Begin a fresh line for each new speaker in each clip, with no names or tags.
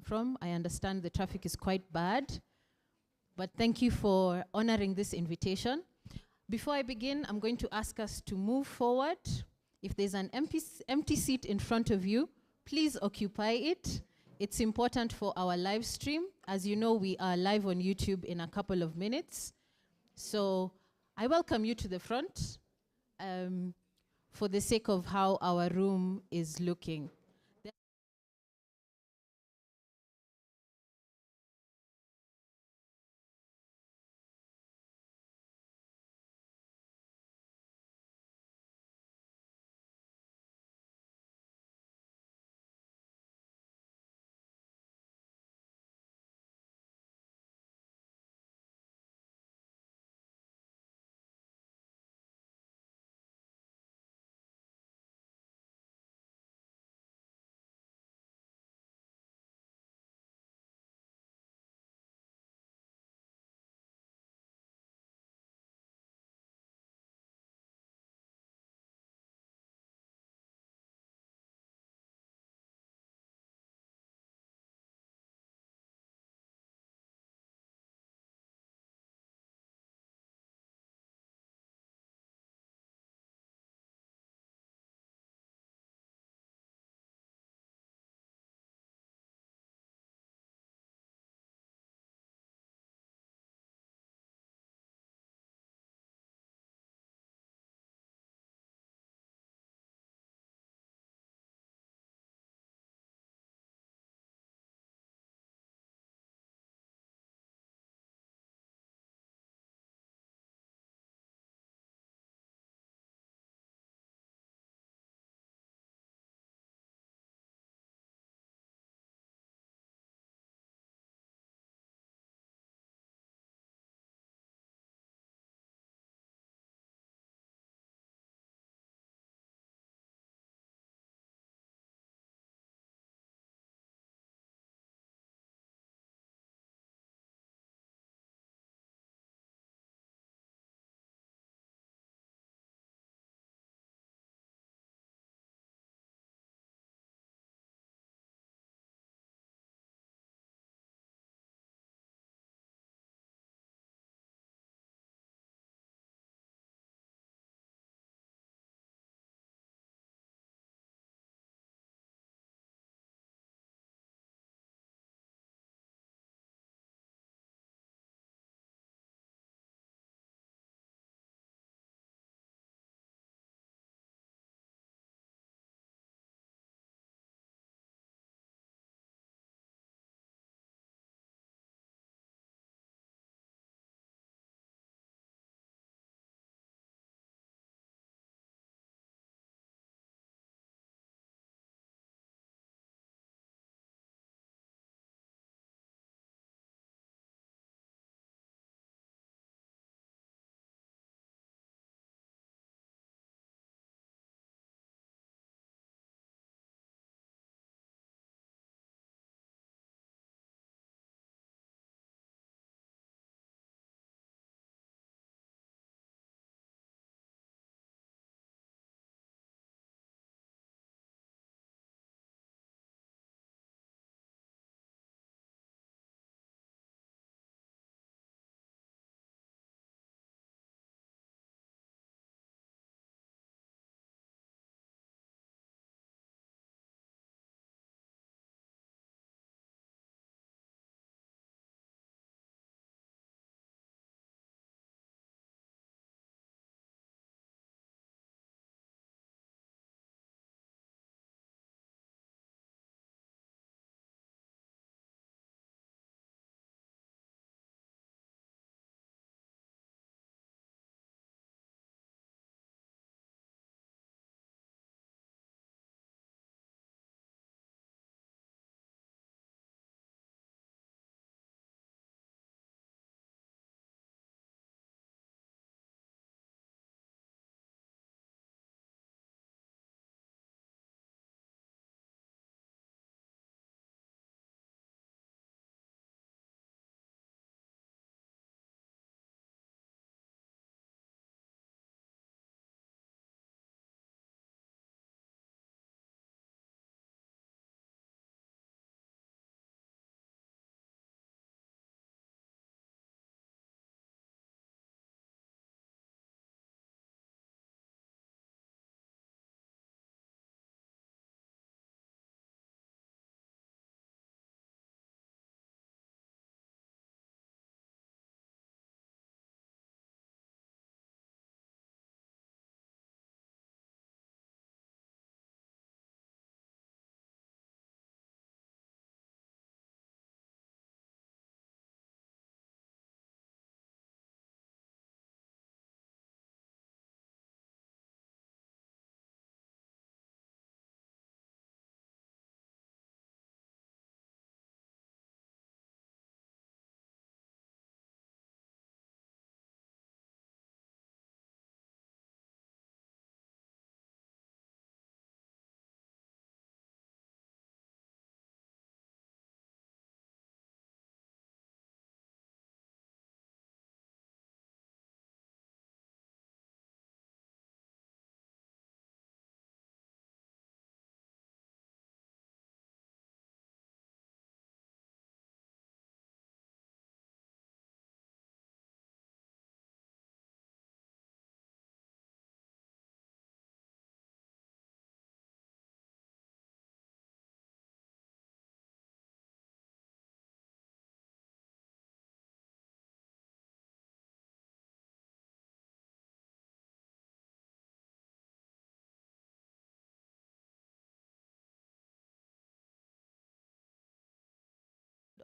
from. I understand the traffic is quite bad, but thank you for honoring this invitation. Before I begin, I'm going to ask us to move forward. If there's an empty seat in front of you, please occupy it. It's important for our live stream. As you know, we are live on YouTube in a couple of minutes. So I welcome you to the front for the sake of how our room is looking.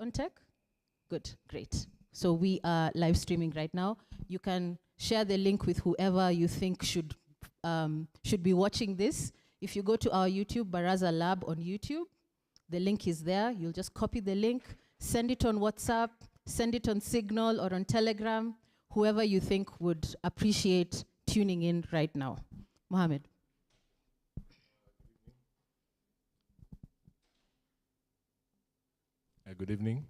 on tech? Good, great. So we are live streaming right now. You can share the link with whoever you think should be watching this. If you go to our YouTube, Baraza Lab on YouTube, the link is there. You'll just copy the link, send it on WhatsApp, send it on Signal or on Telegram, whoever you think would appreciate tuning in right now. Mohammed.
Good evening.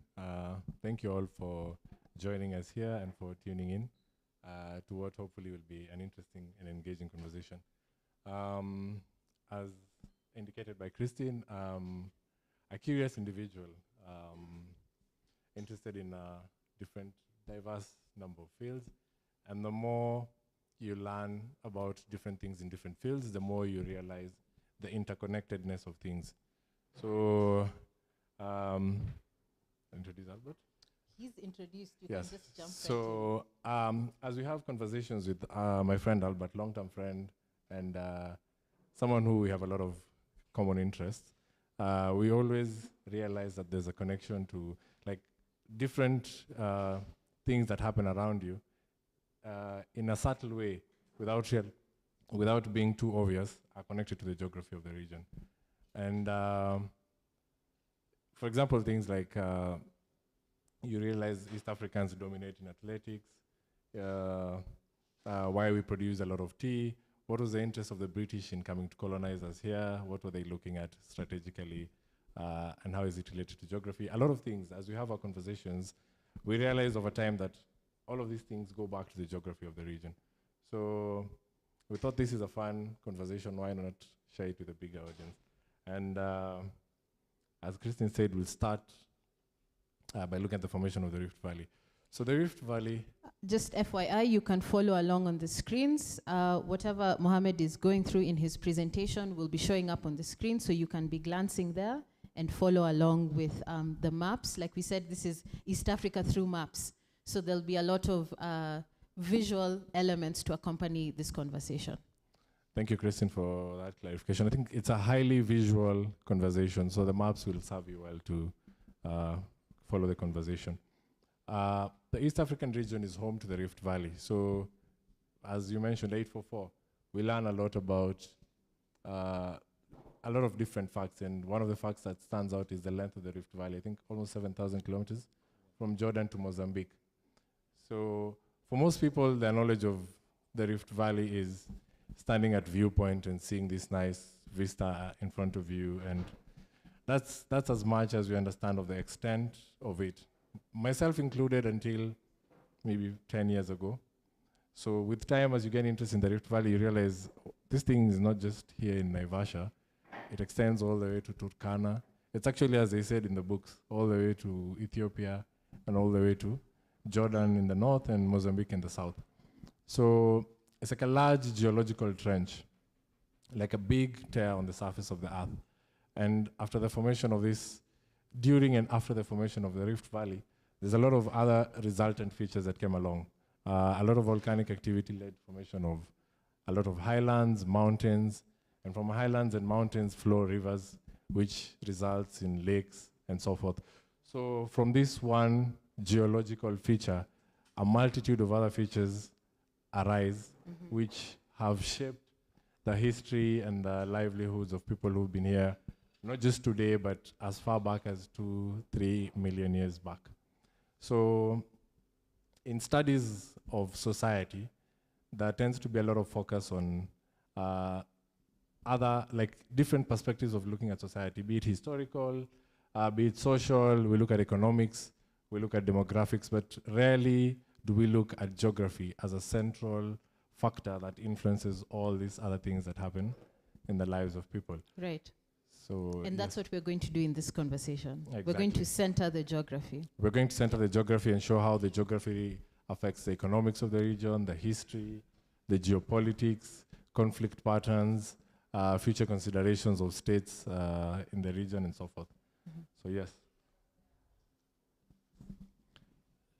Thank you all for joining us here and for tuning in to what hopefully will be an interesting and engaging conversation. As indicated by Christine, a curious individual interested in a different, diverse number of fields. And the more you learn about different things in different fields, the more you realize the interconnectedness of things. So, introduce Albert?
He's introduced, you
yes.
Can just jump
so, right in. As we have conversations with my friend Albert, long-term friend, and someone who we have a lot of common interests, we always realize that there's a connection to like different things that happen around you in a subtle way, without being too obvious, are connected to the geography of the region. And for example, things like you realize East Africans dominate in athletics, why we produce a lot of tea, what was the interest of the British in coming to colonize us here, what were they looking at strategically, and how is it related to geography. A lot of things, as we have our conversations, we realize over time that all of these things go back to the geography of the region. So we thought this is a fun conversation, why not share it with a bigger audience? And as Christine said, we'll start by looking at the formation of the Rift Valley. So the Rift Valley...
Just FYI, you can follow along on the screens. Whatever Mohammed is going through in his presentation will be showing up on the screen, so you can be glancing there and follow along with the maps. Like we said, this is East Africa through maps. So there'll be a lot of visual elements to accompany this conversation.
Thank you, Christine, for that clarification. I think it's a highly visual conversation, so the maps will serve you well to follow the conversation. The East African region is home to the Rift Valley. So, as you mentioned, 844, we learn a lot about a lot of different facts, and one of the facts that stands out is the length of the Rift Valley. I think almost 7,000 kilometers from Jordan to Mozambique. So, for most people, their knowledge of the Rift Valley is standing at viewpoint and seeing this nice vista in front of you, and that's as much as we understand of the extent of it. Myself included until maybe 10 years ago. So with time, as you get interested in the Rift Valley, you realize this thing is not just here in Naivasha. It extends all the way to Turkana. It's actually, as they said in the books, all the way to Ethiopia and all the way to Jordan in the north and Mozambique in the south. So it's like a large geological trench, like a big tear on the surface of the earth. And after the formation of this, during and after the formation of the Rift Valley, there's a lot of other resultant features that came along. A lot of volcanic activity led formation of a lot of highlands, mountains, and from highlands and mountains flow rivers, which results in lakes and so forth. So from this one geological feature, a multitude of other features arise, which have shaped the history and the livelihoods of people who've been here, not just today, but as far back as 2-3 million years back. So in studies of society, there tends to be a lot of focus on other, like different perspectives of looking at society, be it historical, be it social, we look at economics, we look at demographics, but rarely do we look at geography as a central factor that influences all these other things that happen in the lives of people.
Right.
So,
and that's what we're going to do in this conversation.
Exactly.
We're going to center the geography.
We're going to center the geography and show how the geography affects the economics of the region, the history, the geopolitics, conflict patterns, future considerations of states in the region and so forth. So yes.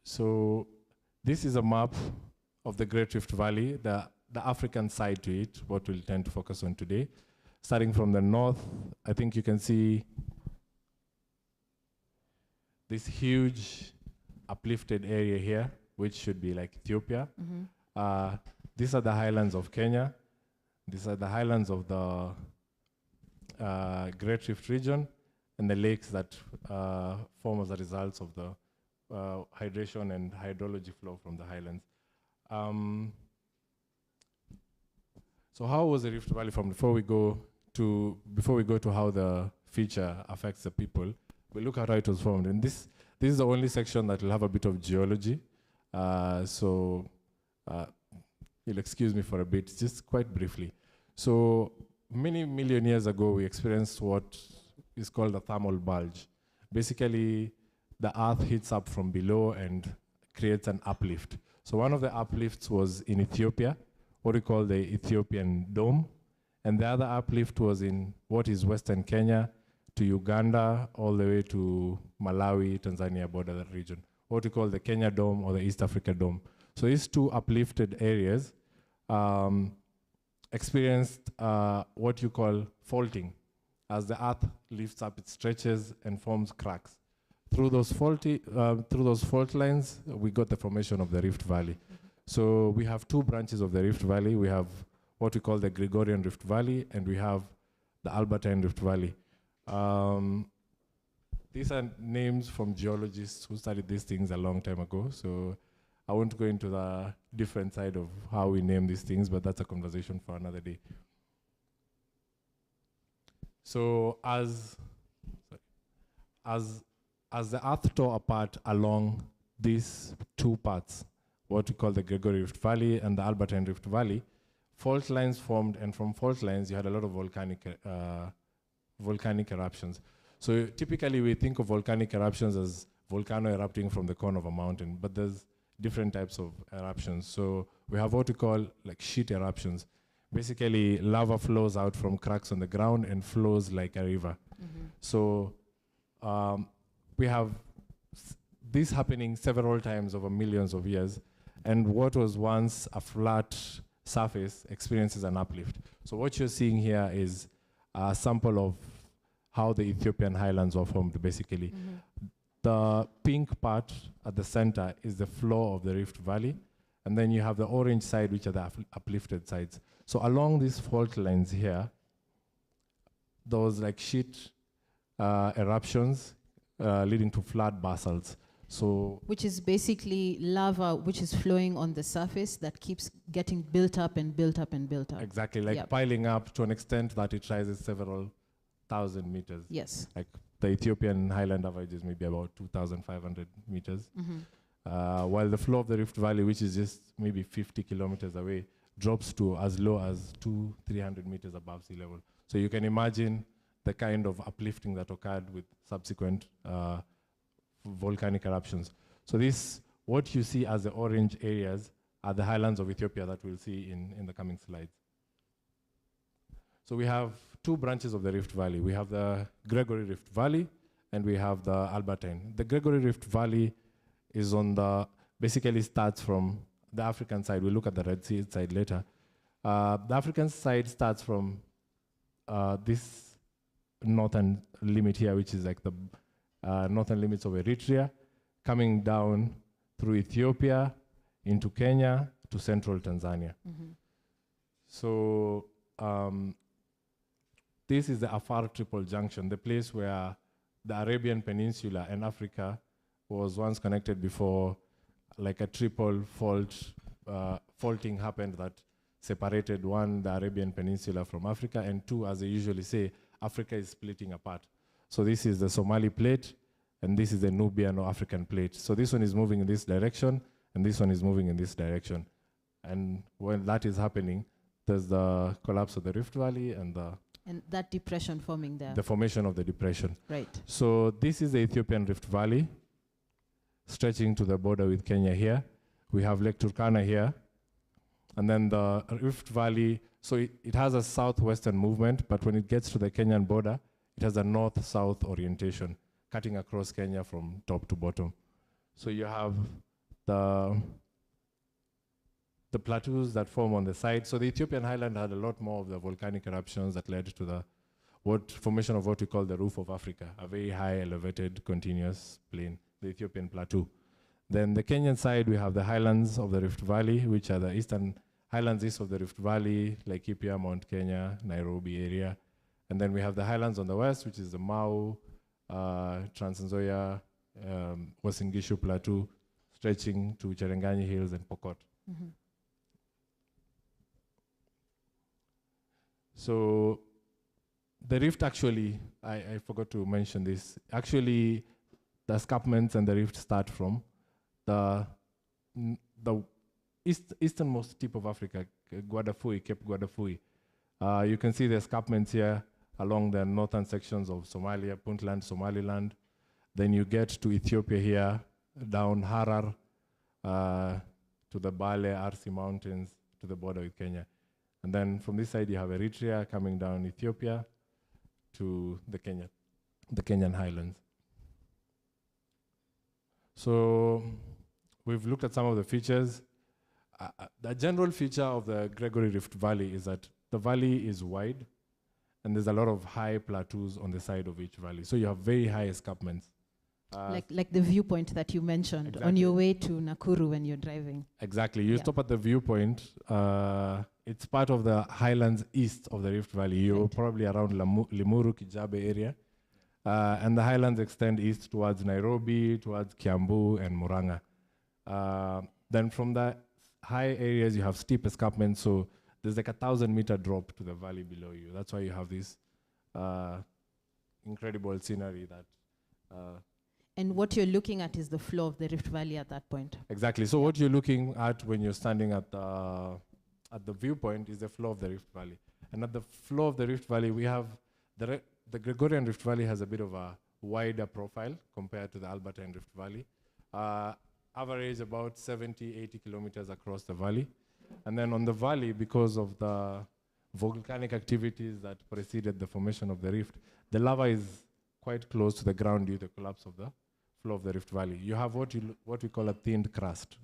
So this is a map of the Great Rift Valley, the African side to it, what we'll tend to focus on today. Starting from the north, I think you can see this huge uplifted area here, which should be like Ethiopia. These are the highlands of Kenya. These are the highlands of the Great Rift region, and the lakes that form as a result of the hydration and hydrology flow from the highlands. So how was the Rift Valley formed? Before we go to how the feature affects the people, we look at how it was formed. And this is the only section that will have a bit of geology. So you'll excuse me for a bit, just quite briefly. So many million years ago, we experienced what is called a thermal bulge. Basically, the earth heats up from below and creates an uplift. So one of the uplifts was in Ethiopia, what we call the Ethiopian Dome. And the other uplift was in what is Western Kenya to Uganda, all the way to Malawi, Tanzania border that region, what we call the Kenya Dome or the East Africa Dome. So these two uplifted areas experienced what you call faulting. As the earth lifts up, it stretches and forms cracks. Through those fault lines, we got the formation of the Rift Valley. So we have two branches of the Rift Valley. We have what we call the Gregorian Rift Valley, and we have the Albertine Rift Valley. These are names from geologists who studied these things a long time ago. So I won't go into the different side of how we name these things, but that's a conversation for another day. So as the earth tore apart along these two parts, what we call the Gregory Rift Valley and the Albertine Rift Valley, fault lines formed, and from fault lines, you had a lot of volcanic eruptions. So typically, we think of volcanic eruptions as volcano erupting from the cone of a mountain, but there's different types of eruptions. So we have what we call like sheet eruptions. Basically, lava flows out from cracks on the ground and flows like a river. So we have this happening several times over millions of years, and what was once a flat surface experiences an uplift. So what you're seeing here is a sample of how the Ethiopian highlands were formed, basically. The pink part at the center is the floor of the Rift Valley, and then you have the orange side, which are the uplifted sides. So along these fault lines here, those like sheet eruptions leading to flat basalts. So
which is basically lava which is flowing on the surface that keeps getting built up and built up and built up.
Exactly, like piling up to an extent that it rises several thousand meters.
Yes.
Like the Ethiopian highland average is maybe about 2,500 meters. While the flow of the Rift Valley, which is just maybe 50 kilometers away, drops to as low as 200-300 meters above sea level. So you can imagine the kind of uplifting that occurred with subsequent volcanic eruptions. So this, what you see as the orange areas, are the highlands of Ethiopia that we'll see in the coming slides. So we have two branches of the Rift Valley. We have the Gregory Rift Valley, and we have the Albertine. The Gregory Rift Valley is on the, basically starts from the African side. We'll look at the Red Sea side later. The African side starts from this northern limit here, which is like the northern limits of Eritrea, coming down through Ethiopia, into Kenya, to central Tanzania. So this is the Afar Triple Junction, the place where the Arabian Peninsula and Africa was once connected before, like a triple faulting happened that separated, one, the Arabian Peninsula from Africa, and two, as they usually say, Africa is splitting apart. So this is the Somali plate, and this is the Nubian or African plate. So this one is moving in this direction, and this one is moving in this direction. And when that is happening, there's the collapse of the Rift Valley and
that depression forming there.
The formation of the depression.
Right.
So this is the Ethiopian Rift Valley, stretching to the border with Kenya here. We have Lake Turkana here. And then the Rift Valley, so it has a southwestern movement, but when it gets to the Kenyan border, it has a north-south orientation, cutting across Kenya from top to bottom. So you have the plateaus that form on the side. So the Ethiopian highland had a lot more of the volcanic eruptions that led to the formation of what we call the roof of Africa, a very high elevated continuous plain, the Ethiopian plateau. Then the Kenyan side, we have the highlands of the Rift Valley, which are the eastern highlands east of the Rift Valley, Laikipia, Mount Kenya, Nairobi area. And then we have the highlands on the west, which is the Mau, Trans Nzoia, Uasin Gishu Plateau, stretching to Cherangani Hills and Pokot.
Mm-hmm.
So the rift actually, I forgot to mention this, actually the escarpments and the rift start from the easternmost tip of Africa, Guadafui, Cape Guadafui. You can see the escarpments here along the northern sections of Somalia, Puntland, Somaliland. Then you get to Ethiopia here, down Harar, to the Bale, Arsi Mountains, to the border with Kenya. And then from this side, you have Eritrea coming down Ethiopia to the Kenyan highlands. So we've looked at some of the features. The general feature of the Gregory Rift Valley is that the valley is wide, and there's a lot of high plateaus on the side of each valley. So you have very high escarpments.
Like the viewpoint that you mentioned on your way to Nakuru when you're driving.
Exactly. You stop at the viewpoint. It's part of the highlands east of the Rift Valley. You're probably around Limuru, Kijabe area. And the highlands extend east towards Nairobi, towards Kiambu and Murang'a. Then from the high areas, you have steep escarpments. So there's like 1,000-meter drop to the valley below you. That's why you have this incredible scenery that...
And what you're looking at is the floor of the Rift Valley at that point.
Exactly. So what you're looking at when you're standing at the viewpoint is the floor of the Rift Valley. And at the floor of the Rift Valley, we have the Gregorian Rift Valley has a bit of a wider profile compared to the Albertine Rift Valley. Average about 70, 80 kilometers across the valley. And then on the valley, because of the volcanic activities that preceded the formation of the rift, the lava is quite close to the ground due to the collapse of the floor of the Rift Valley. You have what we call a thinned crust.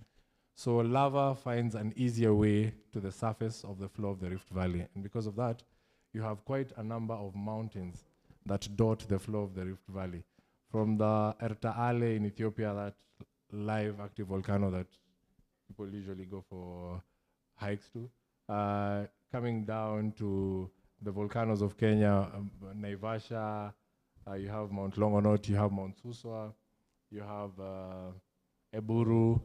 So lava finds an easier way to the surface of the floor of the Rift Valley. And because of that, you have quite a number of mountains that dot the floor of the Rift Valley. From the Ertaale in Ethiopia, that live active volcano that people usually go for hikes to, coming down to the volcanoes of Kenya, Naivasha, you have Mount Longonot, you have Mount Suswa, you have Eburu,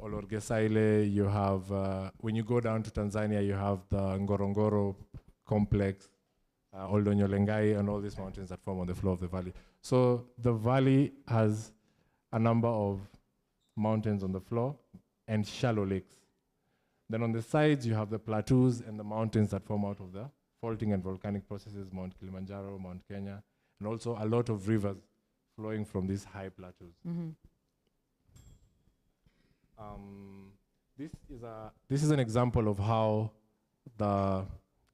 Olorgesaile, you have, when you go down to Tanzania, you have the Ngorongoro complex, Oldonyolengai, and all these mountains that form on the floor of the valley. So the valley has a number of mountains on the floor and shallow lakes. Then on the sides, you have the plateaus and the mountains that form out of the faulting and volcanic processes, Mount Kilimanjaro, Mount Kenya, and also a lot of rivers flowing from these high plateaus.
Mm-hmm.
This is an example of how the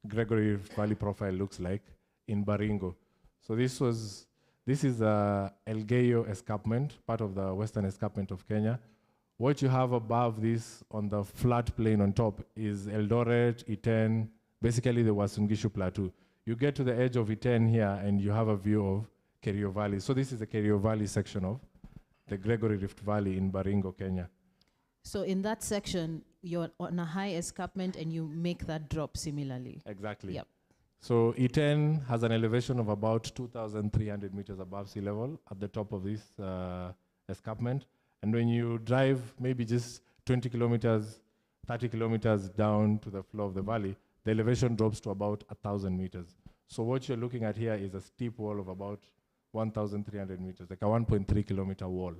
Gregory Valley profile looks like in Baringo. So this is Elgeyo escarpment, part of the western escarpment of Kenya. What you have above this on the flat plain on top is Eldoret, Iten, basically the Uasin Gishu Plateau. You get to the edge of Iten here and you have a view of Kerio Valley. So this is the Kerio Valley section of the Gregory Rift Valley in Baringo, Kenya.
So in that section, you're on a high escarpment and you make that drop similarly.
Exactly.
Yep.
So Iten has an elevation of about 2,300 meters above sea level at the top of this escarpment. And when you drive maybe just 20 kilometers, 30 kilometers down to the floor of the valley, the elevation drops to about 1,000 meters. So what you're looking at here is a steep wall of about 1,300 meters, like a 1.3 kilometer wall.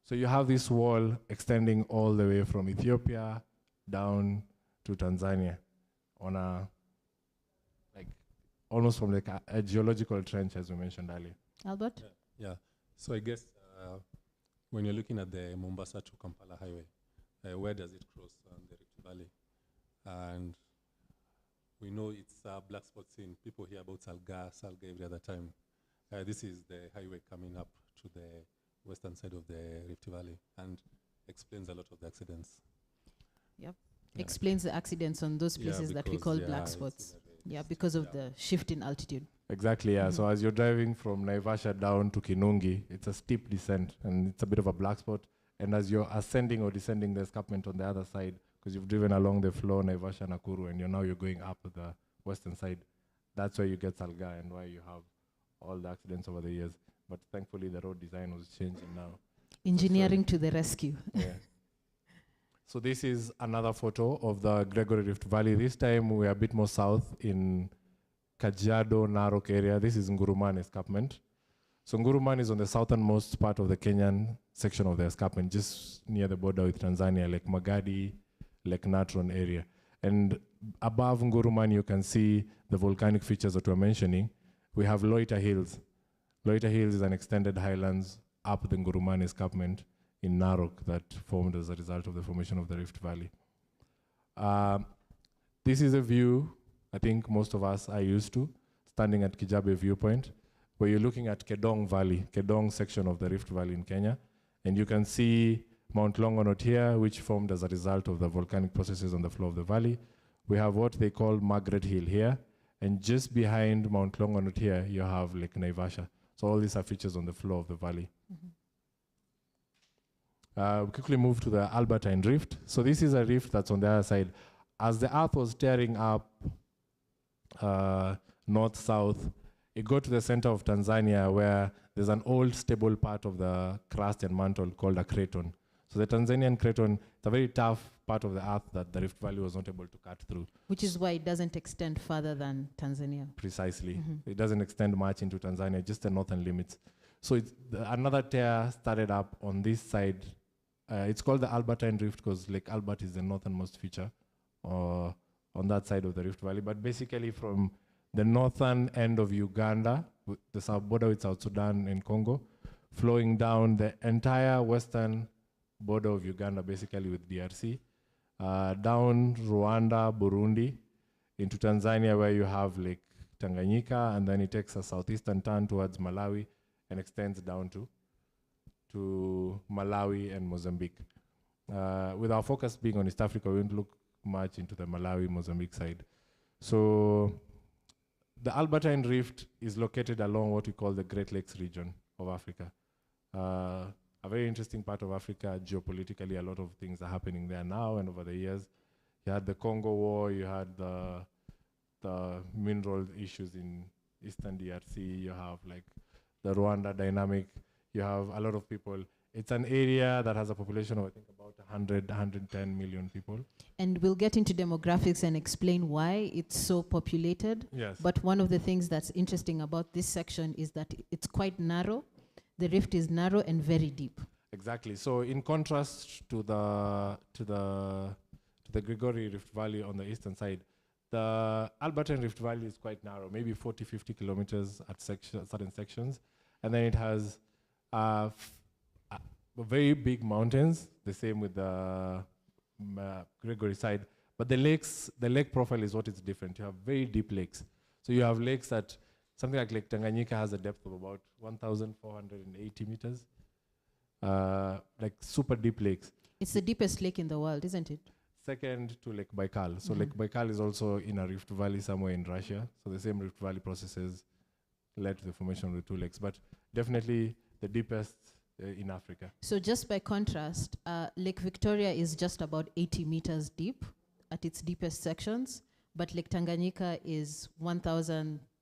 So you have this wall extending all the way from Ethiopia down to Tanzania on a, like, almost from like a geological trench, as we mentioned earlier.
Albert?
Yeah. So I guess when you're looking at the Mombasa to Kampala highway, where does it cross the Rift Valley? And we know it's black spots in people hear about Salga every other time. This is the highway coming up to the western side of the Rift Valley and explains a lot of the accidents.
Yep. Yeah. Explains the accidents on those places that we call black spots. Yeah, because of the shift in altitude.
Exactly, yeah. So as you're driving from Naivasha down to Kinungi, it's a steep descent and it's a bit of a black spot. And as you're ascending or descending the escarpment on the other side, because you've driven along the floor, Naivasha, Nakuru, and you're going up the western side, that's where you get Salga and why you have all the accidents over the years. But thankfully, the road design was changing now.
Engineering to the rescue.
Yeah. So this is another photo of the Gregory Rift Valley. This time we're a bit more south in Kajiado, Narok area. This is Nguruman escarpment. So Nguruman is on the southernmost part of the Kenyan section of the escarpment, just near the border with Tanzania, like Magadi, Lake Natron area. And above Nguruman, you can see the volcanic features that we're mentioning. We have Loiter Hills. Loiter Hills is an extended highlands up the Nguruman escarpment in Narok that formed as a result of the formation of the Rift Valley. This is a view I think most of us are used to, standing at Kijabe viewpoint, where you're looking at Kedong Valley, Kedong section of the Rift Valley in Kenya, and you can see Mount Longonot here, which formed as a result of the volcanic processes on the floor of the valley. We have what they call Margaret Hill here, and just behind Mount Longonot here, you have Lake Naivasha. So all these are features on the floor of the valley. We quickly move to the Albertine Rift. So this is a rift that's on the other side. As the earth was tearing up north-south, it got to the center of Tanzania where there's an old stable part of the crust and mantle called a craton. So the Tanzanian craton, it's a very tough part of the earth that the Rift Valley was not able to cut through.
Which is why it doesn't extend further than Tanzania.
Precisely. It doesn't extend much into Tanzania, just the northern limits. So another tear started up on this side. It's called the Albertine Rift because Lake Albert is the northernmost feature on that side of the Rift Valley. But basically from the northern end of Uganda, the south border with South Sudan and Congo, flowing down the entire western border of Uganda, basically with DRC, down Rwanda, Burundi, into Tanzania where you have Lake Tanganyika, and then it takes a southeastern turn towards Malawi and extends down to Malawi and Mozambique. With our focus being on East Africa, we won't look much into the Malawi-Mozambique side. So the Albertine Rift is located along what we call the Great Lakes region of Africa. A very interesting part of Africa, geopolitically, a lot of things are happening there now and over the years. You had the Congo War, you had the mineral issues in Eastern DRC, you have like the Rwanda dynamic, you have a lot of people. It's an area that has a population of, I think, about 110 million people.
And we'll get into demographics and explain why it's so populated.
Yes.
But one of the things that's interesting about this section is that it's quite narrow. The rift is narrow and very deep.
Exactly. So in contrast to the Gregory Rift Valley on the eastern side, the Albertine Rift Valley is quite narrow, maybe 40, 50 kilometers at certain sections. And then it has very big mountains, the same with the Gregory side. But the lake profile is what is different. You have very deep lakes. So you have lakes that, something like Lake Tanganyika has a depth of about 1,480 meters. Like super deep lakes.
It's the deepest lake in the world, isn't it?
Second to Lake Baikal. So Lake Baikal is also in a rift valley somewhere in Russia. So the same rift valley processes led to the formation of the two lakes. But definitely the deepest in Africa.
So just by contrast, Lake Victoria is just about 80 meters deep at its deepest sections, but Lake Tanganyika is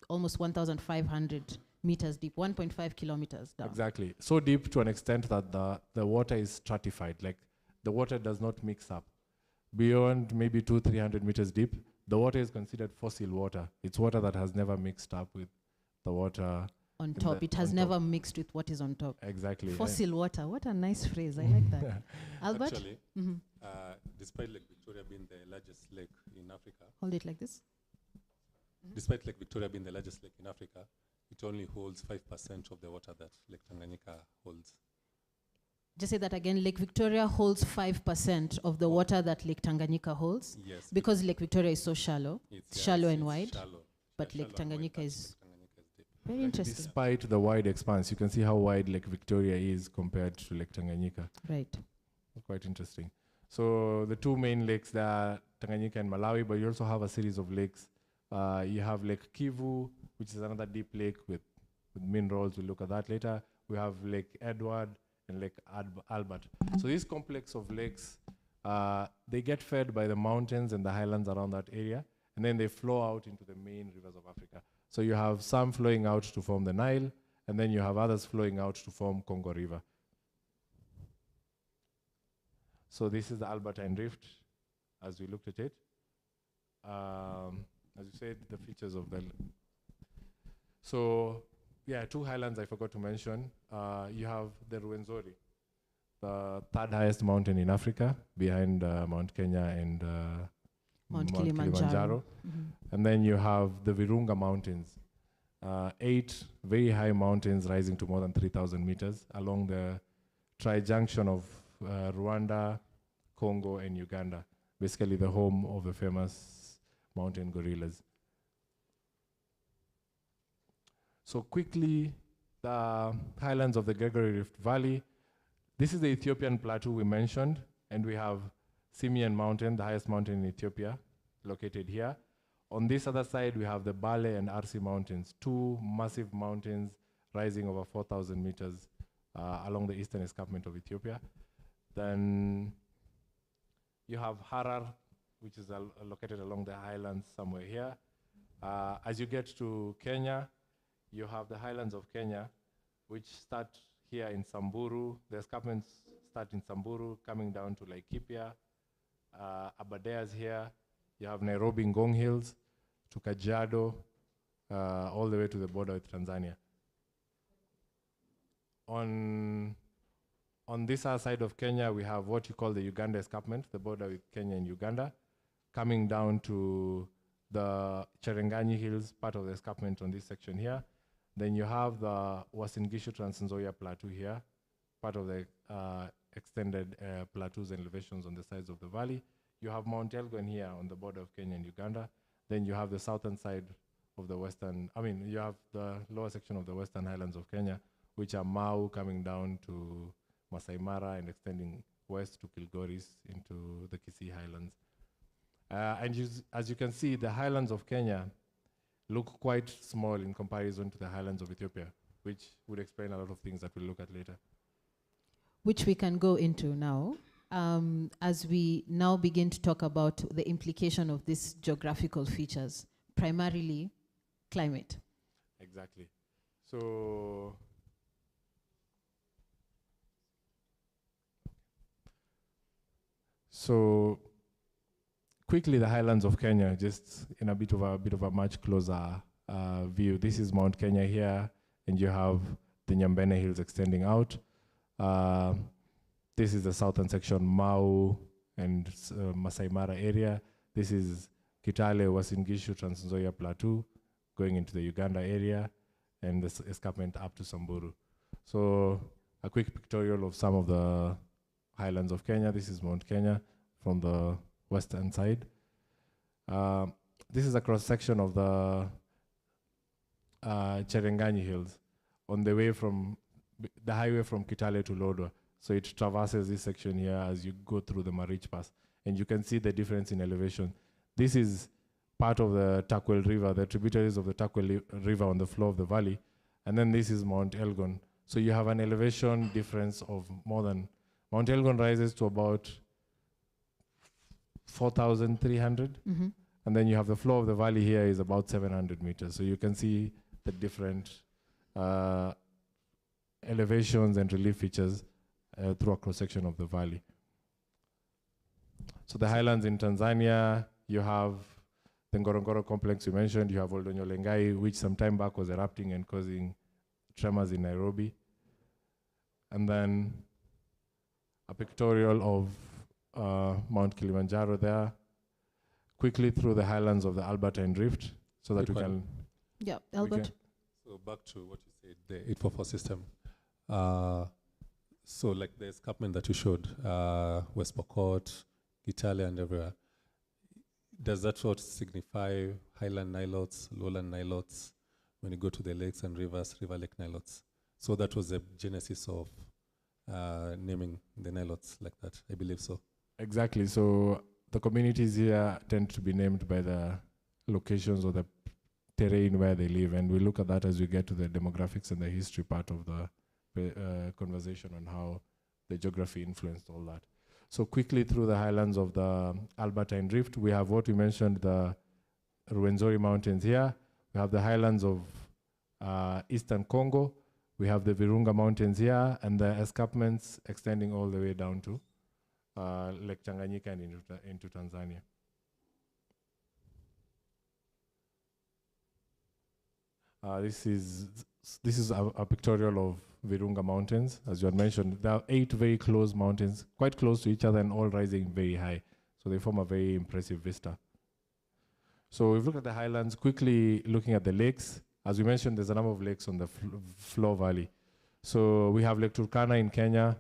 almost 1,500 meters deep, 1.5 kilometers down.
Exactly. So deep to an extent that the water is stratified, like the water does not mix up. Beyond maybe 200-300 meters deep, the water is considered fossil water. It's water that has never mixed up with the water
on top. It has never mixed with what is on top.
Exactly.
Fossil water. What a nice phrase. I like that. Albert?
Actually, despite Lake Victoria being the largest lake in Africa.
Hold it like this.
Despite Lake Victoria being the largest lake in Africa, it only holds 5% of the water that Lake Tanganyika holds.
Just say that again. Lake Victoria holds 5% of the water that Lake Tanganyika holds.
Yes.
Because Lake Victoria is so shallow. It's shallow and wide.
Shallow.
But Lake Tanganyika is
deep.
very interesting.
Despite the wide expanse, you can see how wide Lake Victoria is compared to Lake Tanganyika.
Right.
Quite interesting. So the two main lakes there are Tanganyika and Malawi, but you also have a series of lakes You have Lake Kivu, which is another deep lake with minerals. We'll look at that later. We have Lake Edward and Lake Albert. So this complex of lakes, they get fed by the mountains and the highlands around that area, and then they flow out into the main rivers of Africa. So you have some flowing out to form the Nile, and then you have others flowing out to form Congo River. So this is the Albertine Rift, as we looked at it. As you said, the features of the... So, yeah, two highlands I forgot to mention. You have the Ruwenzori, the third highest mountain in Africa, behind Mount Kenya and Mount Kilimanjaro. And then you have the Virunga Mountains, 8 very high mountains rising to more than 3,000 meters along the tri-junction of Rwanda, Congo, and Uganda, basically the home of the famous mountain gorillas. So quickly, the highlands of the Gregory Rift Valley. This is the Ethiopian plateau we mentioned, and we have Simien Mountain, the highest mountain in Ethiopia, located here. On this other side, we have the Bale and Arsi Mountains, 2 massive mountains rising over 4,000 meters along the eastern escarpment of Ethiopia. Then you have Harar, which is located along the highlands somewhere here. As you get to Kenya, you have the highlands of Kenya, which start here in Samburu. The escarpments start in Samburu, coming down to Laikipia. Abadere's here. You have Nairobi Ngong Hills to Kajiado, all the way to the border with Tanzania. On this other side of Kenya, we have what you call the Uganda escarpment, the border with Kenya and Uganda, coming down to the Cherangani Hills, part of the escarpment on this section here. Then you have the Uasin Gishu Trans-Nzoia Plateau here, part of the extended plateaus and elevations on the sides of the valley. You have Mount Elgon here on the border of Kenya and Uganda. Then you have the southern side of the you have the lower section of the western highlands of Kenya, which are Mau coming down to Masai Mara and extending west to Kilgoris into the Kisii Highlands. As you can see, the highlands of Kenya look quite small in comparison to the highlands of Ethiopia, which would explain a lot of things that we'll look at later.
Which we can go into now, as we now begin to talk about the implication of these geographical features, primarily climate.
Exactly. So quickly, the highlands of Kenya, just in a bit of a much closer view. This is Mount Kenya here, and you have the Nyambene Hills extending out. This is the southern section, Mau and Masai Mara area. This is Kitale, Uasin Gishu, Trans-Nzoia Plateau, going into the Uganda area, and the escarpment up to Samburu. So a quick pictorial of some of the highlands of Kenya. This is Mount Kenya from the western side. This is a cross-section of the Cherangani Hills on the way from the highway from Kitale to Lodwar. So it traverses this section here as you go through the Marich Pass. And you can see the difference in elevation. This is part of the Takwel River, the tributaries of the Takwel River on the floor of the valley. And then this is Mount Elgon. So you have an elevation difference of more than, Mount Elgon rises to about 4,300.
Mm-hmm.
And then you have the floor of the valley here is about 700 meters. So you can see the different elevations and relief features through a cross-section of the valley. So the highlands in Tanzania, you have the Ngorongoro complex you mentioned, you have Oldonyolengai, which some time back was erupting and causing tremors in Nairobi. And then a pictorial of Mount Kilimanjaro there, quickly through the highlands of the Albertine Rift, so that we can...
Yeah, Albert.
So back to what you said, the 844 system. So like the escarpment that you showed, West Pokot, Kitale and everywhere, does that sort of signify highland nilotes, lowland nilotes, when you go to the lakes and rivers, river lake nilotes? So that was the genesis of naming the nilotes like that, I believe so.
Exactly, so the communities here tend to be named by the locations or the terrain where they live. And we look at that as we get to the demographics and the history part of the conversation on how the geography influenced all that. So quickly through the highlands of the Albertine Rift, we have what we mentioned, the Rwenzori Mountains here. We have the highlands of eastern Congo. We have the Virunga Mountains here, and the escarpments extending all the way down to Lake Tanganyika and into Tanzania. This is a pictorial of Virunga Mountains. As you had mentioned, there are 8 very close mountains, quite close to each other and all rising very high. So they form a very impressive vista. So we've looked at the highlands, quickly looking at the lakes. As we mentioned, there's a number of lakes on the floor valley. So we have Lake Turkana in Kenya.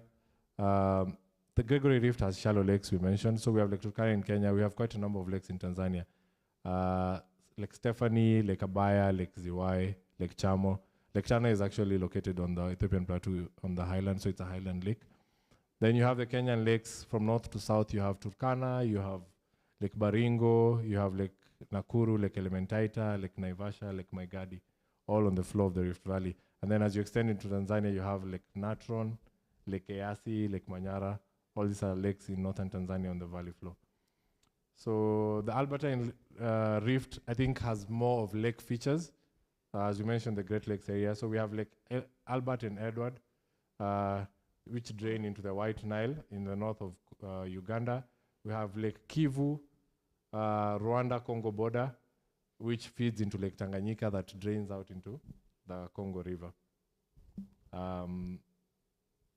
The Gregory Rift has shallow lakes, we mentioned. So we have Lake Turkana in Kenya. We have quite a number of lakes in Tanzania. Lake Stephanie, Lake Abaya, Lake Ziwai, Lake Chamo. Lake Chana is actually located on the Ethiopian plateau on the highland, so it's a highland lake. Then you have the Kenyan lakes from north to south. You have Turkana, you have Lake Baringo, you have Lake Nakuru, Lake Elementaita, Lake Naivasha, Lake Maigadi, all on the floor of the Rift Valley. And then as you extend into Tanzania, you have Lake Natron, Lake Eyasi, Lake Manyara. All these are lakes in northern Tanzania on the valley floor. So the Albertine Rift, I think, has more of lake features. As you mentioned, the Great Lakes area. So we have Lake Albert and Edward, which drain into the White Nile in the north of Uganda. We have Lake Kivu, Rwanda-Congo border, which feeds into Lake Tanganyika that drains out into the Congo River.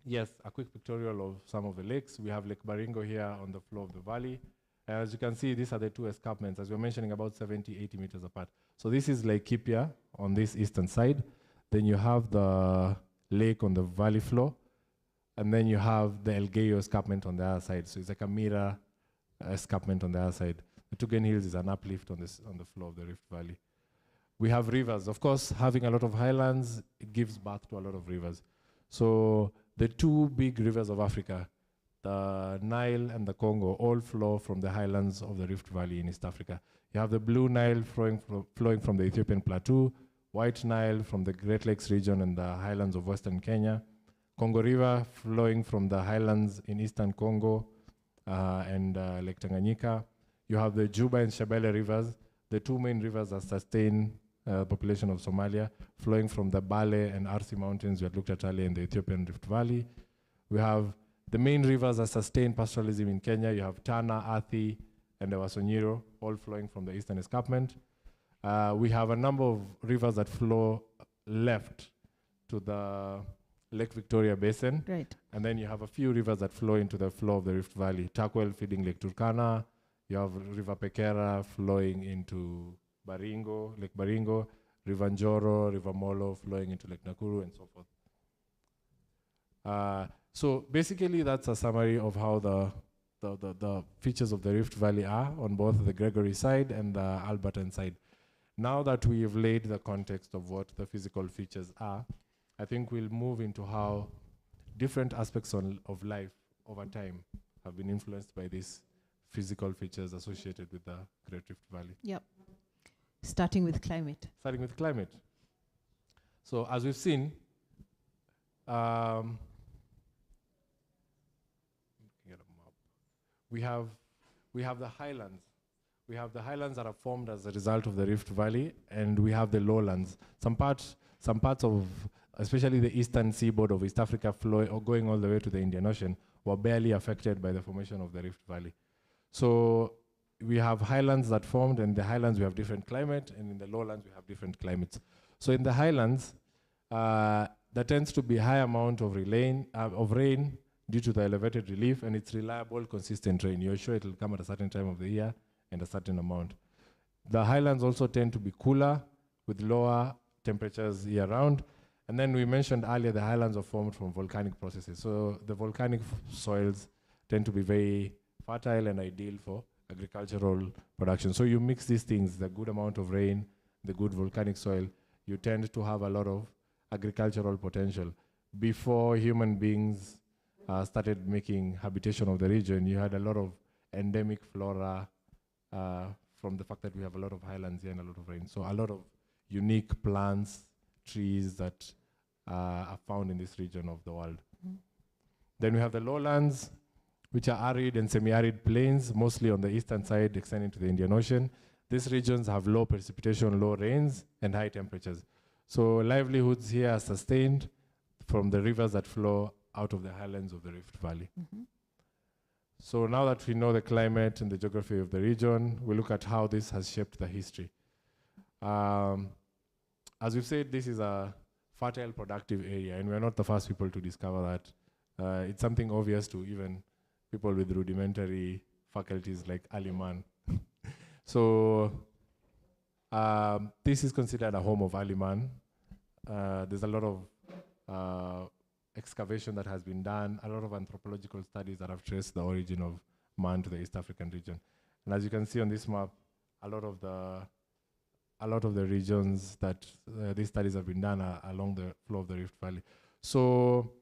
Yes, a quick pictorial of some of the lakes. We have Lake Baringo here on the floor of the valley. As you can see, these are the 2 escarpments, as we were mentioning, about 70, 80 meters apart. So this is Lake Kipia on this eastern side. Then you have the lake on the valley floor. And then you have the Elgeyo escarpment on the other side. So it's like a mirror escarpment on the other side. The Tugen Hills is an uplift on the floor of the Rift Valley. We have rivers. Of course, having a lot of highlands, it gives birth to a lot of rivers. So the 2 big rivers of Africa, the Nile and the Congo, all flow from the highlands of the Rift Valley in East Africa. You have the Blue Nile flowing from the Ethiopian plateau, White Nile from the Great Lakes region and the highlands of Western Kenya, Congo River flowing from the highlands in Eastern Congo and Lake Tanganyika. You have the Juba and Shebele rivers, the 2 main rivers that sustain population of Somalia, flowing from the Bale and Arsi mountains we had looked at earlier in the Ethiopian Rift Valley. We have the main rivers that sustain pastoralism in Kenya. You have Tana, Athi, and the Wasonyiro, all flowing from the eastern escarpment. We have a number of rivers that flow left to the Lake Victoria Basin.
Right.
And then you have a few rivers that flow into the floor of the Rift Valley. Takwel feeding Lake Turkana. You have River Pekera flowing into Baringo, Lake Baringo, River Njoro, River Molo flowing into Lake Nakuru, and so forth. So basically, that's a summary of how the features of the Rift Valley are on both the Gregory side and the Albertine side. Now that we've laid the context of what the physical features are, I think we'll move into how different aspects of life over time have been influenced by these physical features associated with the Great Rift Valley.
Yep. Starting with climate.
Starting with climate. So as we've seen, we have the highlands. We have the highlands that are formed as a result of the Rift Valley, and we have the lowlands. Some parts of, especially the eastern seaboard of East Africa, going all the way to the Indian Ocean, were barely affected by the formation of the Rift Valley. So we have highlands that formed, and in the highlands we have different climate, and in the lowlands we have different climates. So in the highlands, there tends to be high amount of rain due to the elevated relief, and it's reliable, consistent rain. You're sure it will come at a certain time of the year and a certain amount. The highlands also tend to be cooler with lower temperatures year-round. And then we mentioned earlier the highlands are formed from volcanic processes. So the volcanic soils tend to be very fertile and ideal for agricultural production. So you mix these things, the good amount of rain, the good volcanic soil, you tend to have a lot of agricultural potential. Before human beings started making habitation of the region, you had a lot of endemic flora from the fact that we have a lot of highlands here and a lot of rain. So a lot of unique plants, trees that are found in this region of the world. Then we have the lowlands, which are arid and semi-arid plains, mostly on the eastern side extending to the Indian Ocean. These regions have low precipitation, low rains, and high temperatures. So livelihoods here are sustained from the rivers that flow out of the highlands of the Rift Valley. So now that we know the climate and the geography of the region, we look at how this has shaped the history. As we've said, this is a fertile, productive area, and we're not the first people to discover that. It's something obvious to even people with rudimentary faculties like early man. So this is considered a home of early man. There's a lot of excavation that has been done, a lot of anthropological studies that have traced the origin of man to the East African region. And as you can see on this map, a lot of the regions that these studies have been done are along the floor of the Rift Valley. So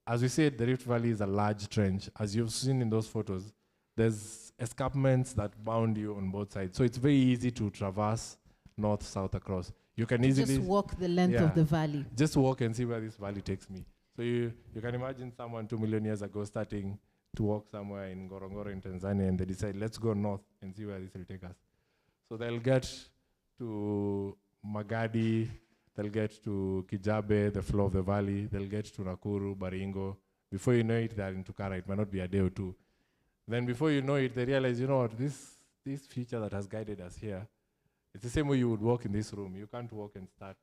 as we said, the Rift Valley is a large trench. As you've seen in those photos, there's escarpments that bound you on both sides. So it's very easy to traverse north, south, across. You can easily
just walk the length of the valley.
Just walk and see where this valley takes me. So you can imagine someone 2 million years ago starting to walk somewhere in Ngorongoro in Tanzania, and they decide, let's go north and see where this will take us. So they'll get to Magadi, they'll get to Kijabe, the floor of the valley, they'll get to Nakuru, Baringo. Before you know it, they're in Tukara. It might not be a day or two. Then before you know it, they realize, you know what, this feature that has guided us here, it's the same way you would walk in this room. You can't walk and start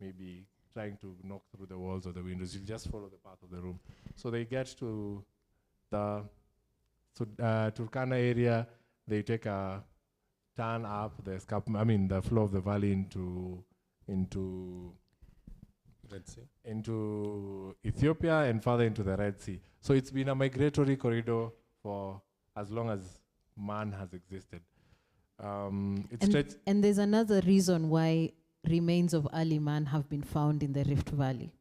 maybe trying to knock through the walls or the windows. You just follow the path of the room. So they get to the Turkana area. They take a turn up the floor of the valley into
Red Sea,
into Ethiopia and further into the Red Sea. So it's been a migratory corridor for as long as man has existed.
And there's another reason why remains of early man have been found in the Rift Valley.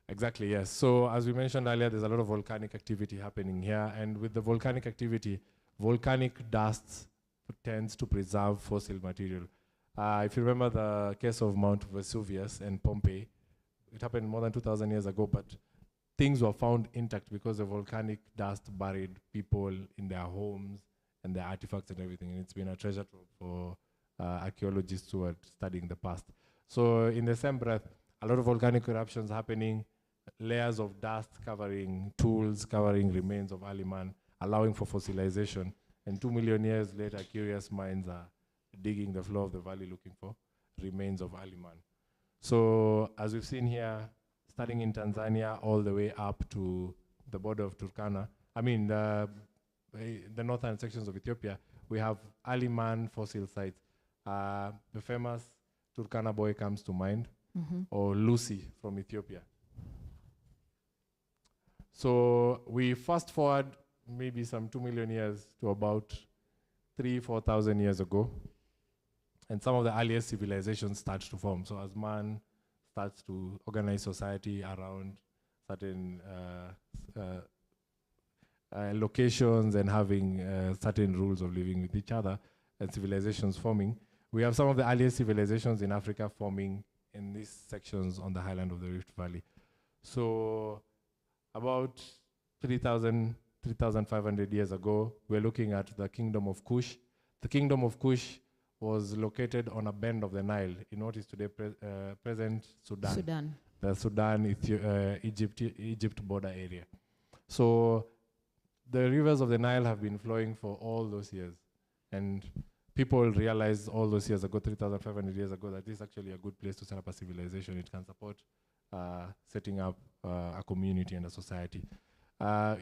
Exactly, yes. So as we mentioned earlier, there's a lot of volcanic activity happening here. And with the volcanic activity, volcanic dust tends to preserve fossil material. If you remember the case of Mount Vesuvius and Pompeii, it happened more than 2,000 years ago, but things were found intact because the volcanic dust buried people in their homes and their artifacts and everything. And it's been a treasure trove for archaeologists who are studying the past. So in the same breath, a lot of volcanic eruptions happening, layers of dust covering tools, covering remains of early man, allowing for fossilization. And 2 million years later, curious minds are digging the floor of the valley looking for remains of early man. So as we've seen here, starting in Tanzania all the way up to the border of Turkana, the northern sections of Ethiopia, we have early man fossil sites. The famous Turkana boy comes to mind, or Lucy from Ethiopia. So we fast forward maybe some 2 million years to about 3,000-4,000 years ago, and some of the earliest civilizations start to form. So as man starts to organize society around certain locations and having certain rules of living with each other, and civilizations forming, we have some of the earliest civilizations in Africa forming in these sections on the highland of the Rift Valley. So about 3,500 years ago, we're looking at the kingdom of Kush. The kingdom of Kush was located on a bend of the Nile in what is today present Sudan. The Sudan, Egypt border area. So the rivers of the Nile have been flowing for all those years. And people realized all those years ago, 3,500 years ago, that this is actually a good place to set up a civilization. It can support setting up a community and a society.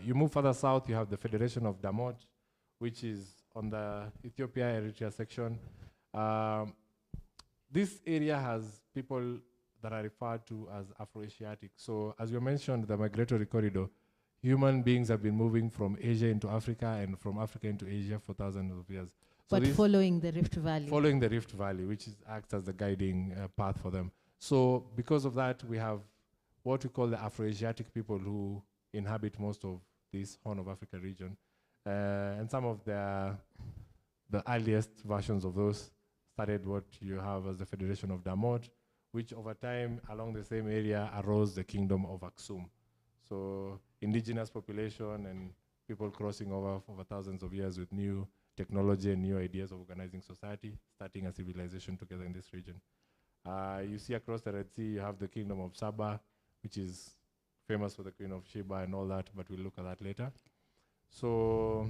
You move further south, you have the Federation of Damot, which is on the Ethiopia-Eritrea section. This area has people that are referred to as Afro-Asiatic. So as you mentioned, the migratory corridor, human beings have been moving from Asia into Africa and from Africa into Asia for thousands of years. So
but following the Rift Valley.
Following the Rift Valley, which acts as the guiding path for them. So because of that, we have what we call the Afro-Asiatic people who inhabit most of this Horn of Africa region. And some of the earliest versions of those started what you have as the Federation of Damot, which over time, along the same area, arose the Kingdom of Axum. So indigenous population and people crossing over thousands of years with new technology and new ideas of organizing society, starting a civilization together in this region. You see across the Red Sea, you have the Kingdom of Saba, which is famous for the Queen of Sheba and all that, but we'll look at that later. So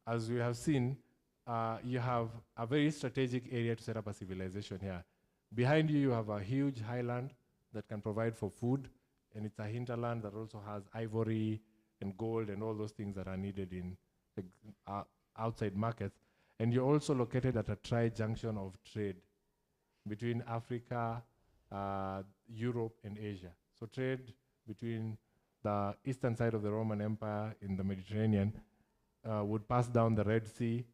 as we have seen, you have a very strategic area to set up a civilization here. Behind you, you have a huge highland that can provide for food, and it's a hinterland that also has ivory and gold and all those things that are needed in outside markets. And you're also located at a tri-junction of trade between Africa, Europe, and Asia. So trade between the eastern side of the Roman Empire in the Mediterranean would pass down the Red Sea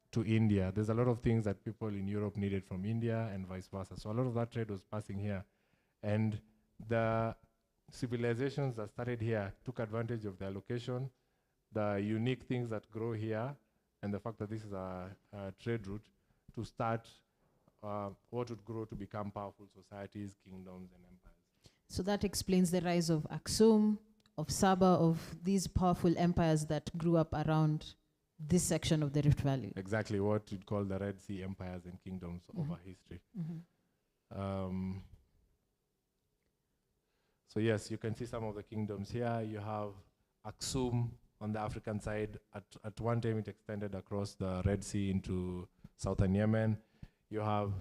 to India. There's a lot of things that people in Europe needed from India and vice versa. So a lot of that trade was passing here. And the civilizations that started here took advantage of their location, the unique things that grow here, and the fact that this is a trade route to start what would grow to become powerful societies, kingdoms, and empires.
So that explains the rise of Axum, of Saba, of these powerful empires that grew up around this section of the Rift Valley.
Exactly what you'd call the Red Sea empires and kingdoms over history. So yes, you can see some of the kingdoms here. You have Axum on the African side. At one time, it extended across the Red Sea into southern Yemen. You have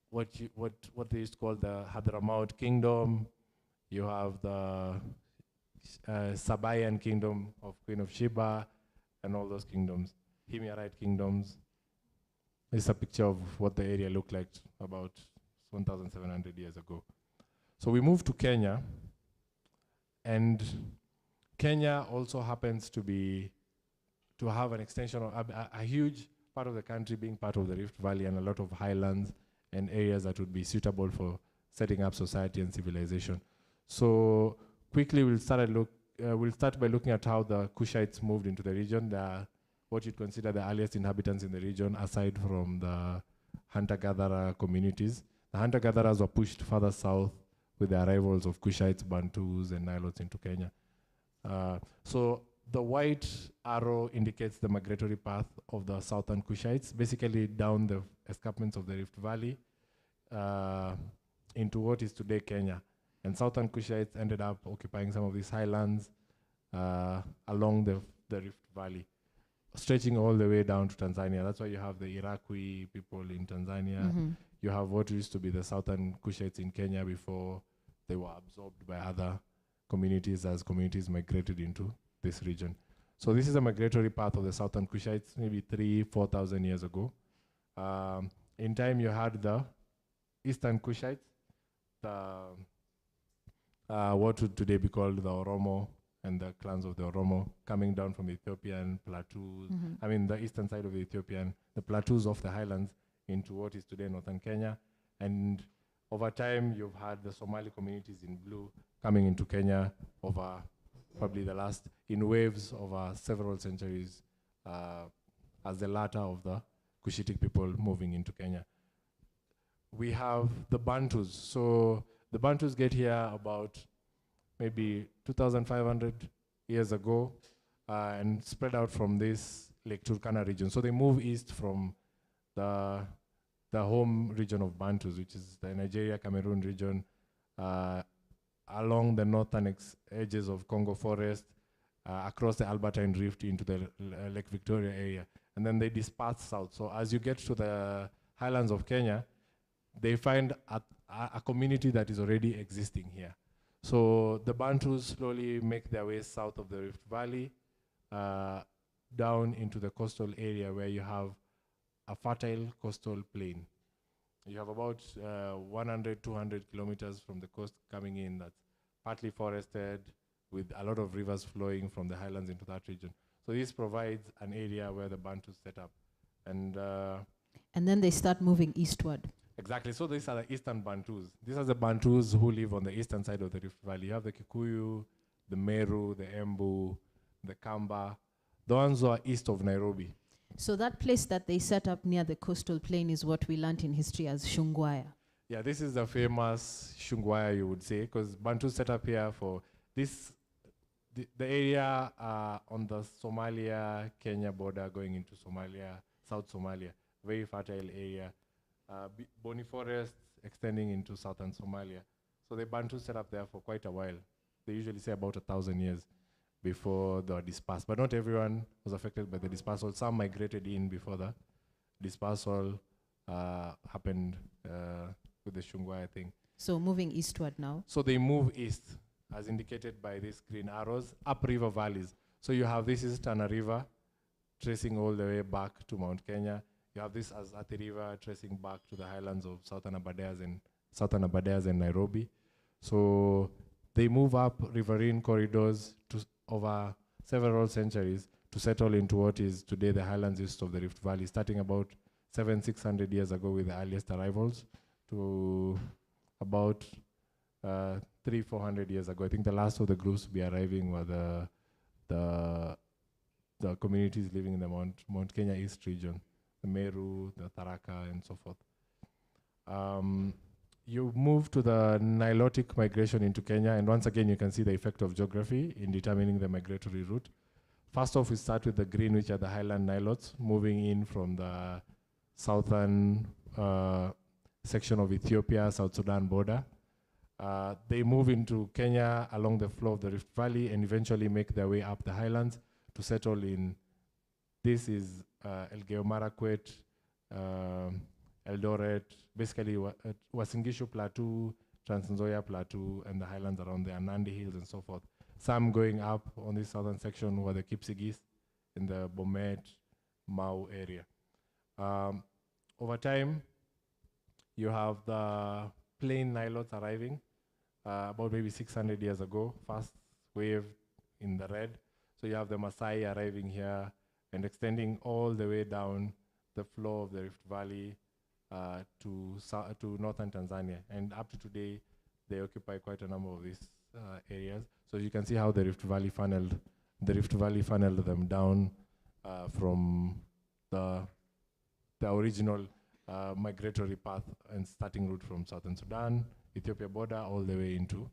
what they used to call the Hadramaut Kingdom. You have the Sabaean Kingdom of Queen of Sheba, and all those kingdoms, Himyarite kingdoms. This is a picture of what the area looked like about 1,700 years ago. So we moved to Kenya, and Kenya also happens to have an extension of a huge part of the country being part of the Rift Valley, and a lot of highlands and areas that would be suitable for setting up society and civilization. So quickly we'll start by looking at how the Kushites moved into the region. They are what you'd consider the earliest inhabitants in the region, aside from the hunter-gatherer communities. The hunter-gatherers were pushed further south with the arrivals of Kushites, Bantus, and Nilotes into Kenya. So the white arrow indicates the migratory path of the southern Kushites, basically down the escarpments of the Rift Valley into what is today Kenya. And southern Kushites ended up occupying some of these highlands along the Rift Valley, stretching all the way down to Tanzania. That's why you have the Iraqi people in Tanzania. You have what used to be the southern Kushites in Kenya before they were absorbed by other communities as communities migrated into this region. So this is a migratory path of the southern Kushites, maybe 3,000-4,000 years ago. In time, you had the eastern Kushites, what would today be called the Oromo and the clans of the Oromo coming down from the Ethiopian plateaus. I mean, the eastern side of the Ethiopian, the plateaus of the highlands into what is today northern Kenya. And over time, you've had the Somali communities in blue coming into Kenya over probably the last, in waves over several centuries, as the latter of the Cushitic people moving into Kenya. We have the Bantus. So the Bantus get here about maybe 2,500 years ago and spread out from this Lake Turkana region. So they move east from the home region of Bantus, which is the Nigeria, Cameroon region, along the northern edges of Congo forest, across the Albertine Rift into the Lake Victoria area. And then they disperse south. So as you get to the highlands of Kenya, they find a community that is already existing here. So the Bantus slowly make their way south of the Rift Valley, down into the coastal area where you have a fertile coastal plain. You have about 100, 200 kilometers from the coast coming in that's partly forested with a lot of rivers flowing from the highlands into that region. So this provides an area where the Bantus set up. And
then they start moving eastward.
Exactly. So these are the eastern Bantus. These are the Bantus who live on the eastern side of the Rift Valley. You have the Kikuyu, the Meru, the Embu, the Kamba, the ones who are east of Nairobi.
So that place that they set up near the coastal plain is what we learned in history as Shungwaya.
Yeah, this is the famous Shungwaya, you would say, because Bantu set up here for this, the area on the Somalia-Kenya border going into Somalia, South Somalia, very fertile area. Boni forests extending into southern Somalia. So the Bantu set up there for quite a while. They usually say about 1,000 years before they were dispersed. But not everyone was affected by the dispersal. Some migrated in before the dispersal happened with the Shungwaya thing.
So moving eastward now.
So they move east, as indicated by these green arrows, upriver valleys. So you have this is Tana River, tracing all the way back to Mount Kenya. You have this as Athi River, tracing back to the highlands of Southern Aberdares and Nairobi. So they move up riverine corridors to over several centuries to settle into what is today the highlands east of the Rift Valley, starting about 600 years ago with the earliest arrivals to about 300-400 years ago. I think the last of the groups to be arriving were the communities living in the Mount Kenya East region, the Meru, the Tharaka, and so forth. You move to the Nilotic migration into Kenya, and once again you can see the effect of geography in determining the migratory route. First off, we start with the green, which are the highland Nilotes, moving in from the southern section of Ethiopia, South Sudan border. They move into Kenya along the floor of the Rift Valley and eventually make their way up the highlands to settle in, this is Elgeyo Marakwet, Eldoret, basically Uasin Gishu Plateau, Trans Nzoia Plateau, and the highlands around there, Nandi Hills and so forth. Some going up on this southern section were the Kipsigis in the Bomet, Mau area. Over time, you have the plain Nilotes arriving about maybe 600 years ago, first wave in the red. So you have the Maasai arriving here and extending all the way down the floor of the Rift Valley to northern Tanzania. And up to today, they occupy quite a number of these areas. So you can see how the Rift Valley funneled them down from the original migratory path and starting route from southern Sudan, Ethiopia border, all the way into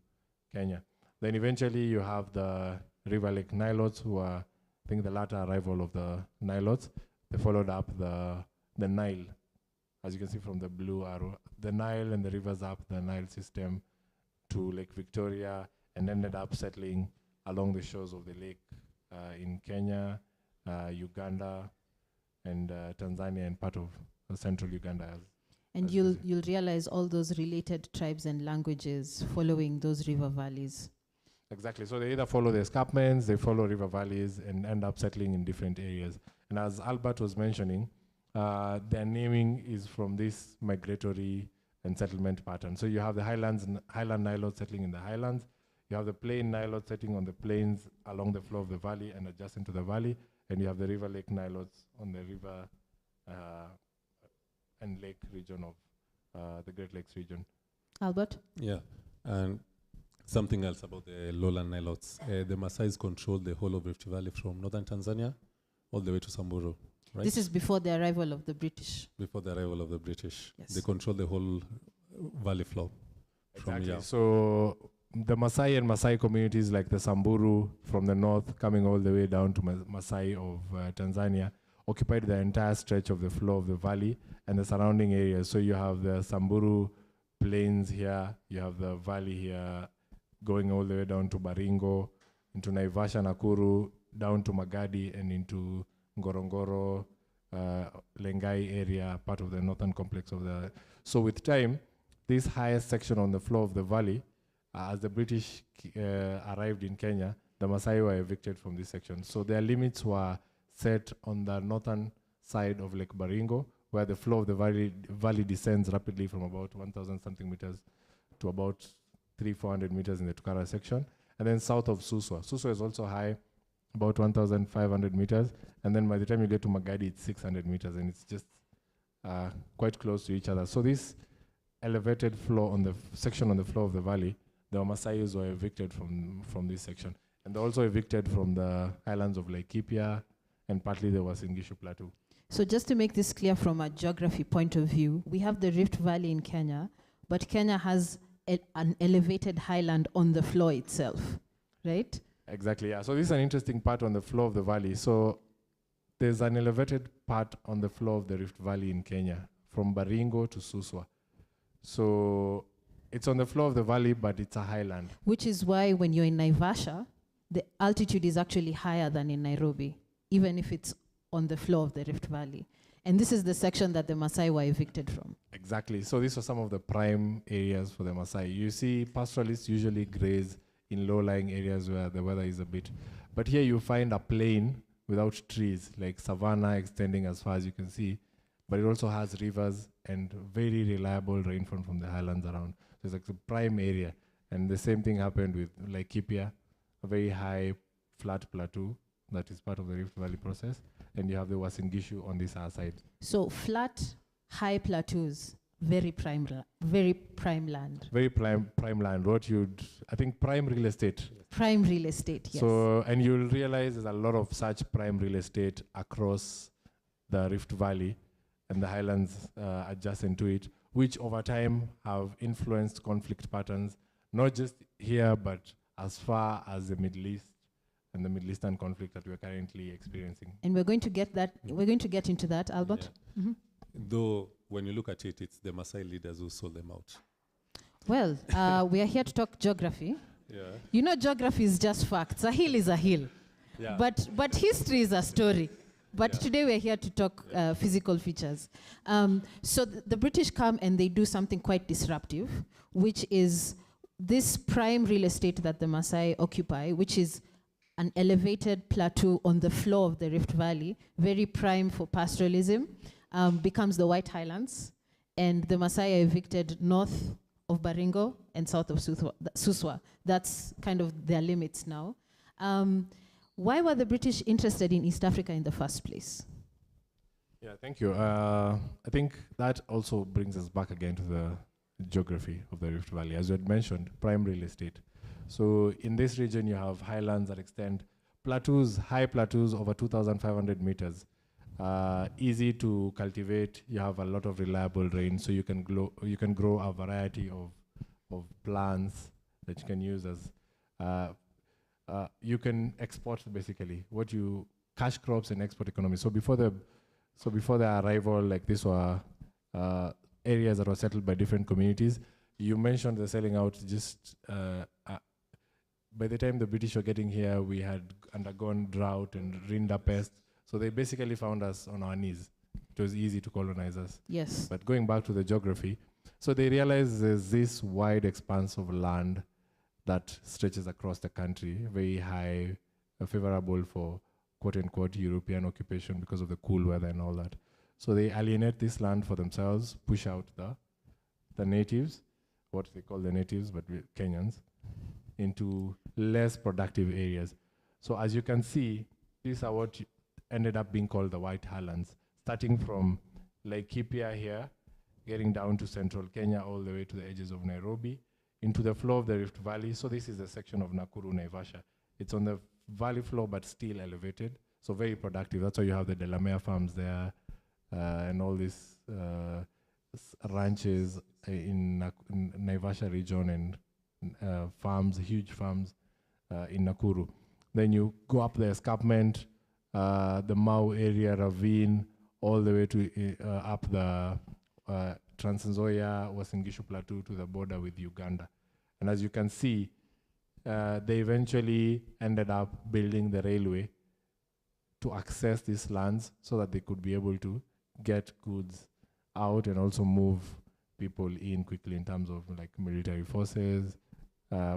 Kenya. Then eventually you have the River Lake Nilotes, who are, I think, the latter arrival of the Nilotes. They followed up the Nile, as you can see from the blue arrow, the Nile and the rivers up the Nile system to Lake Victoria, and ended up settling along the shores of the lake in Kenya, Uganda, and Tanzania, and part of central Uganda.
And you'll realize all those related tribes and languages following those river valleys.
Exactly. So they either follow the escarpments, they follow river valleys, and end up settling in different areas. And as Albert was mentioning, their naming is from this migratory and settlement pattern. So you have the highland Nilotes settling in the highlands. You have the plain Nilotes settling on the plains along the floor of the valley and adjacent to the valley. And you have the River Lake Nilotes on the river and lake region of the Great Lakes region.
Albert?
Yeah, and something else about the lowland Nilotes. The Maasais control the whole of Rift Valley from northern Tanzania all the way to Samburu, right?
This is before the arrival of the British.
Before the arrival of the British.
Yes.
They control the whole valley floor.
Exactly. So the Maasai and Maasai communities like the Samburu from the north coming all the way down to Maasai of Tanzania occupied the entire stretch of the floor of the valley and the surrounding areas. So you have the Samburu plains here, you have the valley here, going all the way down to Baringo, into Naivasha, Nakuru, down to Magadi, and into Ngorongoro, Lengai area, part of the northern complex of the... So with time, this highest section on the floor of the valley, as the British arrived in Kenya, the Maasai were evicted from this section. So their limits were set on the northern side of Lake Baringo, where the floor of the valley descends rapidly from about 1,000 something meters to about 300-400 meters in the Tukara section. And then south of Suswa. Suswa is also high, about 1,500 meters. And then by the time you get to Magadi, it's 600 meters, and it's just quite close to each other. So this elevated floor on the section on the floor of the valley, the Maasais were evicted from this section. And they're also evicted from the highlands of Laikipia and partly the Uasin Gishu Plateau.
So just to make this clear from a geography point of view, we have the Rift Valley in Kenya, but Kenya has an elevated highland on the floor itself, right?
Exactly, yeah. So this is an interesting part on the floor of the valley. So there's an elevated part on the floor of the Rift Valley in Kenya, from Baringo to Suswa. So it's on the floor of the valley, but it's a highland.
Which is why when you're in Naivasha, the altitude is actually higher than in Nairobi, even if it's on the floor of the Rift Valley. And this is the section that the Maasai were evicted from.
Exactly. So these are some of the prime areas for the Maasai. You see pastoralists usually graze in low-lying areas where the weather is a bit. But here you find a plain without trees, like savanna extending as far as you can see. But it also has rivers and very reliable rainfall from the highlands around. So it's like a prime area. And the same thing happened with Laikipia, a very high flat plateau that is part of the Rift Valley process. And you have the Uasin on this other side.
So flat, high plateaus, very prime land. Very prime land. What I think prime real estate. Prime real estate, yes.
So, and you'll realize there's a lot of such prime real estate across the Rift Valley and the highlands adjacent to it, which over time have influenced conflict patterns, not just here, but as far as the Middle East and the Middle Eastern conflict that we're currently experiencing.
And we're going to get into that, Albert.
Yeah. Mm-hmm. Though, when you look at it, it's the Maasai leaders who sold them out.
Well, we are here to talk geography.
Yeah.
You know, geography is just facts. A hill is a hill.
Yeah.
But history is a story. But today we're here to talk physical features. So the British come and they do something quite disruptive, which is this prime real estate that the Maasai occupy, which is an elevated plateau on the floor of the Rift Valley, very prime for pastoralism, becomes the White Highlands. And the Maasai are evicted north of Baringo and south of Suswa. That's kind of their limits now. Why were the British interested in East Africa in the first place?
Yeah, thank you. I think that also brings us back again to the geography of the Rift Valley. As you had mentioned, prime real estate. So in this region, you have highlands that extend plateaus, high plateaus over 2,500 meters. Easy to cultivate. You have a lot of reliable rain, so you can grow a variety of plants that you can use as you can export basically cash crops and export economy. So before the arrival, like these were areas that were settled by different communities. You mentioned the selling out. Just by the time the British were getting here, we had undergone drought and rinderpest. So they basically found us on our knees. It was easy to colonize us.
Yes.
But going back to the geography, so they realized there's this wide expanse of land that stretches across the country, very high, favorable for quote-unquote European occupation because of the cool weather and all that. So they alienate this land for themselves, push out the natives, what they call the natives, but Kenyans, into less productive areas. So as you can see, these are what ended up being called the White Highlands, starting from Laikipia here, getting down to central Kenya, all the way to the edges of Nairobi, into the floor of the Rift Valley. So this is the section of Nakuru, Naivasha. It's on the valley floor, but still elevated. So very productive. That's why you have the Delamere farms there, and all these ranches in Naivasha region, and farms, huge farms in Nakuru. Then you go up the escarpment, the Mau area ravine, all the way to up the Trans Nzoia, Uasin Gishu Plateau to the border with Uganda. And as you can see, they eventually ended up building the railway to access these lands so that they could be able to get goods out and also move people in quickly in terms of like military forces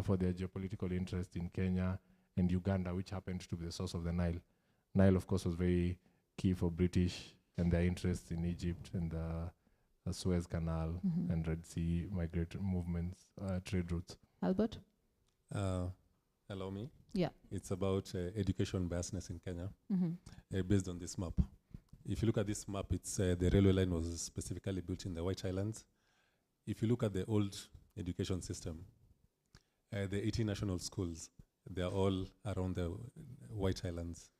for their geopolitical interest in Kenya and Uganda, which happened to be the source of the Nile. Nile, of course, was very key for British and their interests in Egypt and the Suez Canal and Red Sea migratory movements, trade routes.
Albert?
Allow me?
Yeah.
It's about education biasness in Kenya, based on this map. If you look at this map, it's the railway line was specifically built in the White Highlands. If you look at the old education system, the 18 national schools, they're all around the White Highlands.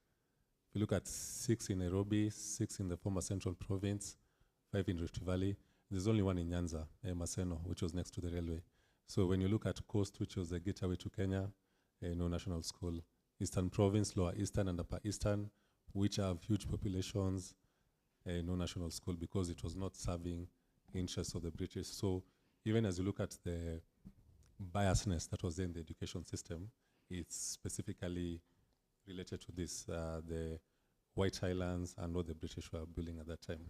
If you look at 6 in Nairobi, 6 in the former Central Province, 5 in Rift Valley, there's only one in Nyanza, Maseno, which was next to the railway. So when you look at coast, which was the gateway to Kenya, no national school. Eastern Province, Lower Eastern and Upper Eastern, which have huge populations, no national school because it was not serving interests of the British. So even as you look at the biasness that was in the education system, it's specifically related to this, the White Highlands and what the British were building at that time.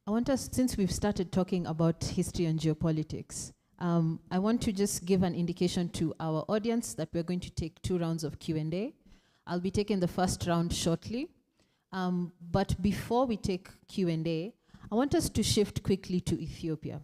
I want us, since we've started talking about history and geopolitics, I want to just give an indication to our audience that we're going to take 2 rounds of Q&A. I'll be taking the first round shortly. But before we take Q&A, I want us to shift quickly to Ethiopia.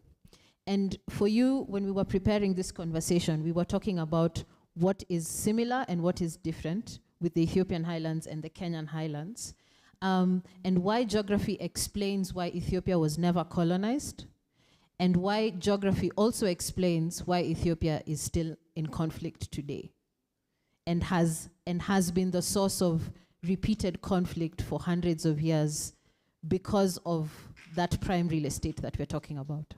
And for you, when we were preparing this conversation, we were talking about what is similar and what is different with the Ethiopian highlands and the Kenyan highlands, and why geography explains why Ethiopia was never colonized, and why geography also explains why Ethiopia is still in conflict today, and has been the source of repeated conflict for hundreds of years because of that prime real estate that we're talking about.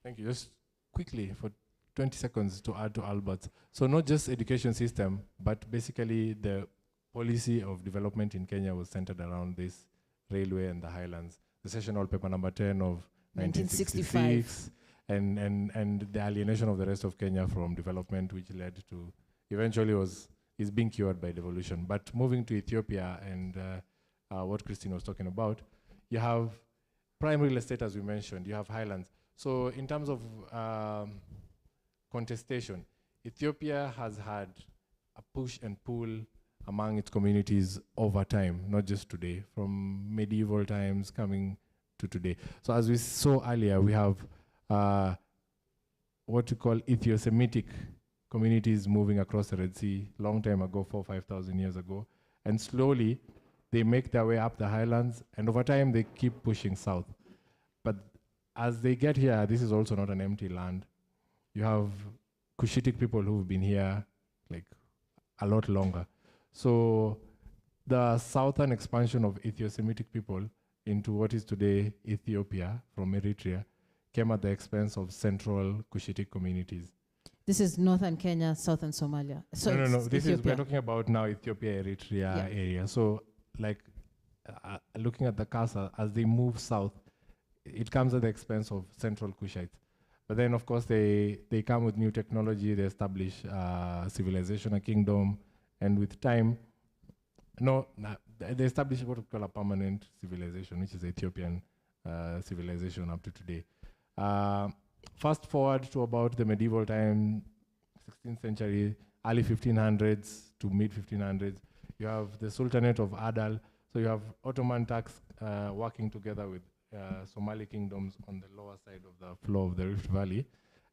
Thank you. Just quickly, for 20 seconds to add to Albert. So not just education system, but basically the policy of development in Kenya was centered around this railway and the highlands. The sessional paper number 10 of 1965, and the alienation of the rest of Kenya from development, which led to, eventually is being cured by devolution. But moving to Ethiopia and what Christine was talking about, you have prime real estate, as we mentioned, you have highlands. So in terms of contestation, Ethiopia has had a push and pull among its communities over time, not just today, from medieval times coming to today. So as we saw earlier, we have what we call Ethio-Semitic communities moving across the Red Sea long time ago, 4,000 or 5,000 years ago. And slowly, they make their way up the highlands, and over time, they keep pushing south. But as they get here, this is also not an empty land. You have Cushitic people who've been here like a lot longer. So the southern expansion of Ethio-Semitic people into what is today Ethiopia from Eritrea came at the expense of central Cushitic communities.
This is northern Kenya, southern Somalia. So
no. This is, we're talking about now Ethiopia, Eritrea area. So like looking at the cursor, as they move south, it comes at the expense of central Cushites. But then, of course, they come with new technology, they establish civilization, a kingdom, and with time, they establish what we call a permanent civilization, which is the Ethiopian civilization up to today. Fast forward to about the medieval time, 16th century, early 1500s to mid 1500s, you have the Sultanate of Adal. So you have Ottoman Turks working together with Somali kingdoms on the lower side of the floor of the Rift Valley.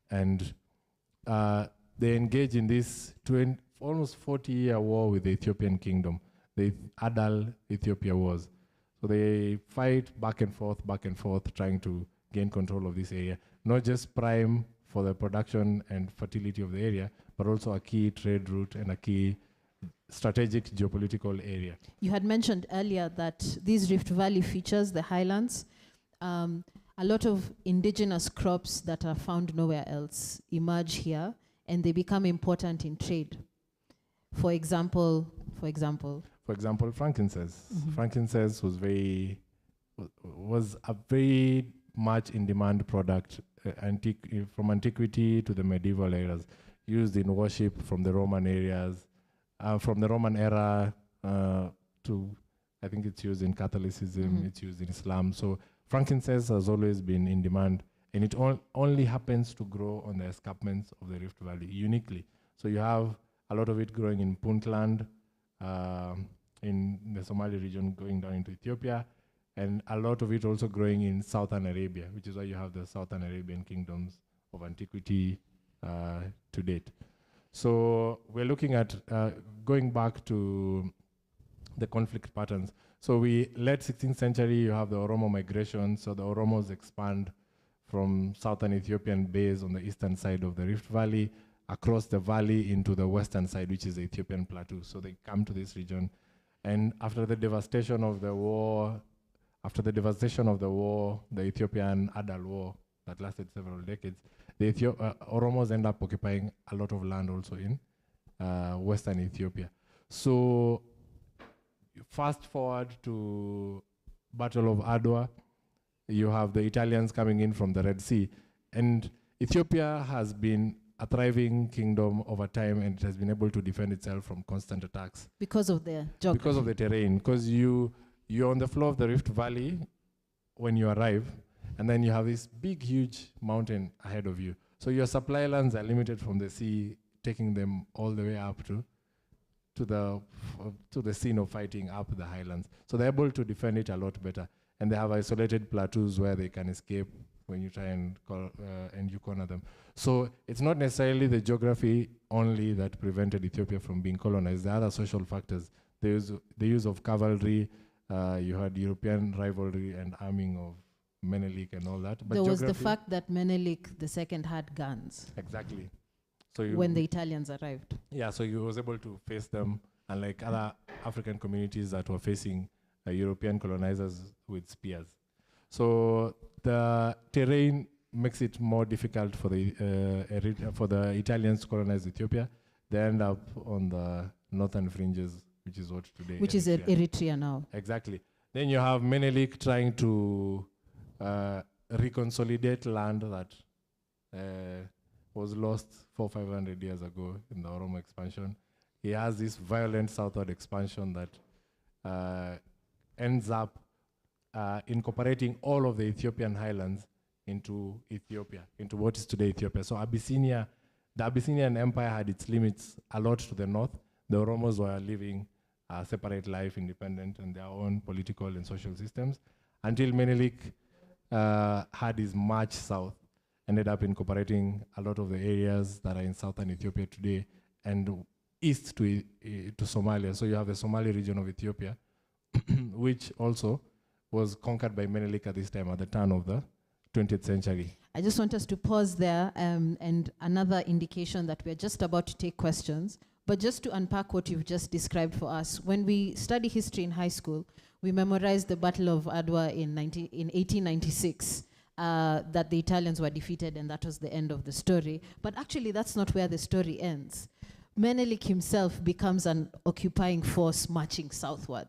And they engage in this almost 40-year war with the Ethiopian kingdom, the Adal Ethiopia Wars. So they fight back and forth, trying to gain control of this area. Not just prime for the production and fertility of the area, but also a key trade route and a key strategic geopolitical area.
You had mentioned earlier that these Rift Valley features, the highlands, a lot of indigenous crops that are found nowhere else emerge here, and they become important in trade. For example,
frankincense.
Mm-hmm.
Frankincense was a very much in demand product from antiquity to the medieval eras, used in worship from the Roman areas, from the Roman era to, I think it's used in Catholicism, it's used in Islam. So frankincense has always been in demand, and it only happens to grow on the escarpments of the Rift Valley uniquely. So you have a lot of it growing in Puntland, in the Somali region going down into Ethiopia, and a lot of it also growing in southern Arabia, which is why you have the southern Arabian kingdoms of antiquity to date. So we're looking at going back to the conflict patterns. So late 16th century, you have the Oromo migration. So the Oromos expand from southern Ethiopian base on the eastern side of the Rift Valley across the valley into the western side, which is the Ethiopian plateau. So they come to this region. And after the devastation of the war, the Ethiopian Adal War that lasted several decades, the Oromos end up occupying a lot of land also in Western Ethiopia. So fast forward to Battle of Adwa, you have the Italians coming in from the Red Sea, and Ethiopia has been a thriving kingdom over time, and it has been able to defend itself from constant attacks.
Because of the geography.
Because of the terrain, because you're on the floor of the Rift Valley when you arrive, and then you have this big, huge mountain ahead of you. So your supply lands are limited from the sea, taking them all the way up to the scene of fighting up the highlands. So they're able to defend it a lot better. And they have isolated plateaus where they can escape when you try and you corner them. So it's not necessarily the geography only that prevented Ethiopia from being colonized. There are other social factors. The use of cavalry, you had European rivalry and arming of Menelik and all that. But
there was the fact that Menelik II had guns.
Exactly. So
when the Italians arrived.
Yeah, so he was able to face them, unlike other African communities that were facing European colonizers with spears. So the terrain makes it more difficult for the Italians to colonize Ethiopia. They end up on the northern fringes, which is what today.
Which
Eritrea.
is Eritrea now.
Exactly. Then you have Menelik trying to reconsolidate land that was lost 400-500 years ago in the Oromo expansion. He has this violent southward expansion that ends up incorporating all of the Ethiopian highlands into Ethiopia, into what is today Ethiopia. So Abyssinia, the Abyssinian Empire had its limits a lot to the north. The Oromos were living a separate life, independent in their own political and social systems, until Menelik had his march south, ended up incorporating a lot of the areas that are in southern Ethiopia today and east to Somalia. So you have the Somali region of Ethiopia, which also was conquered by Menelik at this time, at the turn of the 20th century.
I just want us to pause there, and another indication that we're just about to take questions, but just to unpack what you've just described for us. When we study history in high school, we memorized the Battle of Adwa in 1896, that the Italians were defeated, and that was the end of the story. But actually, that's not where the story ends. Menelik himself becomes an occupying force marching southward.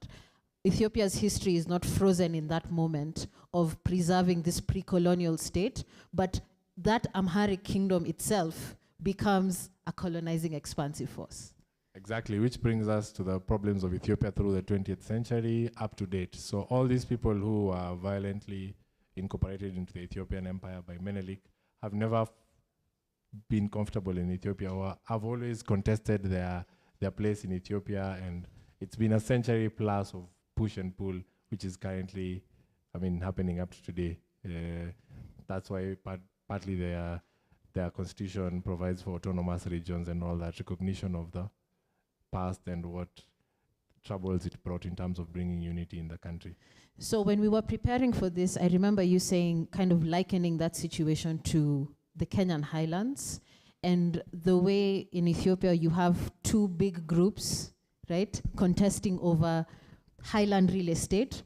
Ethiopia's history is not frozen in that moment of preserving this pre-colonial state, but that Amharic kingdom itself becomes a colonizing expansive force.
Exactly, which brings us to the problems of Ethiopia through the 20th century up to date. So all these people who are violently incorporated into the Ethiopian empire by Menelik have never been comfortable in Ethiopia, or have always contested their place in Ethiopia, and it's been a century plus of push and pull, which is currently, happening up to today. That's why partly their constitution provides for autonomous regions and all that, recognition of the past and what troubles it brought in terms of bringing unity in the country.
So when we were preparing for this, I remember you saying, kind of likening that situation to the Kenyan highlands, and the way in Ethiopia you have two big groups, right, contesting over highland real estate.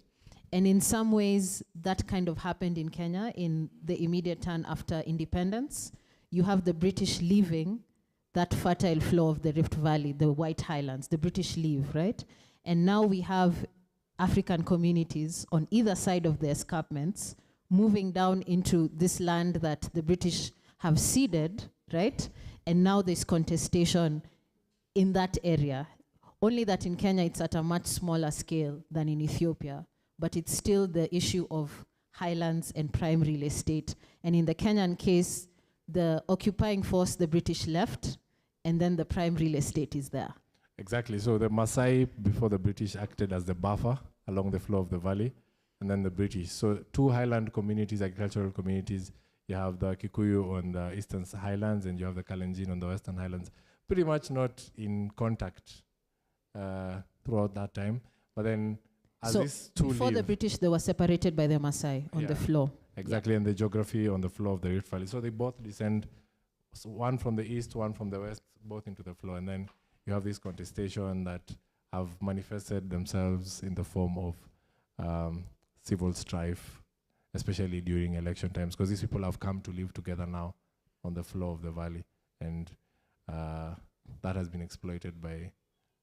And in some ways, that kind of happened in Kenya in the immediate turn after independence. You have the British leaving that fertile floor of the Rift Valley, the White Highlands, the British leave, right? And now we have African communities on either side of the escarpments moving down into this land that the British have ceded, right? And now there's contestation in that area. Only that in Kenya it's at a much smaller scale than in Ethiopia, but it's still the issue of highlands and prime real estate. And in the Kenyan case, the occupying force, the British left, and then the prime real estate is there.
Exactly. So the Maasai, before the British, acted as the buffer along the floor of the valley, and then the British. So two highland communities, agricultural communities. You have the Kikuyu on the eastern highlands, and you have the Kalenjin on the western highlands. Pretty much not in contact throughout that time. But then, as
so
these two
before the British, they were separated by the Maasai on the floor.
Exactly, and the geography on the floor of the Rift Valley. So they both descend, so one from the east, one from the west, both into the floor. And then you have this contestation that have manifested themselves in the form of civil strife, especially during election times, because these people have come to live together now on the floor of the valley, and that has been exploited by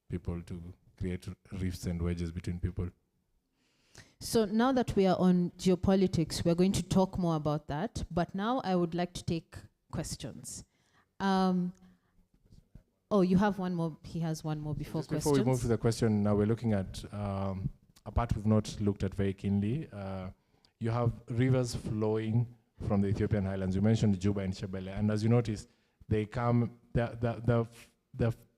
people to create rifts and wedges between people.
So now that we are on geopolitics, we're going to talk more about that, but now I would like to take questions. Oh, you have one more. He has one more before questions.
Before we move to the question, now we're looking at a part we've not looked at very keenly. You have rivers flowing from the Ethiopian highlands. You mentioned Juba and Shebele, and as you notice, they come, the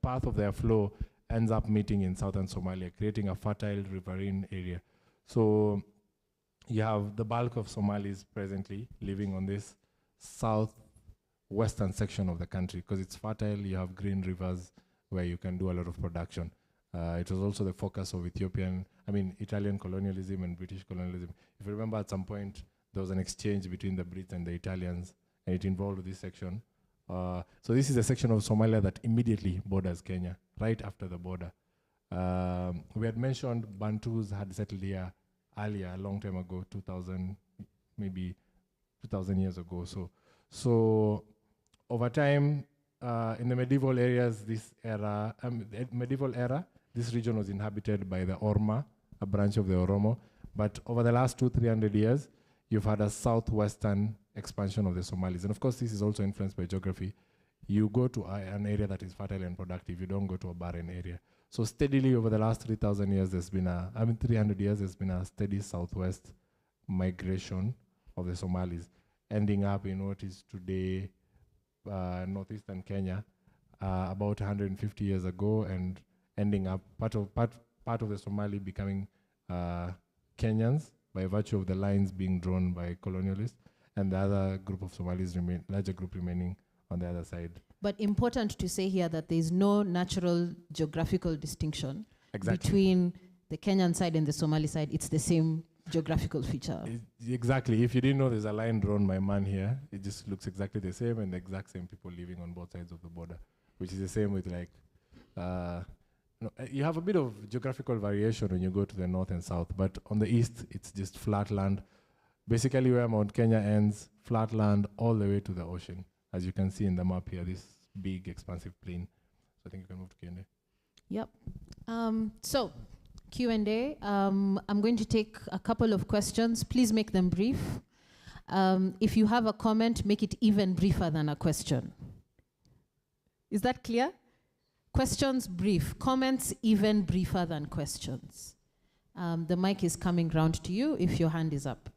path of their flow ends up meeting in southern Somalia, creating a fertile riverine area. So you have the bulk of Somalis presently living on this southwestern section of the country because it's fertile. You have green rivers where you can do a lot of production. It was also the focus of Italian colonialism and British colonialism. If you remember, at some point, there was an exchange between the Brits and the Italians, and it involved this section. So this is a section of Somalia that immediately borders Kenya, right after the border. We had mentioned Bantus had settled here earlier, a long time ago, 2,000 years ago. So over time, in the medieval areas, this region was inhabited by the Orma, a branch of the Oromo. But over the last 200-300 years, you've had a southwestern expansion of the Somalis. And of course, this is also influenced by geography. You go to an area that is fertile and productive. You don't go to a barren area. So steadily over the last 3,000 years, 300 years, there's been a steady southwest migration of the Somalis, ending up in what is today northeastern Kenya, about 150 years ago, and ending up part of the Somali becoming Kenyans by virtue of the lines being drawn by colonialists, and the other group of Somalis larger group remaining on the other side. But important to say here that there is no natural geographical distinction between the Kenyan side and the Somali side. It's the same geographical feature. Exactly. If you didn't know there's a line drawn by man here, it just looks exactly the same, and the exact same people living on both sides of the border, which is the same with you have a bit of geographical variation when you go to the north and south, but on the east, it's just flat land. Basically where Mount Kenya ends, flat land all the way to the ocean. As you can see in the map here, this big expansive plain. So I think you can move to Q&A. Yep. So Q&A, I'm going to take a couple of questions. Please make them brief. If you have a comment, make it even briefer than a question. Is that clear? Questions, brief. Comments, even briefer than questions. The mic is coming round to you if your hand is up.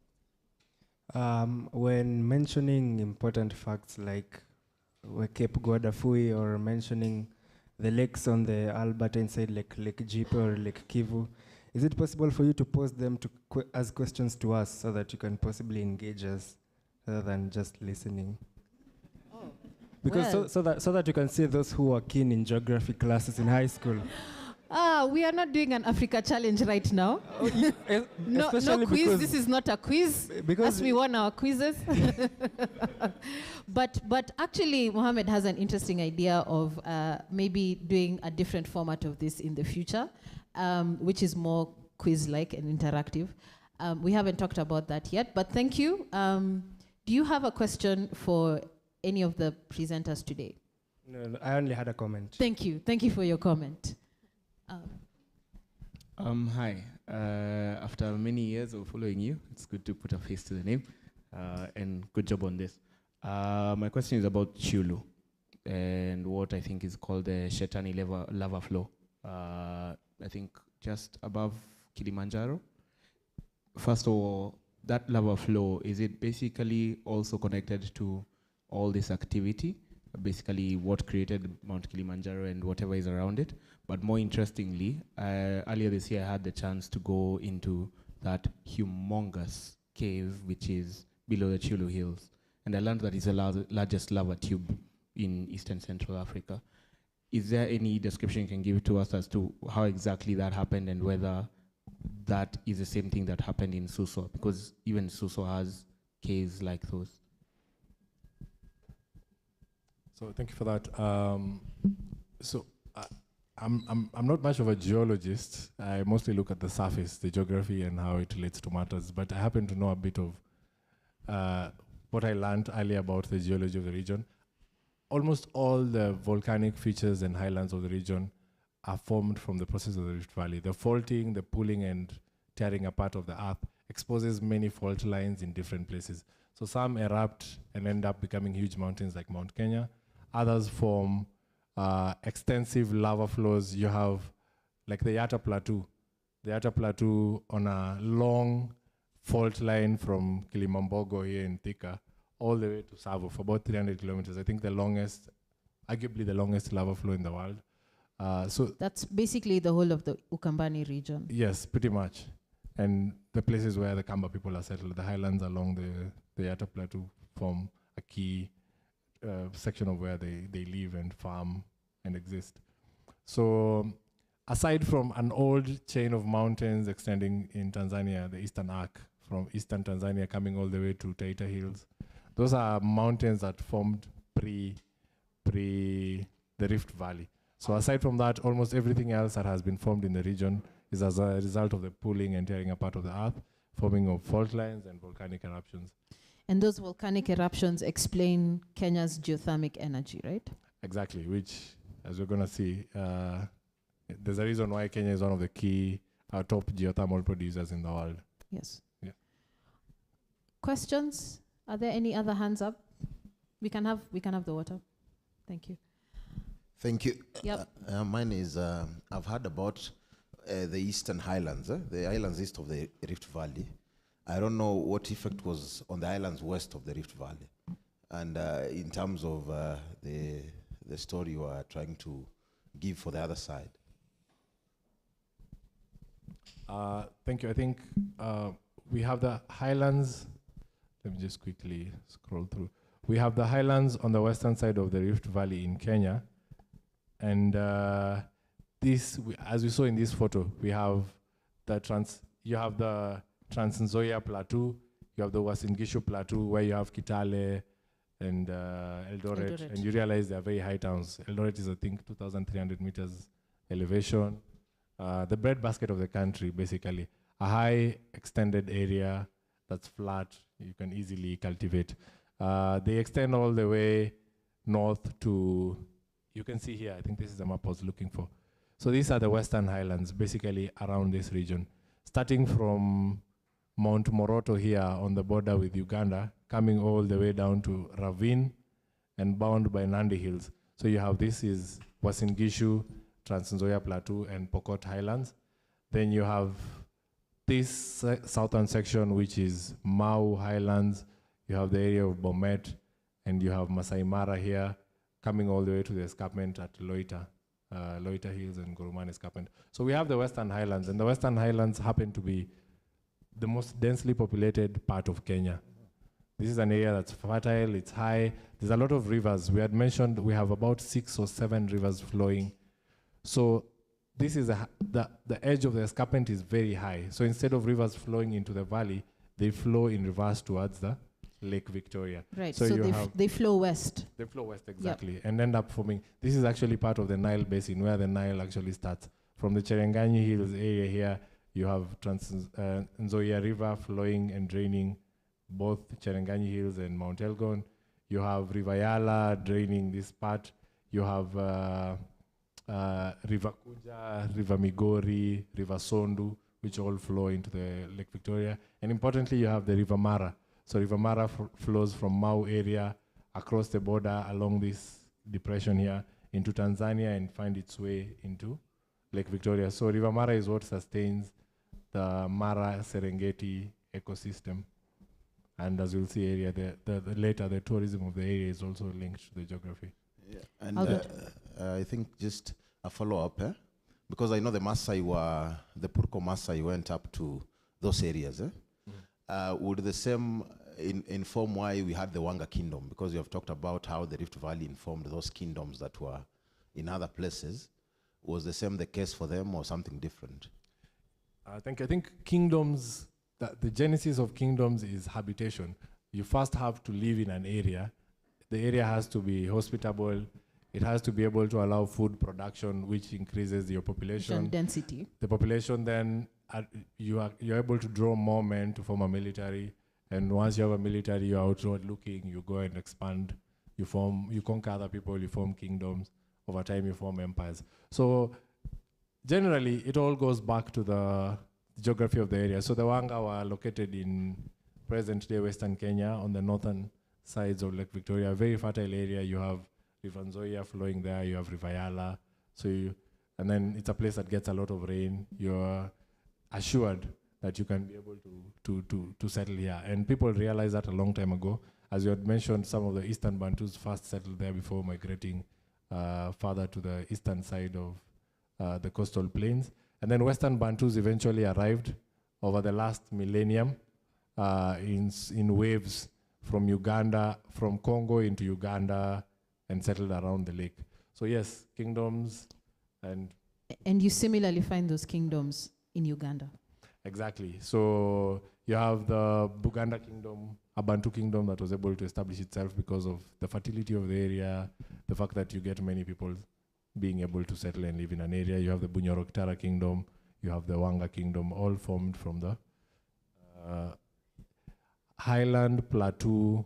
When mentioning important facts like Cape Guardafui, or mentioning the lakes on the albertine side, like Lake Jipe or Lake Kivu, is it possible for you to pose them to as questions to us so that you can possibly engage us rather than just listening? Oh. Because well, so that you can see those who are keen in geography classes in high school.
We are not doing an Africa challenge right now. No quiz. This is not a quiz. Because we won our quizzes. But actually, Mohammed has an interesting idea of maybe doing a different format of this in the future, which is more quiz-like and interactive. We haven't talked about that yet, but thank you. Do you have a question for any of the presenters today?
No, I only had a comment.
Thank you. Thank you for your comment.
Hi. After many years of following you, it's good to put a face to the name, and good job on this. My question is about Chulu and what I think is called the Shetani lava flow. I think just above Kilimanjaro. First of all, that lava flow, is it basically also connected to all this activity? Basically what created Mount Kilimanjaro and whatever is around it. But more interestingly, earlier this year I had the chance to go into that humongous cave which is below the Chulu Hills. And I learned that it's the largest lava tube in Eastern Central Africa. Is there any description you can give to us as to how exactly that happened and whether that is the same thing that happened in Suso? Because even Suso has caves like those.
So thank you for that. I'm not much of a geologist. I mostly look at the surface, the geography, and how it relates to matters. But I happen to know a bit of what I learned earlier about the geology of the region. Almost all the volcanic features and highlands of the region are formed from the process of the Rift Valley. The faulting, the pulling and tearing apart of the earth exposes many fault lines in different places. So some erupt and end up becoming huge mountains like Mount Kenya. Others form extensive lava flows. You have like the Yatta Plateau. The Yatta Plateau on a long fault line from Kilimambogo here in Thika all the way to Savo for about 300 kilometers. I think the longest, arguably the longest lava flow in the world. So
that's basically the whole of the Ukambani region.
Yes, pretty much. And the places where the Kamba people are settled, the highlands along the Yatta Plateau form a key section of where they live and farm and exist. So aside from an old chain of mountains extending in Tanzania, the Eastern Arc, from eastern Tanzania coming all the way to Taita Hills, those are mountains that formed pre the Rift Valley. So aside from that, almost everything else that has been formed in the region is as a result of the pulling and tearing apart of the earth, forming of fault lines and volcanic eruptions.
And those volcanic eruptions explain Kenya's geothermic energy, right?
Exactly, which, as we're going to see, there's a reason why Kenya is one of the key top geothermal producers in the world.
Yes.
Yeah.
Questions? Are there any other hands up? We can have the water. Thank you.
Thank you.
Yep.
Mine is, I've heard about the Eastern Highlands, the highlands east of the Rift Valley. I don't know what effect was on the highlands west of the Rift Valley. And in terms of the story you are trying to give for the other side.
Thank you. I think we have the highlands. Let me just quickly scroll through. We have the highlands on the western side of the Rift Valley in Kenya. And this, as we saw in this photo, we have you have the Trans Nzoia Plateau, you have the Uasin Gishu Plateau, where you have Kitale and Eldoret, and you realize they are very high towns. Eldoret is, I think, 2,300 meters elevation. The breadbasket of the country, basically. A high extended area that's flat, you can easily cultivate. They extend all the way north to, you can see here, I think this is the map I was looking for. So these are the Western Highlands, basically around this region. Starting from Mount Moroto here on the border with Uganda, coming all the way down to Ravine and bound by Nandi Hills. So you have, this is Uasin Gishu, Trans Nzoia Plateau, and Pokot Highlands. Then you have this southern section, which is Mau Highlands. You have the area of Bomet, and you have Masai Mara here, coming all the way to the escarpment at Loita Hills and Gurumani Escarpment. So we have the Western Highlands, and the Western Highlands happen to be the most densely populated part of Kenya. This is an area that's fertile, it's high. There's a lot of rivers. We had mentioned we have about 6 or 7 rivers flowing. So this is the edge of the escarpment is very high. So instead of rivers flowing into the valley, they flow in reverse towards the Lake Victoria.
Right, so they flow west.
They flow west, exactly, yep. And end up forming, this is actually part of the Nile Basin, where the Nile actually starts. From the Cherangani Hills area here, you have Nzoia River flowing and draining both Cherangani Hills and Mount Elgon. You have River Yala draining this part. You have River Kuja, River Migori, River Sondu, which all flow into the Lake Victoria. And importantly, you have the River Mara. So River Mara flows from Mau area across the border along this depression here into Tanzania and find its way into Lake Victoria. So River Mara is what sustains the Mara Serengeti ecosystem. And as you'll see later, the tourism of the area is also linked to the geography.
Yeah. And I think just a follow-up, because I know the Purko Maasai went up to those areas. Would the same inform why we had the Wanga Kingdom? Because you have talked about how the Rift Valley informed those kingdoms that were in other places. Was the same the case for them or something different?
I think kingdoms, the genesis of kingdoms is habitation. You first have to live in an area. The area has to be hospitable. It has to be able to allow food production, which increases your population
density.
The population then, you're able to draw more men to form a military. And once you have a military, you're outward looking, you go and expand, you conquer other people, you form kingdoms. Over time, you form empires. So generally, it all goes back to the geography of the area. So the Wanga were located in present-day Western Kenya on the northern sides of Lake Victoria, a very fertile area. You have River Nzoia flowing there, you have River Yala. And then it's a place that gets a lot of rain. You're assured that you can be able to settle here. And people realized that a long time ago. As you had mentioned, some of the Eastern Bantus first settled there before migrating further to the eastern side of the coastal plains. And then Western Bantus eventually arrived over the last millennium in waves from Uganda, from Congo into Uganda, and settled around the lake. So yes, kingdoms and...
And you similarly find those kingdoms in Uganda.
Exactly. So you have the Buganda kingdom, a Bantu kingdom that was able to establish itself because of the fertility of the area, the fact that you get many people being able to settle and live in an area. You have the Bunyoroktara kingdom, you have the Wanga kingdom, all formed from the highland plateau,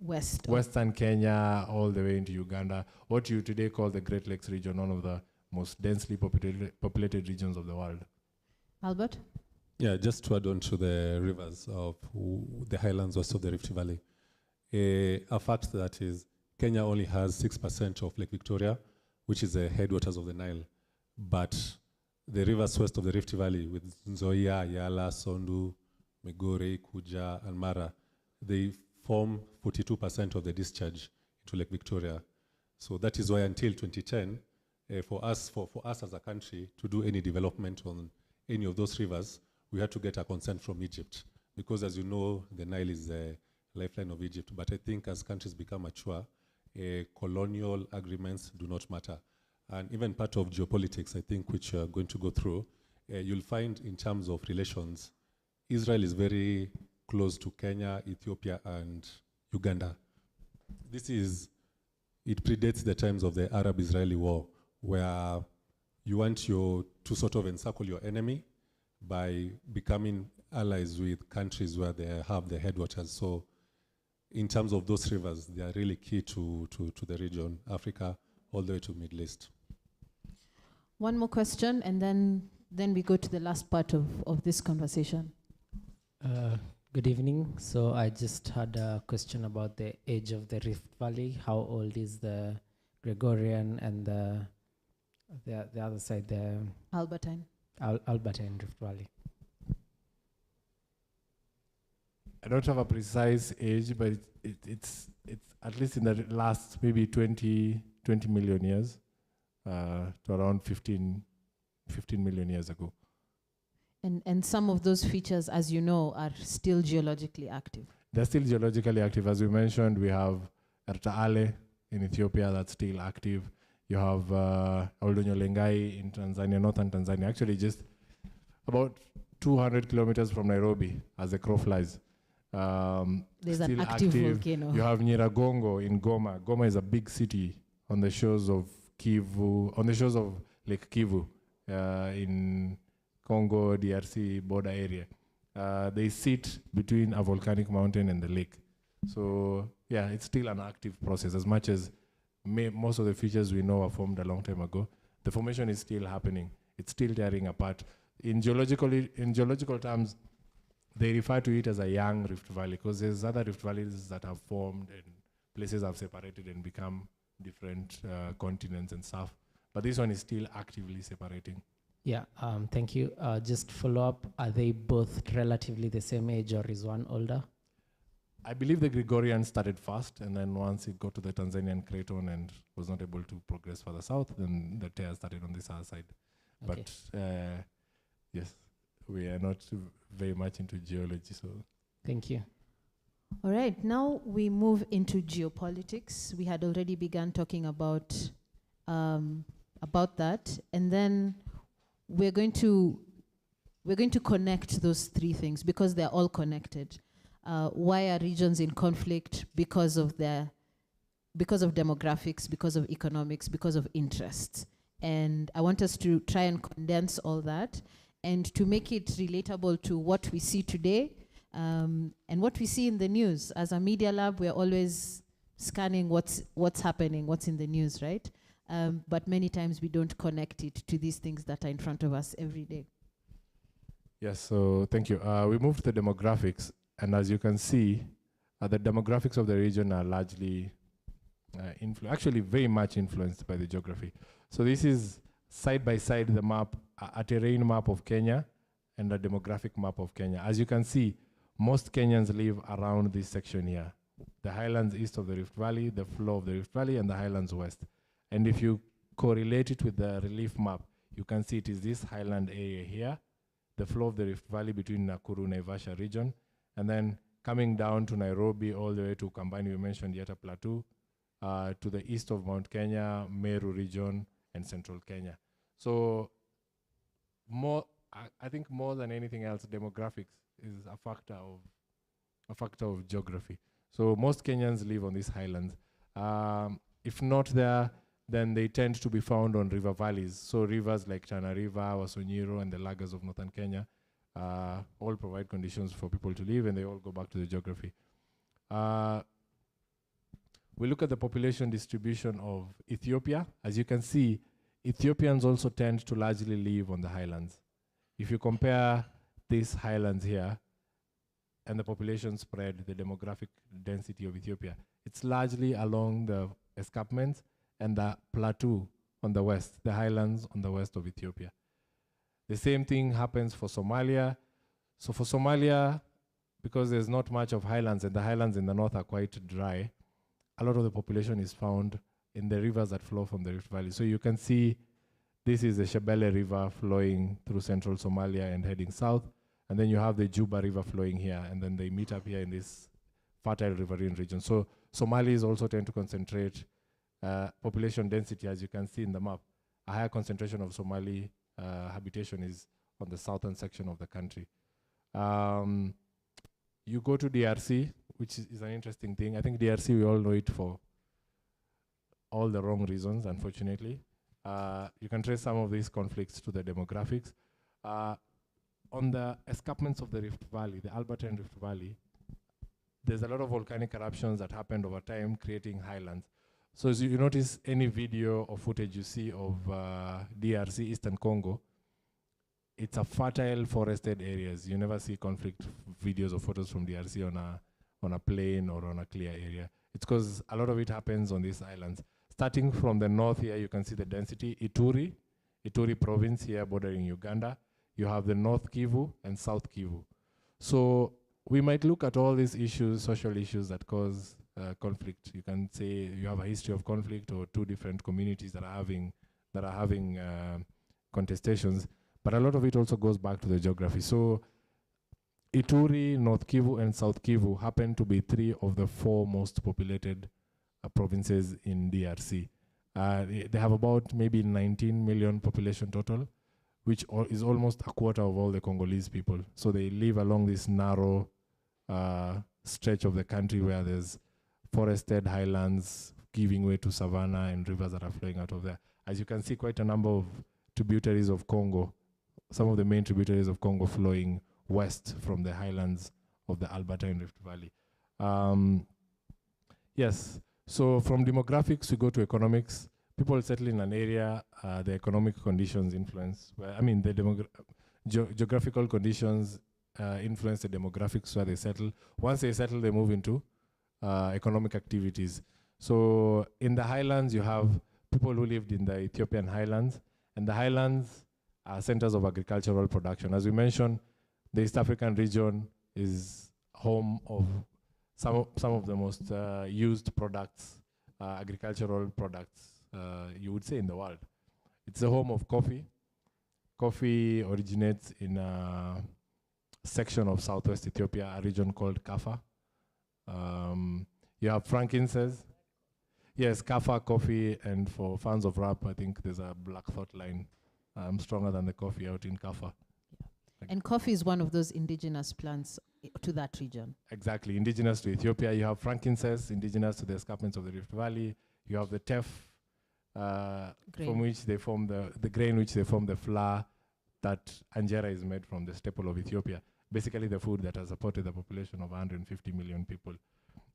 Western Kenya, all the way into Uganda, what you today call the Great Lakes region, one of the most densely populated regions of the world.
Albert?
Yeah, just to add on to the rivers of the highlands west of the Rift Valley. A fact that is, Kenya only has 6% of Lake Victoria, which is the headwaters of the Nile. But the rivers west of the Rift Valley, with Nzoia, Yala, Sondu, Migori, Kuja, and Mara, they form 42% of the discharge into Lake Victoria. So that is why until 2010, for us as a country to do any development on any of those rivers, we had to get a consent from Egypt. Because as you know, the Nile is the lifeline of Egypt. But I think as countries become mature, colonial agreements do not matter. And even part of geopolitics, I think, which you're going to go through, you'll find in terms of relations, Israel is very close to Kenya, Ethiopia, and Uganda. It predates the times of the Arab-Israeli war, where you want to sort of encircle your enemy by becoming allies with countries where they have the headwaters. So in terms of those rivers, they are really key to the region, Africa, all the way to Middle East.
One more question, and then we go to the last part of this conversation.
Good evening. So I just had a question about the age of the Rift Valley. How old is the Gregorian and the other side, the
Albertine.
Albertine Rift Valley?
I don't have a precise age, but it's at least in the last maybe 20 million years to around 15 million years ago.
And some of those features, as you know, are still geologically active.
They're still geologically active. As we mentioned, we have Ertaale in Ethiopia that's still active. You have Mungai in Tanzania, northern Tanzania, actually just about 200 kilometers from Nairobi as the crow flies.
There's an active volcano.
You have Nyiragongo in Goma. Goma is a big city on the shores of Kivu, on the shores of Lake Kivu in Congo, DRC border area. They sit between a volcanic mountain and the lake. So yeah, it's still an active process. As much as most of the features we know were formed a long time ago, the formation is still happening. It's still tearing apart. In geological terms, they refer to it as a young Rift Valley because there's other Rift Valleys that have formed and places have separated and become different continents and stuff. But this one is still actively separating.
Yeah, thank you. Just follow up, are they both relatively the same age or is one older?
I believe the Gregorian started first, and then once it got to the Tanzanian Craton and was not able to progress further south, then the tear started on this other side. Okay. But yes, we are not very much into geology, so.
Thank you.
All right, now we move into geopolitics. We had already begun talking about that, and then we're going to connect those three things because they're all connected. Why are regions in conflict? Because of their because of demographics, because of economics, because of interests. And I want us to try and condense all that and to make it relatable to what we see today and what we see in the news. As a media lab, we're always scanning what's happening, what's in the news, right? But many times we don't connect it to these things that are in front of us every day.
Yes, so thank you. We moved to the demographics, and as you can see, the demographics of the region are largely actually very much influenced by the geography. So this is side by side the map, a terrain map of Kenya and a demographic map of Kenya. As you can see, most Kenyans live around this section here. The highlands east of the Rift Valley, the floor of the Rift Valley, and the highlands west. And if you correlate it with the relief map, you can see it is this highland area here, the floor of the Rift Valley between Nakuru, Naivasha region, and then coming down to Nairobi all the way to Kambani, you mentioned Yata Plateau, to the east of Mount Kenya, Meru region, and central Kenya. So I think more than anything else, demographics is a factor of geography. So most Kenyans live on these highlands. If not there, then they tend to be found on river valleys. So rivers like Tana River, Wasonyiro, and the Lagas of northern Kenya all provide conditions for people to live, and they all go back to the geography. We look at the population distribution of Ethiopia. As you can see, Ethiopians also tend to largely live on the highlands. If you compare these highlands here and the population spread, the demographic density of Ethiopia, it's largely along the escarpments and the plateau on the west, the highlands on the west of Ethiopia. The same thing happens for Somalia. So for Somalia, because there's not much of highlands and the highlands in the north are quite dry, a lot of the population is found in the rivers that flow from the Rift Valley. So you can see this is the Shebele River flowing through central Somalia and heading south. And then you have the Juba River flowing here, and then they meet up here in this fertile riverine region. So Somalis also tend to concentrate population density, as you can see in the map. A higher concentration of Somali habitation is on the southern section of the country. You go to DRC, which is an interesting thing. I think DRC, we all know it for all the wrong reasons, unfortunately. You can trace some of these conflicts to the demographics. On the escarpments of the Rift Valley, the Albertine Rift Valley, there's a lot of volcanic eruptions that happened over time, creating highlands. So as you notice, any video or footage you see of DRC, Eastern Congo, it's a fertile forested areas. You never see conflict videos or photos from DRC on a plain or on a clear area. It's because a lot of it happens on these islands. Starting from the north here, you can see the density. Ituri province here bordering Uganda. You have the North Kivu and South Kivu. So we might look at all these issues, social issues that cause conflict. You can say you have a history of conflict or two different communities that are having contestations, but a lot of it also goes back to the geography. So Ituri, North Kivu, and South Kivu happen to be three of the four most populated provinces in DRC. They have about maybe 19 million population total, which is almost a quarter of all the Congolese people. So they live along this narrow stretch of the country where there's forested highlands giving way to savanna and rivers that are flowing out of there. As you can see, quite a number of tributaries of Congo, some of the main tributaries of Congo flowing west from the highlands of the Albertine Rift Valley. Yes, so from demographics, we go to economics. People settle in an area, the economic conditions influence, the geographical conditions influence the demographics where they settle. Once they settle, they move into economic activities. So in the highlands, you have people who lived in the Ethiopian highlands, and the highlands are centers of agricultural production. As we mentioned, the East African region is home of some of the most used products, agricultural products, you would say, in the world. It's the home of coffee. Coffee originates in a section of southwest Ethiopia, a region called Kaffa. You have frankincense. Yes, Kaffa, coffee, and for fans of rap, I think there's a Black Thought line. I'm stronger than the coffee out in Kaffa.
And coffee is one of those indigenous plants to that region.
Exactly, indigenous to Ethiopia. You have frankincense, indigenous to the escarpments of the Rift Valley. You have the teff, from which they form the grain which they form the flour that injera is made from, the staple of Ethiopia. Basically the food that has supported the population of 150 million people.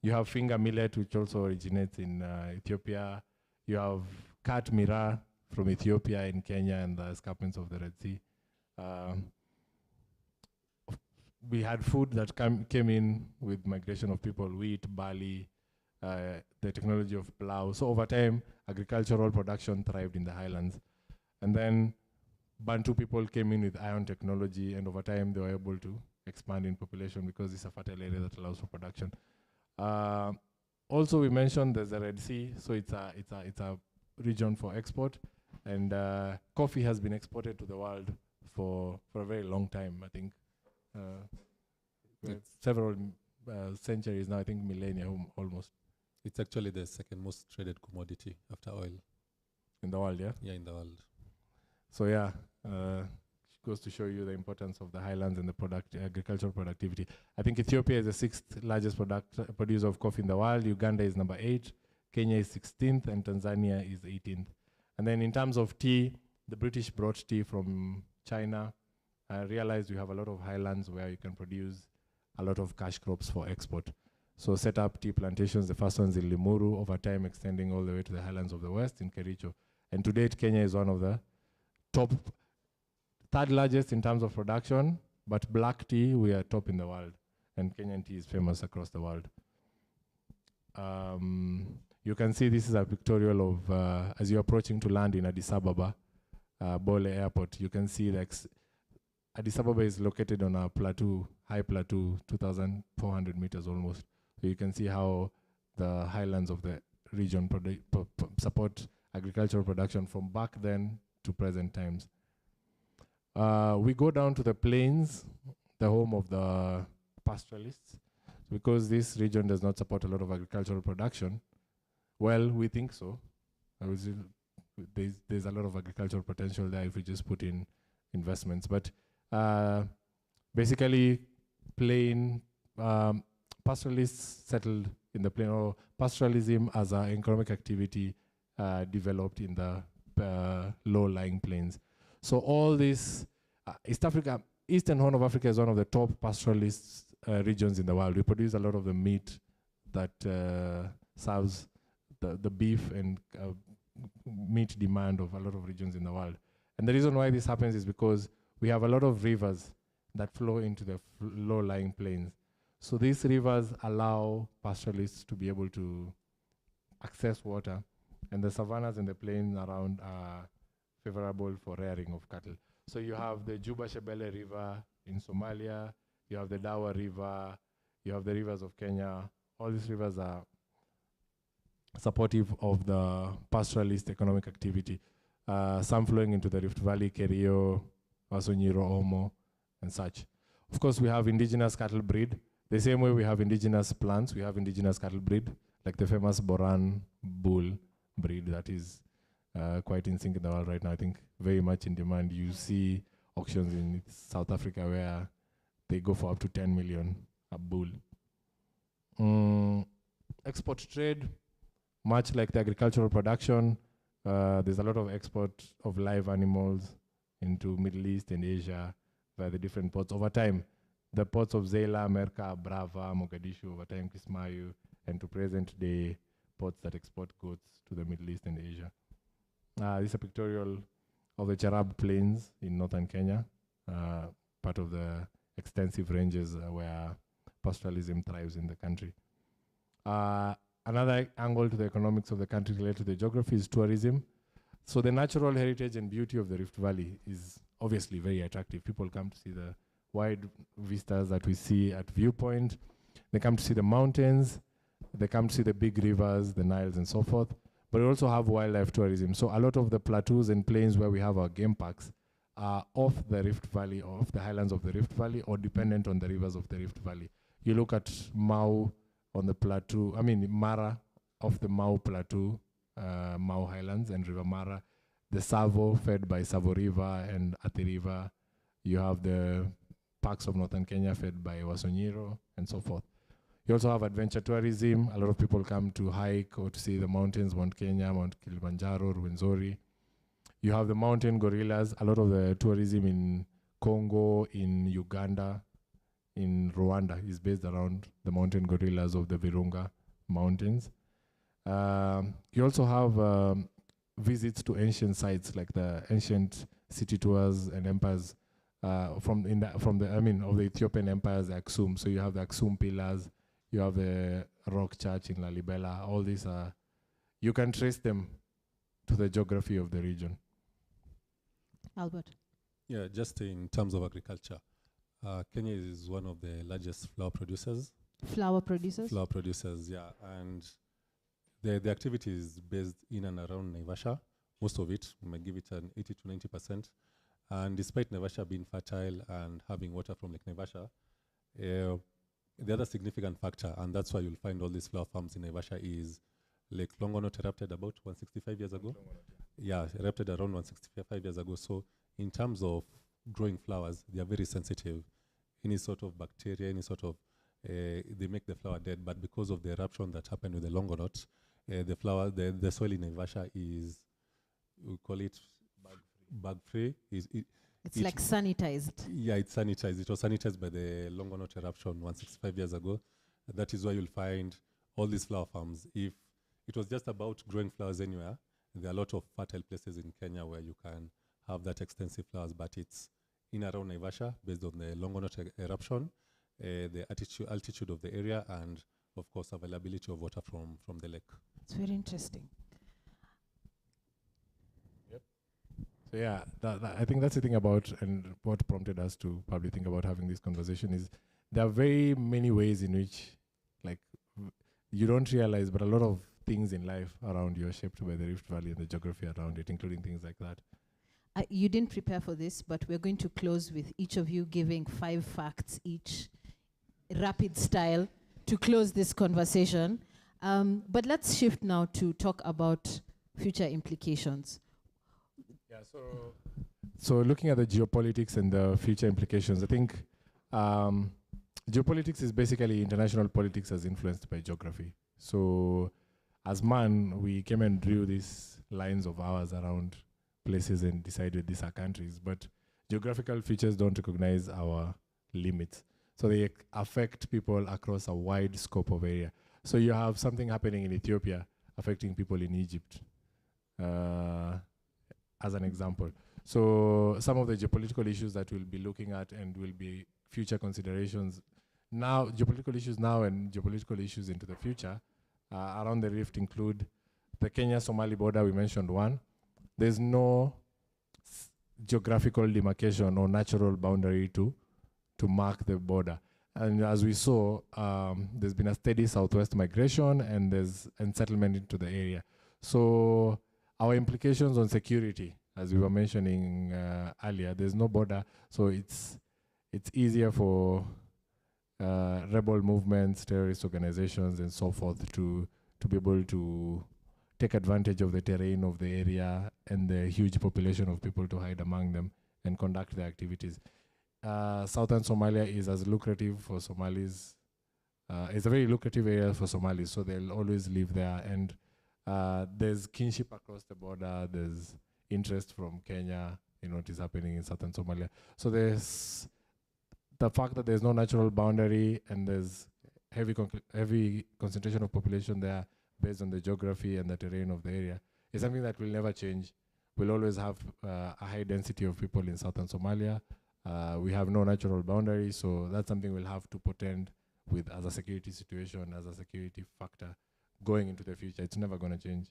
You have finger millet, which also originates in Ethiopia. You have kat mira from Ethiopia in Kenya and the escarpments of the Red Sea. We had food that came in with migration of people, wheat, barley, the technology of plow. So over time, agricultural production thrived in the highlands. And then Bantu people came in with iron technology, and over time they were able to expand in population because it's a fertile area that allows for production. Also, we mentioned there's the Red Sea, so it's a region for export, and coffee has been exported to the world for a very long time. I think several centuries now. I think millennia almost.
It's actually the second most traded commodity after oil
in the world. Yeah.
Yeah, in the world.
So yeah, goes to show you the importance of the highlands and the agricultural productivity. I think Ethiopia is the 6th largest producer of coffee in the world. Uganda is number 8, Kenya is 16th, and Tanzania is 18th. And then in terms of tea, the British brought tea from China. I realized you have a lot of highlands where you can produce a lot of cash crops for export. So set up tea plantations, the first ones in Limuru, over time extending all the way to the highlands of the west in Kericho. And to date, Kenya is one of the top, 3rd largest in terms of production, but black tea, we are top in the world. And Kenyan tea is famous across the world. You can see this is a pictorial of, as you're approaching to land in Addis Ababa, Bole Airport, you can see Addis Ababa is located on a plateau, high plateau, 2,400 meters almost. So you can see how the highlands of the region support agricultural production from back then to present times. We go down to the plains, the home of the pastoralists, because this region does not support a lot of agricultural production. Well, we think so. There's a lot of agricultural potential there if we just put in investments. But basically, plain pastoralists settled in the plain, or pastoralism as an economic activity developed in the low-lying plains. So all this, Eastern Horn of Africa is one of the top pastoralist regions in the world. We produce a lot of the meat that serves the beef and meat demand of a lot of regions in the world. And the reason why this happens is because we have a lot of rivers that flow into the low-lying plains. So these rivers allow pastoralists to be able to access water, and the savannas and the plains around are favorable for rearing of cattle. So you have the Juba Shebele River in Somalia, you have the Dawa River, you have the rivers of Kenya. All these rivers are supportive of the pastoralist economic activity. Some flowing into the Rift Valley, Kerio, Wasonyiro, Omo, and such. Of course, we have indigenous cattle breed. The same way we have indigenous plants, we have indigenous cattle breed, like the famous Boran bull breed that is quite in sync in the world right now. I think very much in demand. You see auctions in South Africa where they go for up to 10 million a bull. Export trade, much like the agricultural production, there's a lot of export of live animals into Middle East and Asia via the different ports. Over time, the ports of Zela, Merka, Brava, Mogadishu, over time Kismayu, and to present day ports that export goods to the Middle East and Asia. This is a pictorial of the Charab Plains in northern Kenya, part of the extensive ranges where pastoralism thrives in the country. Another angle to the economics of the country related to the geography is tourism. So the natural heritage and beauty of the Rift Valley is obviously very attractive. People come to see the wide vistas that we see at Viewpoint. They come to see the mountains. They come to see the big rivers, the Niles and so forth. But we also have wildlife tourism. So a lot of the plateaus and plains where we have our game parks are off the Rift Valley, or off the highlands of the Rift Valley, or dependent on the rivers of the Rift Valley. You look at Mau on the plateau, Mara off the Mau Plateau, Mau Highlands and River Mara, the Savo fed by Savo River and Athi River. You have the parks of northern Kenya fed by Wasonyiro and so forth. You also have adventure tourism. A lot of people come to hike or to see the mountains, Mount Kenya, Mount Kilimanjaro, Rwenzori. You have the mountain gorillas. A lot of the tourism in Congo, in Uganda, in Rwanda is based around the mountain gorillas of the Virunga Mountains. You also have visits to ancient sites like the ancient city tours and empires of the Ethiopian empires, Axum. So you have the Axum pillars, you have the rock church in Lalibela. All these are, you can trace them to the geography of the region.
Albert.
Yeah, just in terms of agriculture, Kenya is one of the largest flour producers.
Flour producers?
Flour producers, yeah. And the activity is based in and around Naivasha. Most of it, we might give it an 80 to 90%. And despite Naivasha being fertile and having water from Lake Naivasha, the other significant factor, and that's why you'll find all these flour farms in Naivasha, is Lake Longonot erupted about 165 years ago. Yeah, erupted around 165 years ago. So in terms of growing flowers, they are very sensitive. Any sort of bacteria, any sort of, they make the flower dead. But because of the eruption that happened with the Longonot, the soil in Naivasha is, we call it bug-free.
It's like sanitized.
Yeah, it's sanitized. It was sanitized by the Longonot eruption 165 years ago. That is why you'll find all these flower farms. If it was just about growing flowers anywhere, there are a lot of fertile places in Kenya where you can have that extensive flowers, but it's in around Naivasha based on the Longonot eruption, the altitude of the area, and of course availability of water from the lake.
It's very interesting.
Yep. So yeah, I think that's the thing about, and what prompted us to probably think about having this conversation is there are very many ways in which, like, you don't realize, but a lot of things in life around you are shaped by the Rift Valley and the geography around it, including things like that.
You didn't prepare for this, but we're going to close with each of you giving 5 facts each, rapid style, to close this conversation. But let's shift now to talk about future implications.
Yeah, so looking at the geopolitics and the future implications, I think geopolitics is basically international politics as influenced by geography. So as man, we came and drew these lines of ours around places and decided these are countries, but geographical features don't recognize our limits. So they affect people across a wide scope of area. So you have something happening in Ethiopia affecting people in Egypt, as an example. So some of the geopolitical issues that we'll be looking at and will be future considerations now, geopolitical issues now and geopolitical issues into the future around the rift include the Kenya-Somali border, we mentioned one. There's no geographical demarcation or natural boundary to mark the border. And as we saw, there's been a steady southwest migration and settlement into the area. So our implications on security, as we were mentioning earlier, there's no border, so it's easier for rebel movements, terrorist organizations, and so forth to be able to take advantage of the terrain of the area and the huge population of people to hide among them and conduct their activities. Southern Somalia is as lucrative for Somalis. It's a very lucrative area for Somalis, so they'll always live there. And there's kinship across the border. There's interest from Kenya in what is happening in Southern Somalia. So there's the fact that there's no natural boundary and there's heavy concentration of population there based on the geography and the terrain of the area is something that will never change. We'll always have a high density of people in Southern Somalia. We have no natural boundary, so that's something we'll have to contend with as a security situation, as a security factor going into the future. It's never going to change.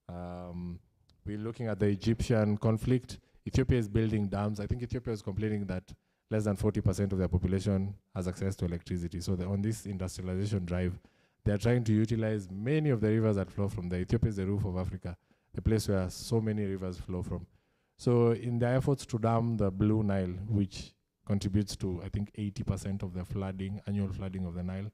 We're looking at the Egyptian conflict. Ethiopia is building dams. I think Ethiopia is complaining that less than 40% of their population has access to electricity. So on this industrialization drive, they're trying to utilize many of the rivers that flow from there. Ethiopia is the roof of Africa, the place where so many rivers flow from. So in their efforts to dam the Blue Nile, which contributes to, I think, 80% of the flooding, annual flooding of the Nile,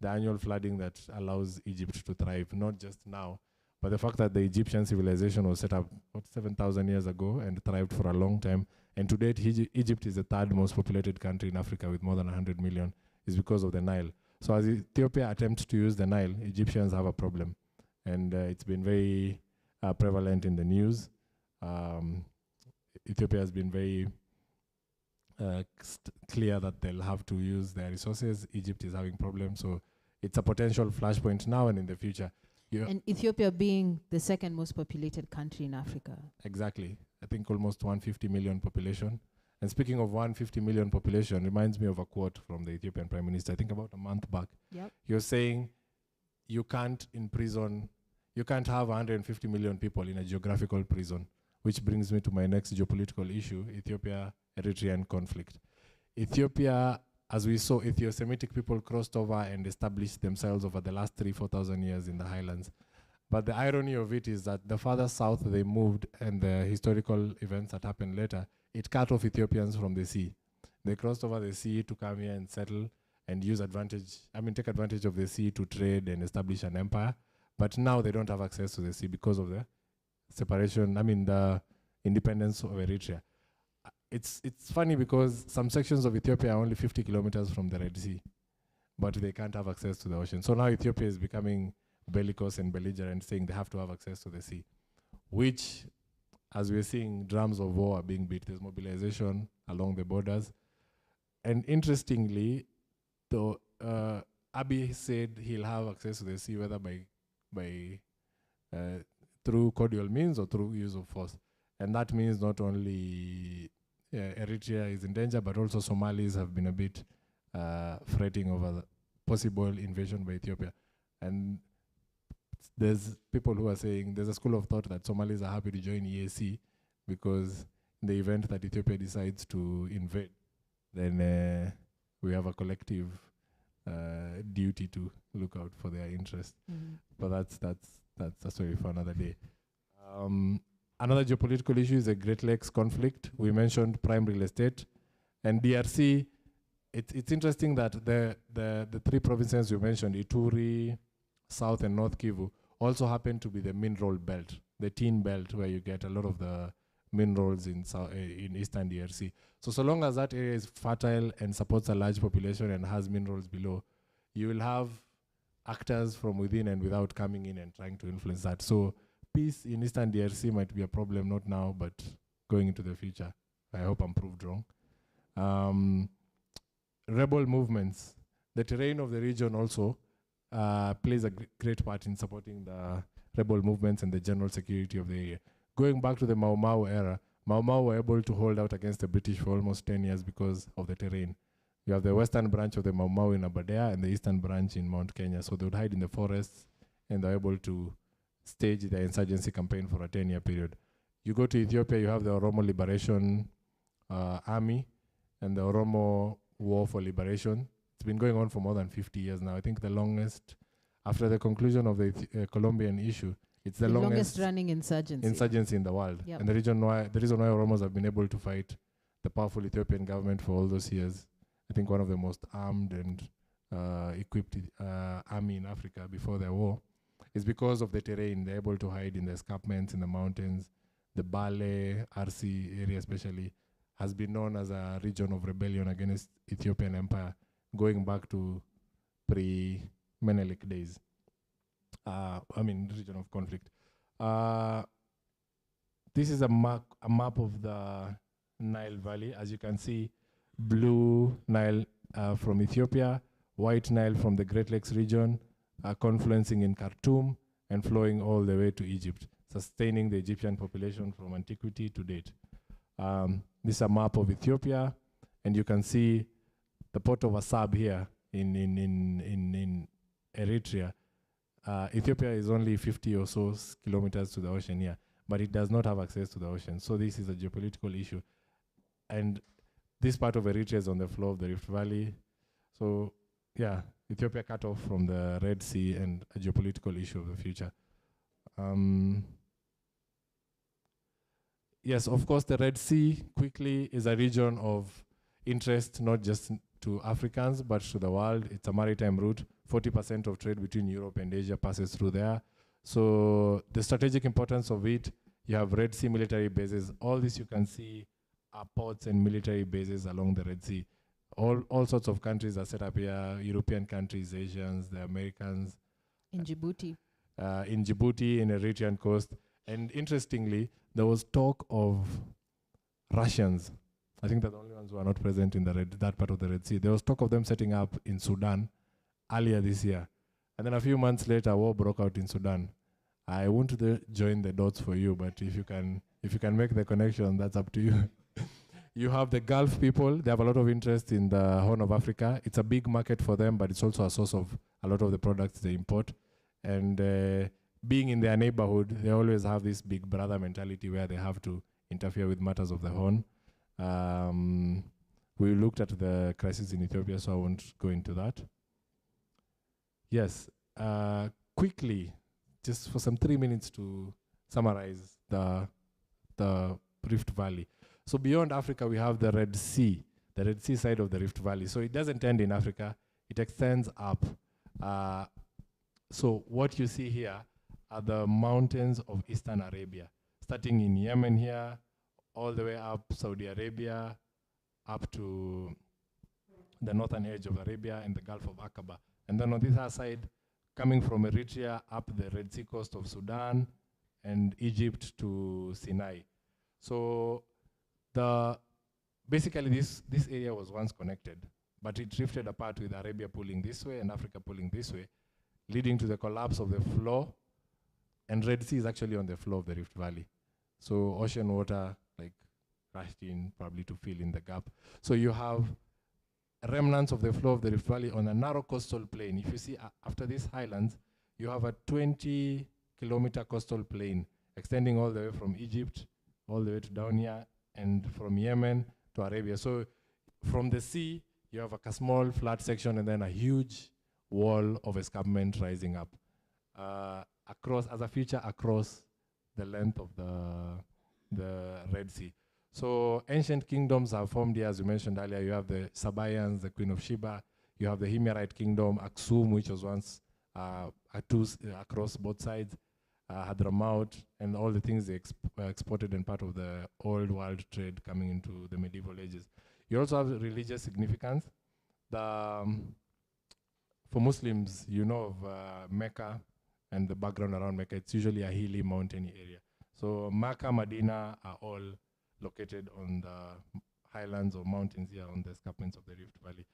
the annual flooding that allows Egypt to thrive, not just now, but the fact that the Egyptian civilization was set up, 7,000 years ago and thrived for a long time And to date, Egypt is the third most populated country in Africa with more than 100 million, is because of the Nile. So as Ethiopia attempts to use the Nile, Egyptians have a problem. And it's been very prevalent in the news. Ethiopia has been very clear that they'll have to use their resources. Egypt is having problems, so it's a potential flashpoint now and in the future.
And Ethiopia being the second most populated country in Africa.
Exactly. I think almost 150 million population. And speaking of 150 million population, reminds me of a quote from the Ethiopian Prime Minister, I think about a month back.
Yep.
You're saying you can't have 150 million people in a geographical prison, which brings me to my next geopolitical issue, Ethiopia-Eritrean conflict. Ethiopia, as we saw, Ethio-Semitic people crossed over and established themselves over the last 3,000-4,000 years in the highlands. But the irony of it is that the farther south they moved and the historical events that happened later, it cut off Ethiopians from the sea. They crossed over the sea to come here and settle and take advantage of the sea to trade and establish an empire. But now they don't have access to the sea because of the the independence of Eritrea. It's funny because some sections of Ethiopia are only 50 kilometers from the Red Sea, but they can't have access to the ocean. So now Ethiopia is becoming bellicose and belligerent, saying they have to have access to the sea, which, as we're seeing, drums of war are being beat. There's mobilization along the borders. And interestingly, Abiy said he'll have access to the sea, whether through cordial means or through use of force. And that means not only Eritrea is in danger, but also Somalis have been a bit fretting over the possible invasion by Ethiopia. And there's people who are saying, there's a school of thought that Somalis are happy to join EAC because in the event that Ethiopia decides to invade, then we have a collective duty to look out for their interests. But that's a story for another day. Another geopolitical issue is the Great Lakes conflict. We mentioned prime real estate. And DRC, it's interesting that the three provinces you mentioned, Ituri, South and North Kivu, also happen to be the mineral belt, the tin belt, where you get a lot of the minerals in eastern DRC. So long as that area is fertile and supports a large population and has minerals below, you will have actors from within and without coming in and trying to influence that. So peace in eastern DRC might be a problem, not now, but going into the future. I hope I'm proved wrong. Rebel movements. The terrain of the region also plays a great part in supporting the rebel movements and the general security of the area. Going back to the Mau Mau era, Mau Mau were able to hold out against the British for almost 10 years because of the terrain. You have the western branch of the Mau Mau in Aberdare and the eastern branch in Mount Kenya. So they would hide in the forests and they're able to stage the insurgency campaign for a 10-year period. You go to Ethiopia, you have the Oromo Liberation Army and the Oromo War for Liberation. It's been going on for more than 50 years now. I think the longest, after the conclusion of the Colombian issue, it's the longest
running insurgency
in the world.
Yep.
And the reason why Oromos have been able to fight the powerful Ethiopian government for all those years, I think one of the most armed and equipped army in Africa before the war, is because of the terrain. They're able to hide in the escarpments, in the mountains. The Bale, RC area especially, has been known as a region of rebellion against Ethiopian empire, going back to pre-Menelik days. Region of conflict. This is a map of the Nile Valley. As you can see, blue Nile from Ethiopia, white Nile from the Great Lakes region, confluencing in Khartoum and flowing all the way to Egypt, sustaining the Egyptian population from antiquity to date. This is a map of Ethiopia, and you can see the port of Assab here in Eritrea. Ethiopia is only 50 or so kilometers to the ocean here, but it does not have access to the ocean. So this is a geopolitical issue. And this part of Eritrea is on the floor of the Rift Valley. So yeah, Ethiopia cut off from the Red Sea and a geopolitical issue of the future. Yes, of course, the Red Sea quickly is a region of interest, not just to Africans, but to the world. It's a maritime route. 40% of trade between Europe and Asia passes through there. So the strategic importance of it, you have Red Sea military bases. All this you can see ports and military bases along the Red Sea. All sorts of countries are set up here, European countries, Asians, the Americans.
In Djibouti.
In Djibouti, in the Eritrean coast. And interestingly, there was talk of Russians. I think they're the only ones who are not present in that part of the Red Sea. There was talk of them setting up in Sudan earlier this year. And then a few months later, war broke out in Sudan. I won't join the dots for you, but if you can make the connection, that's up to you. You have the Gulf people. They have a lot of interest in the Horn of Africa. It's a big market for them, but it's also a source of a lot of the products they import. And being in their neighborhood, they always have this big brother mentality where they have to interfere with matters of the Horn. We looked at the crisis in Ethiopia, so I won't go into that. Yes, quickly, just for some 3 minutes to summarize the Rift Valley. So beyond Africa, we have the Red Sea side of the Rift Valley. So it doesn't end in Africa, it extends up. So what you see here are the mountains of Eastern Arabia, starting in Yemen here, all the way up Saudi Arabia, up to the northern edge of Arabia and the Gulf of Aqaba. And then on this other side, coming from Eritrea up the Red Sea coast of Sudan and Egypt to Sinai. So basically this area was once connected, but it drifted apart with Arabia pulling this way and Africa pulling this way, leading to the collapse of the floor. And Red Sea is actually on the floor of the Rift Valley. So ocean water rushed in probably to fill in the gap. So you have remnants of the floor of the Rift Valley on a narrow coastal plain. If you see after these highlands, you have a 20-kilometer coastal plain extending all the way from Egypt, all the way to down here, and from Yemen to Arabia. So from the sea, you have a small flat section and then a huge wall of escarpment rising up as a feature across the length of the Red Sea. So ancient kingdoms have formed here, as you mentioned earlier. You have the Sabaeans, the Queen of Sheba. You have the Himyarite kingdom, Axum, which was once across both sides, Hadramaut, and all the things they exported and part of the old world trade coming into the medieval ages. You also have religious significance. For Muslims, you know of Mecca and the background around Mecca. It's usually a hilly, mountainy area. So Mecca, Medina are all located on the highlands or mountains here on the escarpments of the Rift Valley.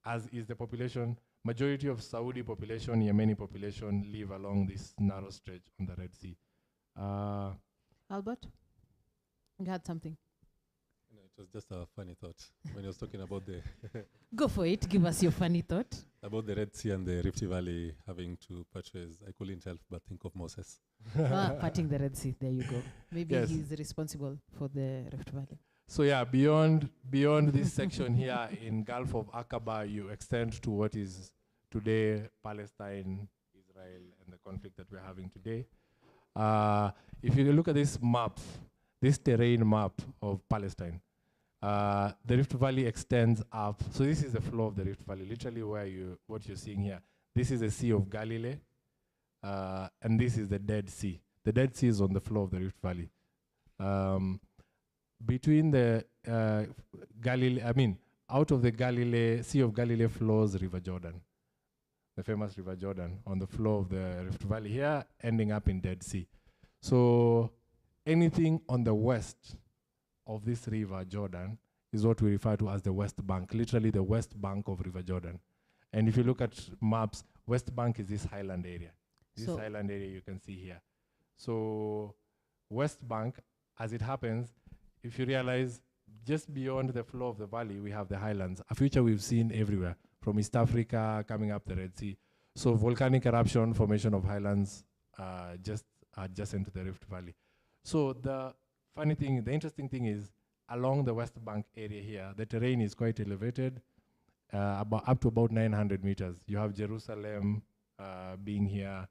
As is the population, majority of Saudi population, Yemeni population live along this narrow stretch on the Red Sea.
Albert, you had something?
No, it was just a funny thought when I was talking about the
Go for it, give us your funny thought.
about the Red Sea and the Rift Valley having to purchase, I couldn't help but think of Moses.
Parting the Red Sea, there you go. Maybe
Yes.
he's responsible for the Rift Valley.
So yeah, beyond this section here in Gulf of Aqaba, you extend to what is today Palestine, Israel, and the conflict that we're having today. If you look at this map, this terrain map of Palestine, the Rift Valley extends up. So this is the floor of the Rift Valley, literally what you're seeing here. This is the Sea of Galilee, and this is the Dead Sea. The Dead Sea is on the floor of the Rift Valley. Between the out of the Sea of Galilee flows River Jordan, the famous River Jordan, on the floor of the Rift Valley here, ending up in Dead Sea. So anything on the west of this River Jordan is what we refer to as the West Bank, literally the West Bank of River Jordan. And if you look at maps, West Bank is this highland area. This highland area you can see here. So West Bank, as it happens, if you realize, just beyond the floor of the valley, we have the highlands, a feature we've seen everywhere, from East Africa, coming up the Red Sea. So volcanic eruption, formation of highlands, just adjacent to the Rift Valley. So the interesting thing is, along the West Bank area here, the terrain is quite elevated, up to about 900 meters. You have Jerusalem being here.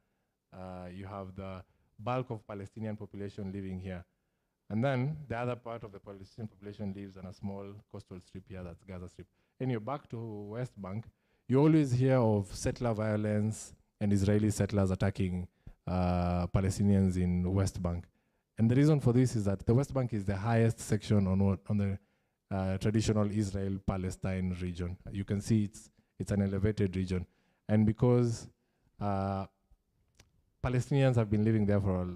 You have the bulk of Palestinian population living here. And then the other part of the Palestinian population lives on a small coastal strip here, that's Gaza Strip. Anyway, back to West Bank, you always hear of settler violence and Israeli settlers attacking Palestinians in West Bank. And the reason for this is that the West Bank is the highest section on the traditional Israel-Palestine region. You can see it's an elevated region. And because Palestinians have been living there for a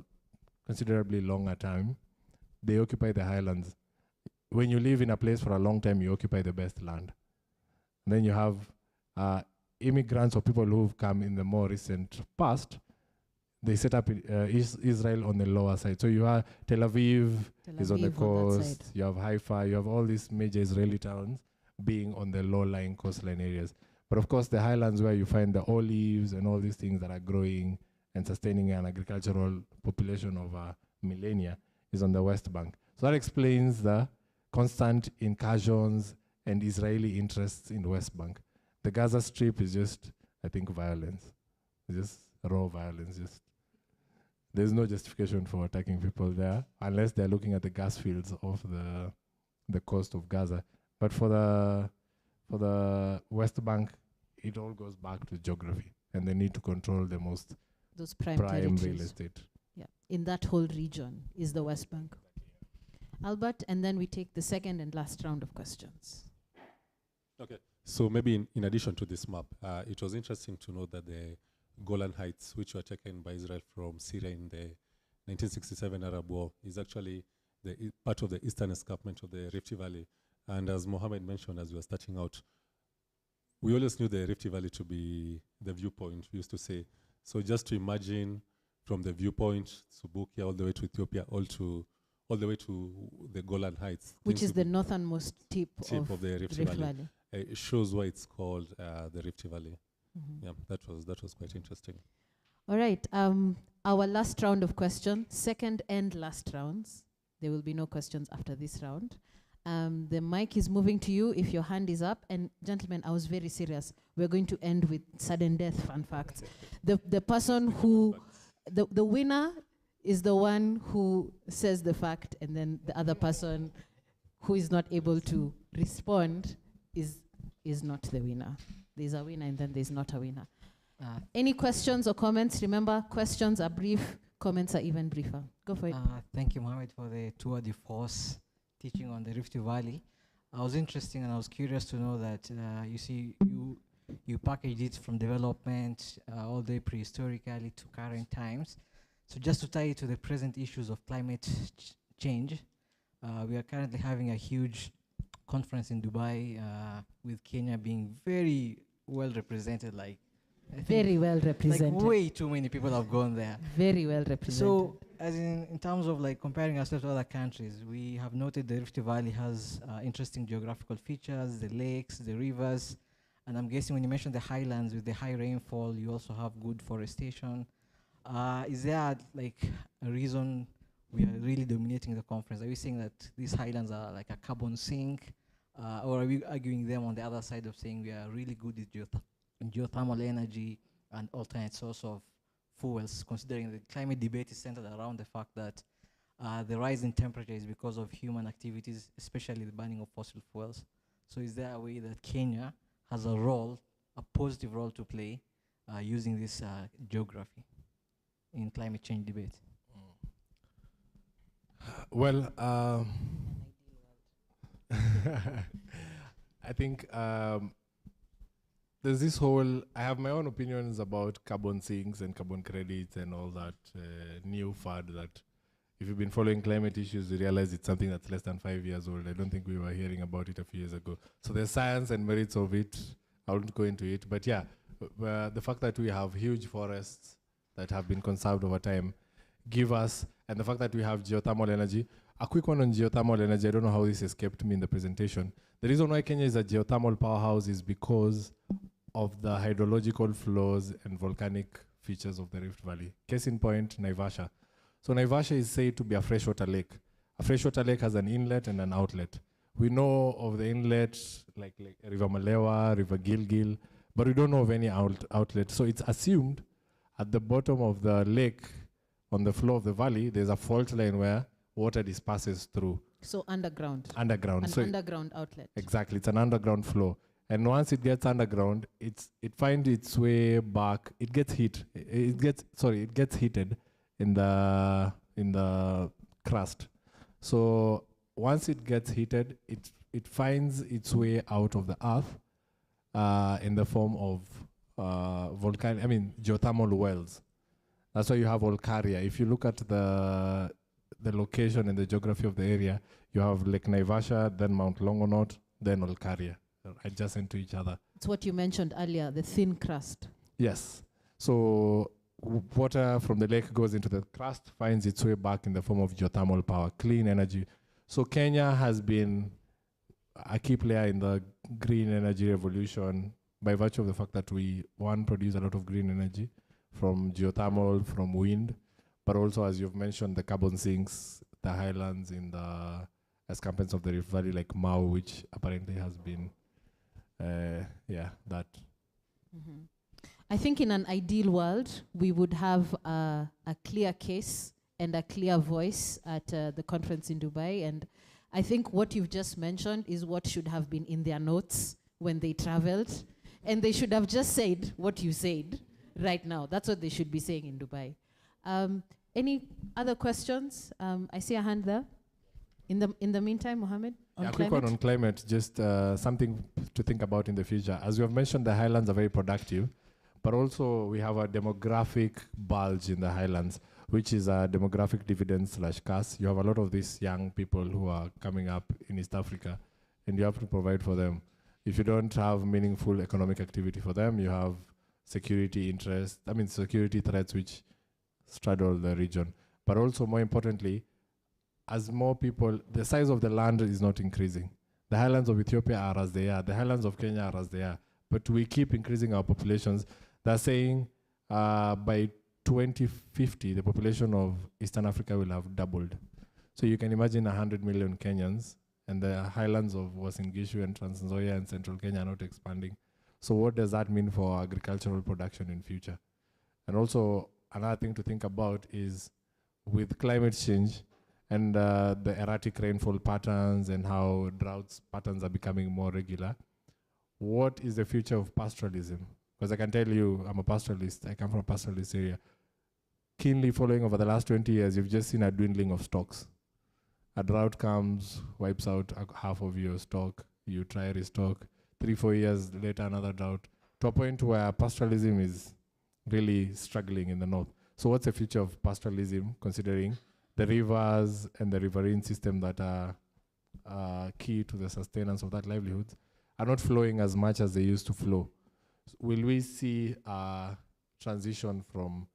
considerably longer time, they occupy the highlands. When you live in a place for a long time, you occupy the best land. And then you have immigrants or people who've come in the more recent past. They set up Israel on the lower side. So you have Tel Aviv is on the coast, you have Haifa, you have all these major Israeli towns being on the low-lying coastline areas. But of course, the highlands where you find the olives and all these things that are growing and sustaining an agricultural population of millennia is on the West Bank. So that explains the constant incursions and Israeli interests in the West Bank. The Gaza Strip is just, I think, violence. It's just raw violence. There's no justification for attacking people there unless they're looking at the gas fields off the coast of Gaza. But for the West Bank, it all goes back to geography, and they need to control the most
those prime
real estate.
Yeah, in that whole region is the West Bank. Albert, and then we take the second and last round of questions.
Okay, so maybe in addition to this map, it was interesting to know that the Golan Heights, which were taken by Israel from Syria in the 1967 Arab War, is actually part of the eastern escarpment of the Rift Valley. And as Mohammed mentioned, as we were starting out, we always knew the Rift Valley to be the viewpoint, we used to say. So just to imagine from the viewpoint, Subukia, all the way to Ethiopia, all the way to the Golan Heights.
Which is the northernmost tip
of the Rift Valley. It shows why it's called the Rift Valley. Mm-hmm. Yeah, that was quite interesting.
All right, our last round of questions, second and last rounds. There will be no questions after this round. The mic is moving to you if your hand is up. And gentlemen, I was very serious. We're going to end with sudden death fun facts. The person who, the winner is the one who says the fact, and then the other person who is not able to respond is not the winner. There's a winner and then there's not a winner. Any questions or comments? Remember, questions are brief, comments are even briefer. Go for it.
Thank you, Mohammed, for the tour de force teaching on the Rift Valley. I was interested and I was curious to know that you packaged it from development all the way prehistorically to current times. So just to tie it to the present issues of climate change, we are currently having a huge conference in Dubai with Kenya being very well represented,
very well represented.
Like way too many people have gone there.
Very well represented.
So as in terms of comparing ourselves to other countries, we have noted the Rift Valley has interesting geographical features, the lakes, the rivers, and I'm guessing when you mention the highlands with the high rainfall, you also have good forestation. Is there a reason we are really dominating the conference? Are we saying that these highlands are like a carbon sink? Or are we arguing them on the other side of saying we are really good at geothermal energy and alternate source of fuels, considering the climate debate is centered around the fact that the rise in temperature is because of human activities, especially the burning of fossil fuels. So is there a way that Kenya has a positive role to play using this geography in climate change debate?
Well, I think there's this whole, I have my own opinions about carbon sinks and carbon credits and all that new fad that if you've been following climate issues, you realize it's something that's less than 5 years old. I don't think we were hearing about it a few years ago. So there's science and merits of it. I won't go into it. But yeah, the fact that we have huge forests that have been conserved over time give us, and the fact that we have geothermal energy. A quick one on geothermal energy. I don't know how this escaped me in the presentation. The reason why Kenya is a geothermal powerhouse is because of the hydrological flows and volcanic features of the Rift Valley. Case in point, Naivasha. So Naivasha is said to be a freshwater lake. A freshwater lake has an inlet and an outlet. We know of the inlet, like River Malewa, River Gilgil, but we don't know of any outlet. So it's assumed at the bottom of the lake, on the floor of the valley, there's a fault line where water disperses through.
So underground.
Underground.
An underground outlet.
Exactly, it's an underground flow. And once it gets underground, it finds its way back. It gets heated in the crust. So once it gets heated, it finds its way out of the earth in the form of geothermal wells. That's why you have Olkaria. If you look at the location and the geography of the area, you have Lake Naivasha, then Mount Longonot, then Olkaria, adjacent to each other.
It's what you mentioned earlier, the thin crust.
Yes. So water from the lake goes into the crust, finds its way back in the form of geothermal power, clean energy. So Kenya has been a key player in the green energy revolution by virtue of the fact that we, one, produce a lot of green energy from geothermal, from wind, but also, as you've mentioned, the carbon sinks, the highlands in the escarpments of the Rift Valley, like Mau, which apparently has been, that.
Mm-hmm. I think in an ideal world, we would have a clear case and a clear voice at the conference in Dubai. And I think what you've just mentioned is what should have been in their notes when they traveled. And they should have just said what you said right now. That's what they should be saying in Dubai. Any other questions? I see a hand there. In the meantime, Mohammed, on
a
climate?
quick one on climate, just something to think about in the future. As you have mentioned, the highlands are very productive, but also we have a demographic bulge in the highlands, which is a demographic dividend / curse. You have a lot of these young people who are coming up in East Africa, and you have to provide for them. If you don't have meaningful economic activity for them, you have security threats which straddle the region. But also, more importantly, as more people, the size of the land is not increasing. The highlands of Ethiopia are as they are. The highlands of Kenya are as they are. But we keep increasing our populations. They're saying by 2050, the population of Eastern Africa will have doubled. So you can imagine 100 million Kenyans, and the highlands of Uasin Gishu and Trans Nzoia and Central Kenya are not expanding. So what does that mean for agricultural production in future? And also, another thing to think about is with climate change and the erratic rainfall patterns and how droughts patterns are becoming more regular, what is the future of pastoralism? Because I can tell you, I'm a pastoralist. I come from a pastoralist area. Keenly following over the last 20 years, you've just seen a dwindling of stocks. A drought comes, wipes out half of your stock. You try restock. 3-4 years later, another drought. To a point where pastoralism is really struggling in the north. So what's the future of pastoralism, considering the rivers and the riverine system that are key to the sustenance of that livelihood are not flowing as much as they used to flow? Will we see a transition from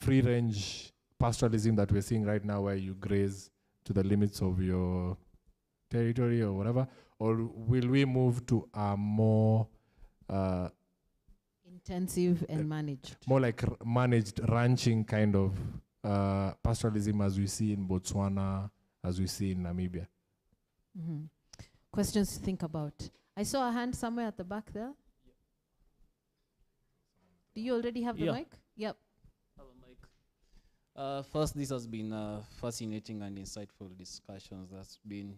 free-range pastoralism that we're seeing right now, where you graze to the limits of your territory or whatever, or will we move to a more
intensive and managed?
More like managed ranching kind of pastoralism as we see in Botswana, as we see in Namibia.
Mm-hmm. Questions to think about. I saw a hand somewhere at the back there. Do you already have the mic? Yep.
First, this has been fascinating and insightful discussions. There's been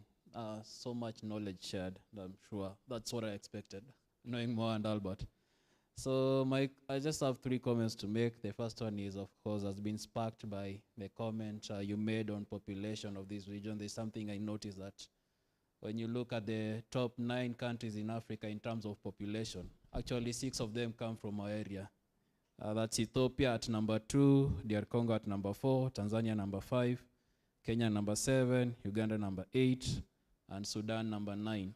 so much knowledge shared, I'm sure. That's what I expected, knowing more and Albert. So I just have 3 comments to make. The first one is, of course, has been sparked by the comment you made on population of this region. There's something I noticed that when you look at the top 9 countries in Africa in terms of population, actually 6 of them come from our area. That's Ethiopia at number 2, DR Congo at number 4, Tanzania number 5, Kenya number 7, Uganda number 8, and Sudan number 9.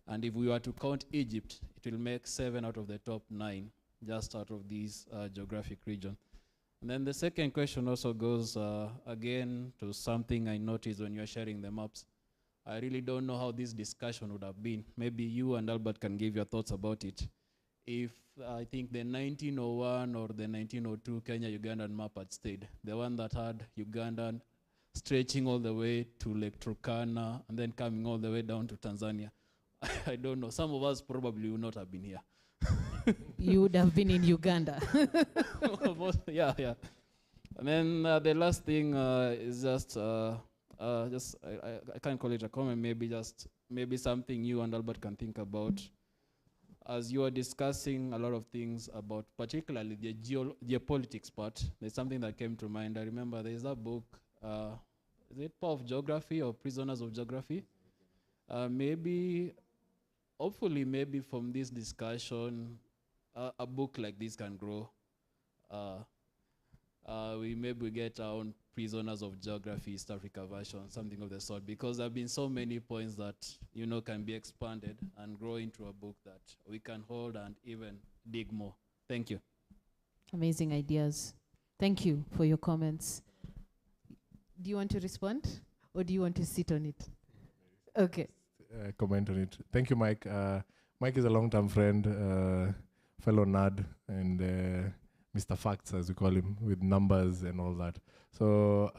And if we were to count Egypt, it will make 7 out of the top 9, just out of this geographic region. And then the second question also goes again to something I noticed when you're sharing the maps. I really don't know how this discussion would have been. Maybe you and Albert can give your thoughts about it. If I think the 1901 or the 1902 Kenya-Ugandan map had stayed, the one that had Ugandan stretching all the way to Lake Turkana and then coming all the way down to Tanzania. I don't know. Some of us probably would not have been here.
You would have been in Uganda.
Yeah. And then the last thing is just I can't call it a comment, maybe something you and Albert can think about. As you are discussing a lot of things about particularly the geopolitics part, there's something that came to mind. I remember there's a book is it Power of Geography or Prisoners of Geography? Maybe, hopefully, maybe from this discussion, a book like this can grow. We maybe get our own Prisoners of Geography East Africa version, something of the sort, because there have been so many points that, you know, can be expanded and grow into a book that we can hold and even dig more. Thank you.
Amazing ideas. Thank you for your comments. Do you want to respond or do you want to sit on it? Okay.
Comment on it. Thank you, Mike. Mike is a long-term friend, fellow nerd, and Mr. Facts, as we call him, with numbers and all that. So,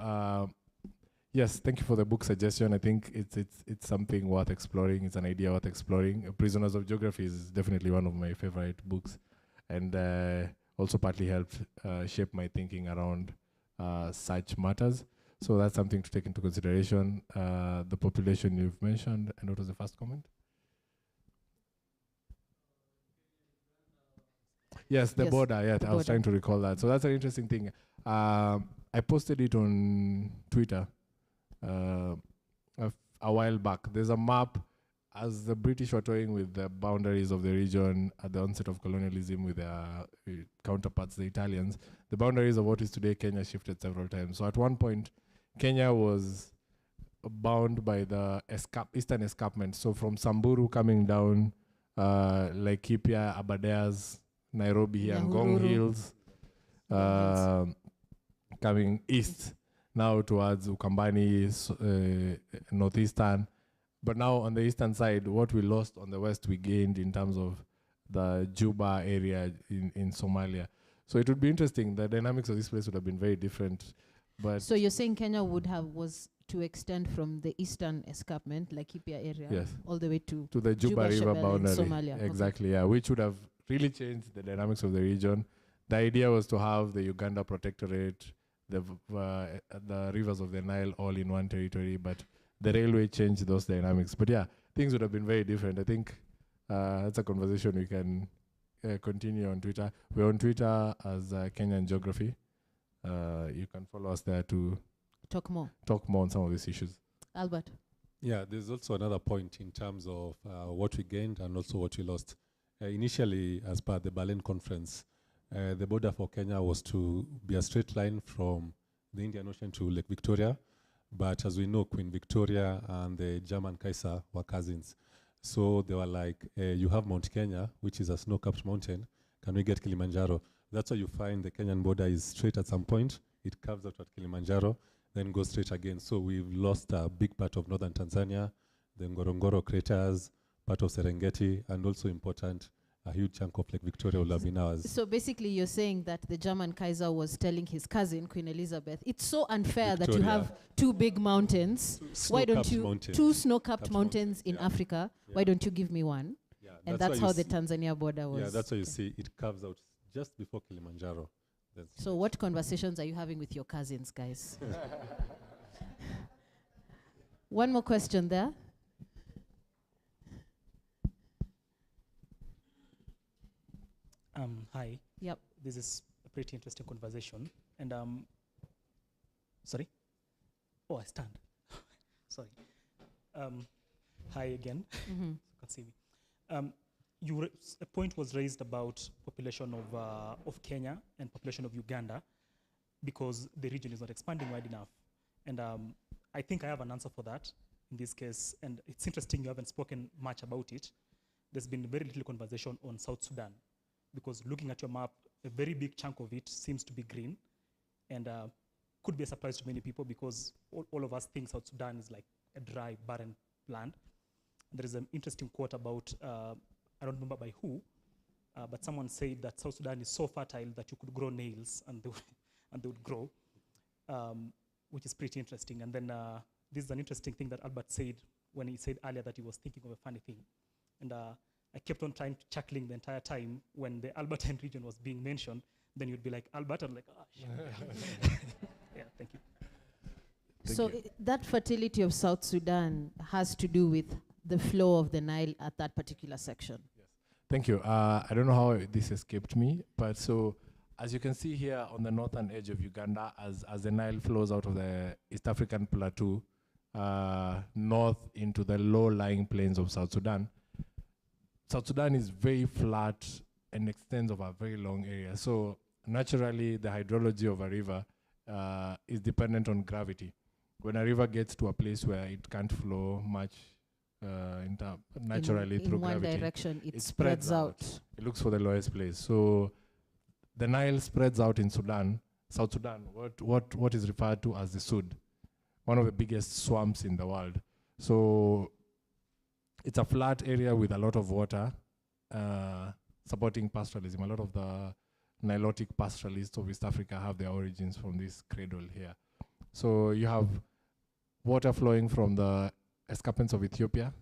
yes, thank you for the book suggestion. I think it's something worth exploring. It's an idea worth exploring. Prisoners of Geography is definitely one of my favorite books, and also partly helped shape my thinking around such matters. So that's something to take into consideration. The population you've mentioned, and what was the first comment? Yes, the border. Yeah, I was trying to recall that. So that's an interesting thing. I posted it on Twitter a while back. There's a map, as the British were toying with the boundaries of the region at the onset of colonialism with their counterparts, the Italians. The boundaries of what is today Kenya shifted several times. So at one point, Kenya was bound by the eastern escarpment. So from Samburu coming down, Laikipia, Aberdares, Nairobi here, Ngong Hills, coming east now towards Ukambani, northeastern. But now on the eastern side, what we lost on the west, we gained in terms of the Juba area in Somalia. So it would be interesting. The dynamics of this place would have been very different. But
so you're saying Kenya was to extend from the eastern escarpment, Laikipia area,
yes,
all the way to
the Juba River boundary.
Somalia.
Exactly, okay. Yeah, which would have really changed the dynamics of the region. The idea was to have the Uganda Protectorate, the rivers of the Nile all in one territory, but the railway changed those dynamics. But yeah, things would have been very different. I think that's a conversation we can continue on Twitter. We're on Twitter as Kenyan Geography. You can follow us there to
talk more
on some of these issues.
Albert?
Yeah, there's also another point in terms of what we gained and also what we lost. Initially, as per the Berlin conference, the border for Kenya was to be a straight line from the Indian Ocean to Lake Victoria. But as we know, Queen Victoria and the German Kaiser were cousins. So they were like, you have Mount Kenya, which is a snow-capped mountain. Can we get Kilimanjaro? That's why you find the Kenyan border is straight at some point. It curves out at Kilimanjaro, then goes straight again. So we've lost a big part of northern Tanzania, the Ngorongoro craters, part of Serengeti, and also important, a huge chunk of Lake Victoria will have been ours.
So basically you're saying that the German Kaiser was telling his cousin, Queen Elizabeth, it's so unfair Victoria, that you have two big mountains. Why don't you, two snow-capped mountains in Africa, why don't you give me one? Yeah, and that's how the Tanzania border was.
Yeah, that's why you see it curves out just before Kilimanjaro.
So what conversations are you having with your cousins, guys? One more question there.
Hi.
Yep.
This is a pretty interesting conversation. And sorry? Oh, I stand. Sorry. Hi again.
Mm-hmm.
You can see me. A point was raised about population of Kenya and population of Uganda because the region is not expanding wide enough. And I think I have an answer for that in this case. And it's interesting you haven't spoken much about it. There's been very little conversation on South Sudan because looking at your map, a very big chunk of it seems to be green and could be a surprise to many people because all of us think South Sudan is like a dry, barren land. There is an interesting quote about I don't remember by who, but someone said that South Sudan is so fertile that you could grow nails and they would grow, which is pretty interesting. And then this is an interesting thing that Albert said when he said earlier that he was thinking of a funny thing. And I kept on chuckling the entire time when the Albertine region was being mentioned. Then you'd be like, Albert, I'm like, oh, shit. Yeah, thank you.
So that fertility of South Sudan has to do with the flow of the Nile at that particular section.
Yes. Thank you. I don't know how this escaped me, but so as you can see here on the northern edge of Uganda, as the Nile flows out of the East African plateau north into the low-lying plains of South Sudan, South Sudan is very flat and extends over a very long area. So naturally, the hydrology of a river is dependent on gravity. When a river gets to a place where it can't flow much naturally through
in one
gravity,
direction, it spreads out.
It looks for the lowest place. So the Nile spreads out in Sudan, South Sudan, what is referred to as the Sud, one of the biggest swamps in the world. So it's a flat area with a lot of water, supporting pastoralism. A lot of the Nilotic pastoralists of East Africa have their origins from this cradle here. So you have water flowing from the escarpments of Ethiopia,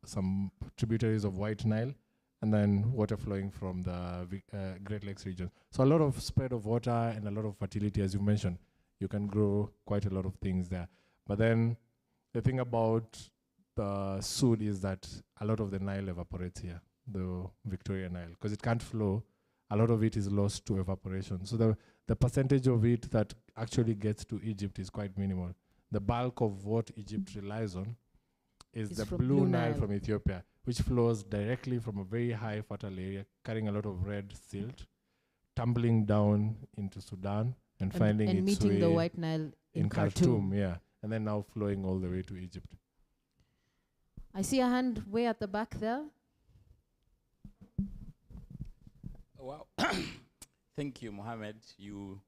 some tributaries of White Nile, and then water flowing from the Great Lakes region. So a lot of spread of water and a lot of fertility, as you mentioned. You can grow quite a lot of things there. But then the thing about the Sud is that a lot of the Nile evaporates here, the Victoria Nile, because it can't flow. A lot of it is lost to evaporation. So the percentage of it that actually gets to Egypt is quite minimal. The bulk of what Egypt relies on is the Blue Nile from Ethiopia, which flows directly from a very high fertile area, carrying a lot of red silt, tumbling down into Sudan and finding its
meeting
way
the White Nile in Khartoum.
Yeah, and then now flowing all the way to Egypt.
I see a hand way at the back there.
Wow. Thank you, Mohammed. You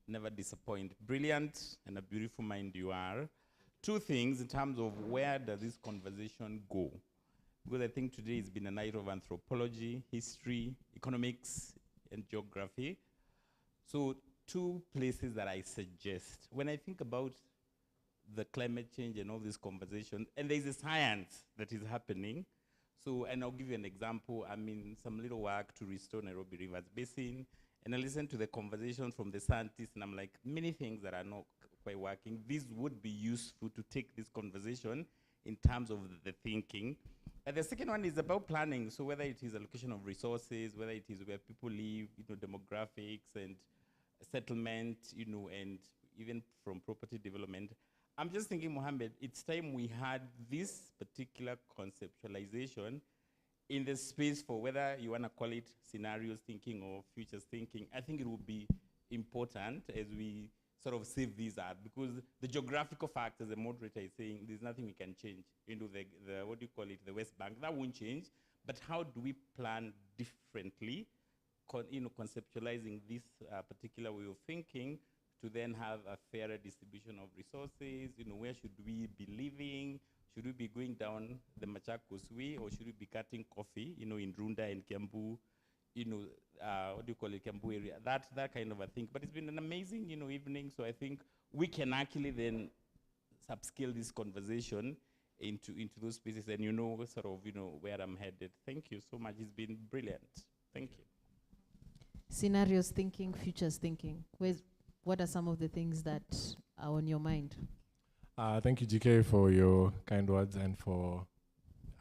never disappoint. Brilliant and a beautiful mind you are. Two things in terms of where does this conversation go? Because I think today has been a night of anthropology, history, economics, and geography. So two places that I suggest. When I think about the climate change and all these conversations, and there's a science that is happening. So, and I'll give you an example. I'm in some little work to restore Nairobi Rivers Basin, and I listen to the conversations from the scientists, and I'm like, many things that are not quite working. This would be useful to take this conversation in terms of the thinking. And the second one is about planning. So whether it is allocation of resources, whether it is where people live, demographics and settlement, and even from property development. I'm just thinking, Mohammed, it's time we had this particular conceptualization in the space for whether you want to call it scenarios thinking or futures thinking. I think it would be important as we sort of save these out, because the geographical factors, the moderator is saying, there's nothing we can change. The what do you call it, the West Bank, that won't change. But how do we plan differently, conceptualizing this particular way of thinking to then have a fairer distribution of resources? Where should we be living? Should we be going down the Machakos way, or should we be cutting coffee, in Runda and Kiambu, what do you call it, Kiambu area? That kind of a thing. But it's been an amazing, evening. So I think we can actually then upscale this conversation into those spaces, and sort of, where I'm headed. Thank you so much. It's been brilliant. Thank you.
Scenarios thinking, futures thinking. What are some of the things that are on your mind?
Thank you, GK, for your kind words and for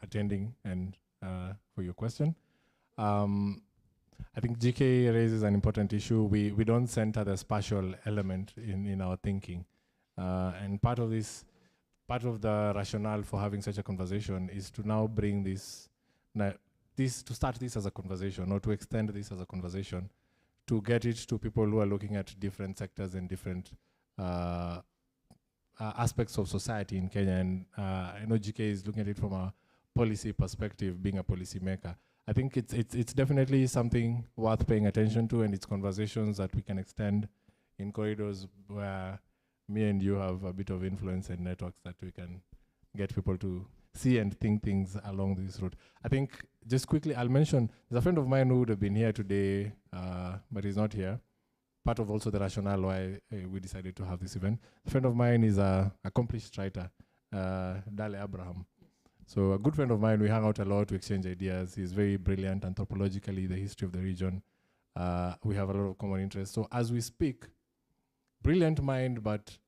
attending and for your question. I think GK raises an important issue. We don't center the spatial element in our thinking. And part of the rationale for having such a conversation is to now bring to start this as a conversation, or to extend this as a conversation, to get it to people who are looking at different sectors and different aspects of society in Kenya. And I know GK is looking at it from a policy perspective, being a policy maker. I think it's definitely something worth paying attention to, and it's conversations that we can extend in corridors where me and you have a bit of influence and networks that we can get people to see and think things along this route. I think, just quickly, I'll mention, there's a friend of mine who would have been here today, but he's not here. Part of also the rationale why we decided to have this event. A friend of mine is an accomplished writer, Dale Abraham. So a good friend of mine, we hang out a lot to exchange ideas. He's very brilliant anthropologically, the history of the region. We have a lot of common interests. So as we speak, brilliant mind, but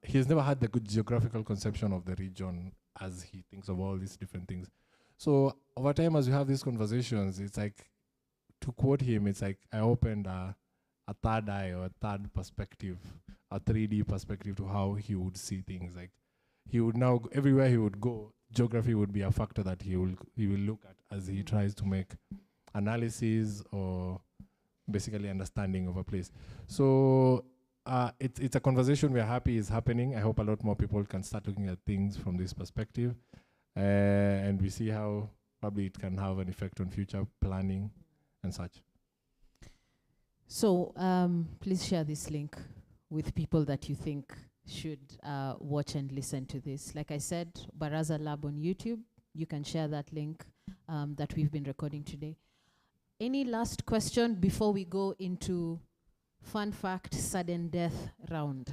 he's never had the good geographical conception of the region as he thinks of all these different things. So over time, as we have these conversations, it's like to quote him, it's like I opened a third eye or a third perspective, a 3D perspective to how he would see things. Like he would now, everywhere he would go, geography would be a factor that he will look at as he tries to make analysis or basically understanding of a place. So it's a conversation we're happy is happening. I hope a lot more people can start looking at things from this perspective. And we see how probably it can have an effect on future planning and such.
So please share this link with people that you think should watch and listen to this. Like I said, Baraza Lab on YouTube. You can share that link that we've been recording today. Any last question before we go into fun fact, sudden death round?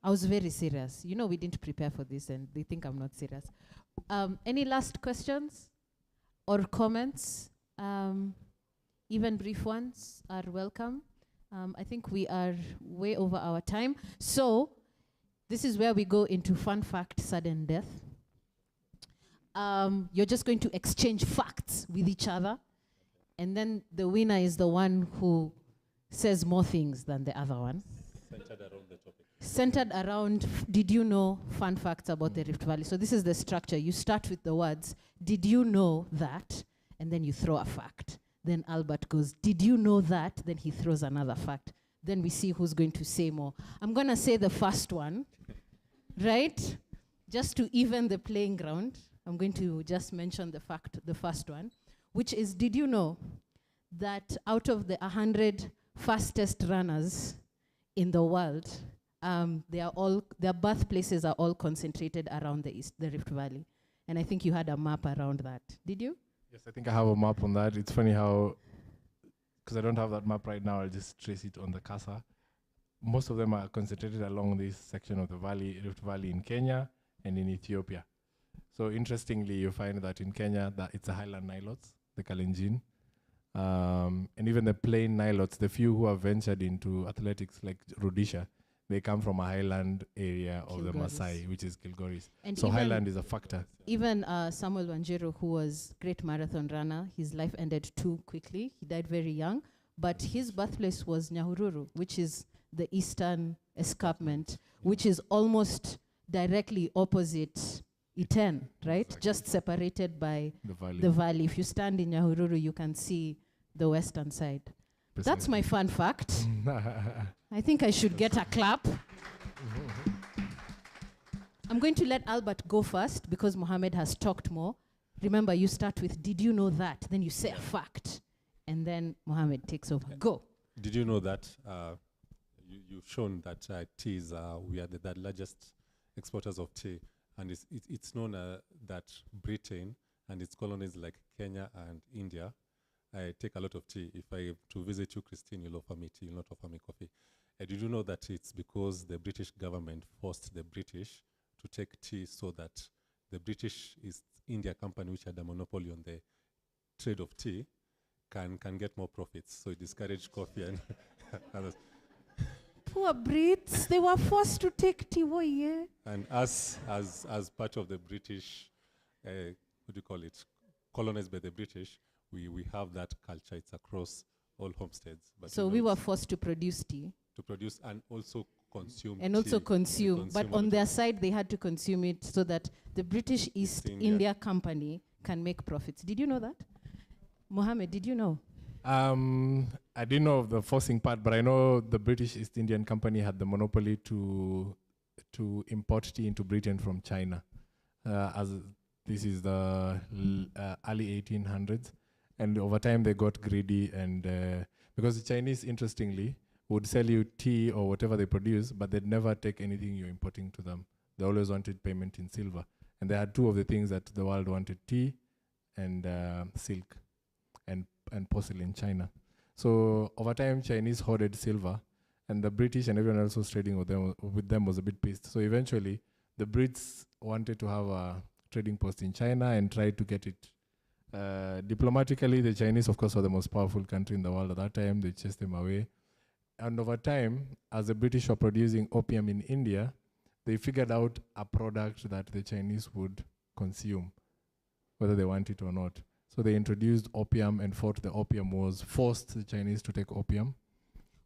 I was very serious. You know, we didn't prepare for this and they think I'm not serious. Any last questions or comments? Even brief ones are welcome. I think we are way over our time. So this is where we go into fun fact, sudden death. You're just going to exchange facts with each other. And then the winner is the one who says more things than the other one.
Centered around the topic.
Centered around, did you know fun facts about the Rift Valley? So this is the structure. You start with the words, did you know that? And then you throw a fact. Then Albert goes, did you know that? Then he throws another fact. Then we see who's going to say more. I'm going to say the first one, right? Just to even the playing ground. I'm going to just mention the first one, which is, did you know that out of the 100 fastest runners in the world, their birthplaces are all concentrated around the Rift Valley? And I think you had a map around that. Did you?
Yes, I think I have a map on that. It's funny how, because I don't have that map right now, I'll just trace it on the cursor. Most of them are concentrated along this section of the valley, Rift Valley in Kenya and in Ethiopia. So interestingly, you find that in Kenya, that it's the highland nilotes, the Kalenjin, and even the plain nilotes, the few who have ventured into athletics like Rudisha, they come from a highland area of the Maasai, which is Kilgoris. And so highland is a factor.
Even Samuel Wanjiru, who was great marathon runner, his life ended too quickly. He died very young. But his birthplace was Nyahururu, which is the eastern escarpment, which is almost directly opposite Iten, right? Exactly. Just separated by the valley. If you stand in Nyahururu, you can see the western side. That's my fun fact. I think I should get a clap. I'm going to let Albert go first because Mohammed has talked more. Remember, you start with, did you know that? Then you say a fact. And then Mohammed takes over. Go.
Did you know that you've shown that tea is, we are the largest exporters of tea. And it's known that Britain and its colonies like Kenya and India take a lot of tea. If I to visit you, Christine, you'll offer me tea, you'll not offer me coffee. Did you know that it's because the British government forced the British to take tea so that the British East India Company, which had a monopoly on the trade of tea, can get more profits. So it discouraged coffee and others.
Poor Brits, they were forced to take tea, yeah.
And us, as part of the British, what do you call it, colonized by the British, we have that culture. It's across all homesteads. But
so we were forced to produce tea.
To produce and also consume
and also consume. But on their side, they had to consume it so that the British East India Company can make profits. Did you know that? Mohammed, did you know?
I didn't know of the forcing part, but I know the British East Indian Company had the monopoly to import tea into Britain from China. As this is the early 1800s. And over time, they got greedy. And because the Chinese, interestingly, would sell you tea or whatever they produce, but they'd never take anything you're importing to them. They always wanted payment in silver. And they had two of the things that the world wanted, tea and silk and porcelain China. So over time, Chinese hoarded silver, and the British and everyone else was trading with them was a bit pissed. So eventually, the Brits wanted to have a trading post in China and tried to get it. Diplomatically, the Chinese, of course, were the most powerful country in the world at that time. They chased them away. And over time, as the British were producing opium in India, they figured out a product that the Chinese would consume, whether they want it or not. So they introduced opium and fought the opium wars, forced the Chinese to take opium.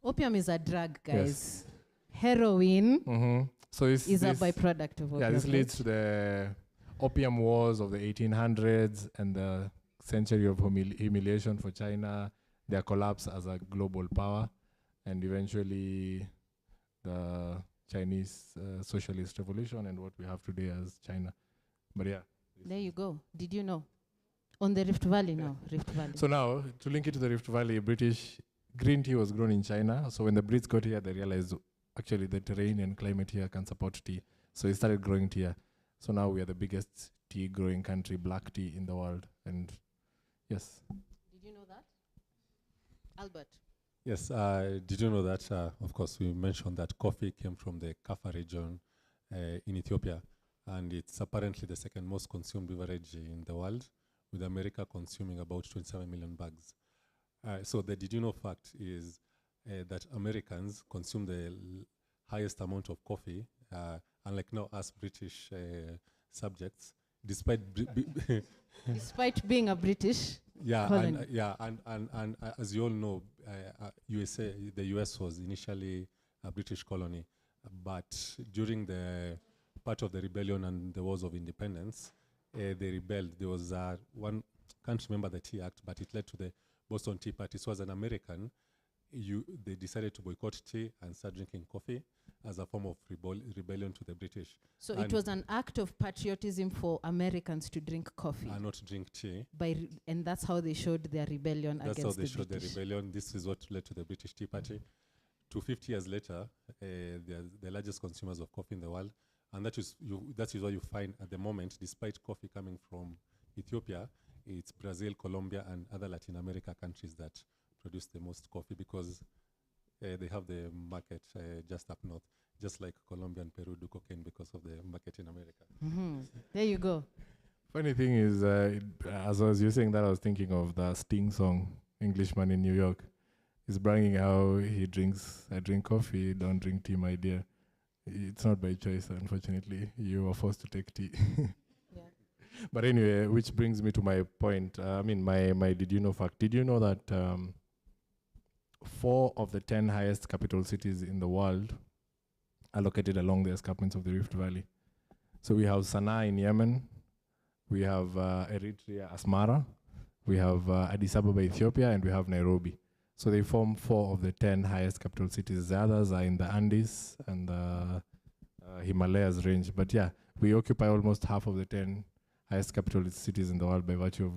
Opium is a drug, guys. Heroin
So
is a byproduct of opium.
Yeah, this leads to the opium wars of the 1800s and the century of humiliation for China, their collapse as a global power, and eventually the Chinese socialist revolution and what we have today as China. But yeah.
There you go. Did you know? On the Rift Valley now, Rift Valley.
So now, to link it to the Rift Valley, British green tea was grown in China. So when the Brits got here, they realized actually the terrain and climate here can support tea. So they started growing tea here. So now we are the biggest tea growing country, black tea in the world. And yes.
Did you know that? Albert.
Yes, did you know that, of course, we mentioned that coffee came from the Kaffa region in Ethiopia, and it's apparently the second most consumed beverage in the world, with America consuming about 27 million bags. So the did you know fact is that Americans consume the highest amount of coffee, unlike now us British subjects, despite
despite being a British colony.
And as you all know, the US was initially a British colony, but during the part of the rebellion and the wars of independence, they rebelled. There was one, can't remember the Tea Act, but it led to the Boston Tea Party. So as an American, they decided to boycott tea and start drinking coffee as a form of rebellion to the British.
So it was an act of patriotism for Americans to drink coffee.
And not drink tea.
And that's how they showed their rebellion against the British.
That's how they showed their rebellion. This is what led to the British Tea Party. 250 years later, they are the largest consumers of coffee in the world. And that is what you find at the moment, despite coffee coming from Ethiopia, it's Brazil, Colombia, and other Latin America countries that produce the most coffee because they have the market just up north, just like Colombia and Peru do cocaine because of the market in America.
There you go.
Funny thing is, as I was using that, I was thinking of the Sting song, Englishman in New York. He's bragging how he drinks, I drink coffee, don't drink tea, my dear. It's not by choice, unfortunately. You are forced to take tea.
Yeah.
But anyway, which brings me to my point. My did you know fact. Did you know that 4 of the 10 highest capital cities in the world are located along the escarpments of the Rift Valley? So we have Sana'a in Yemen, we have Eritrea, Asmara, we have Addis Ababa, Ethiopia, and we have Nairobi. So they form 4 of the 10 highest capital cities. The others are in the Andes and the Himalayas range. But yeah, we occupy almost half of the 10 highest capital cities in the world by virtue of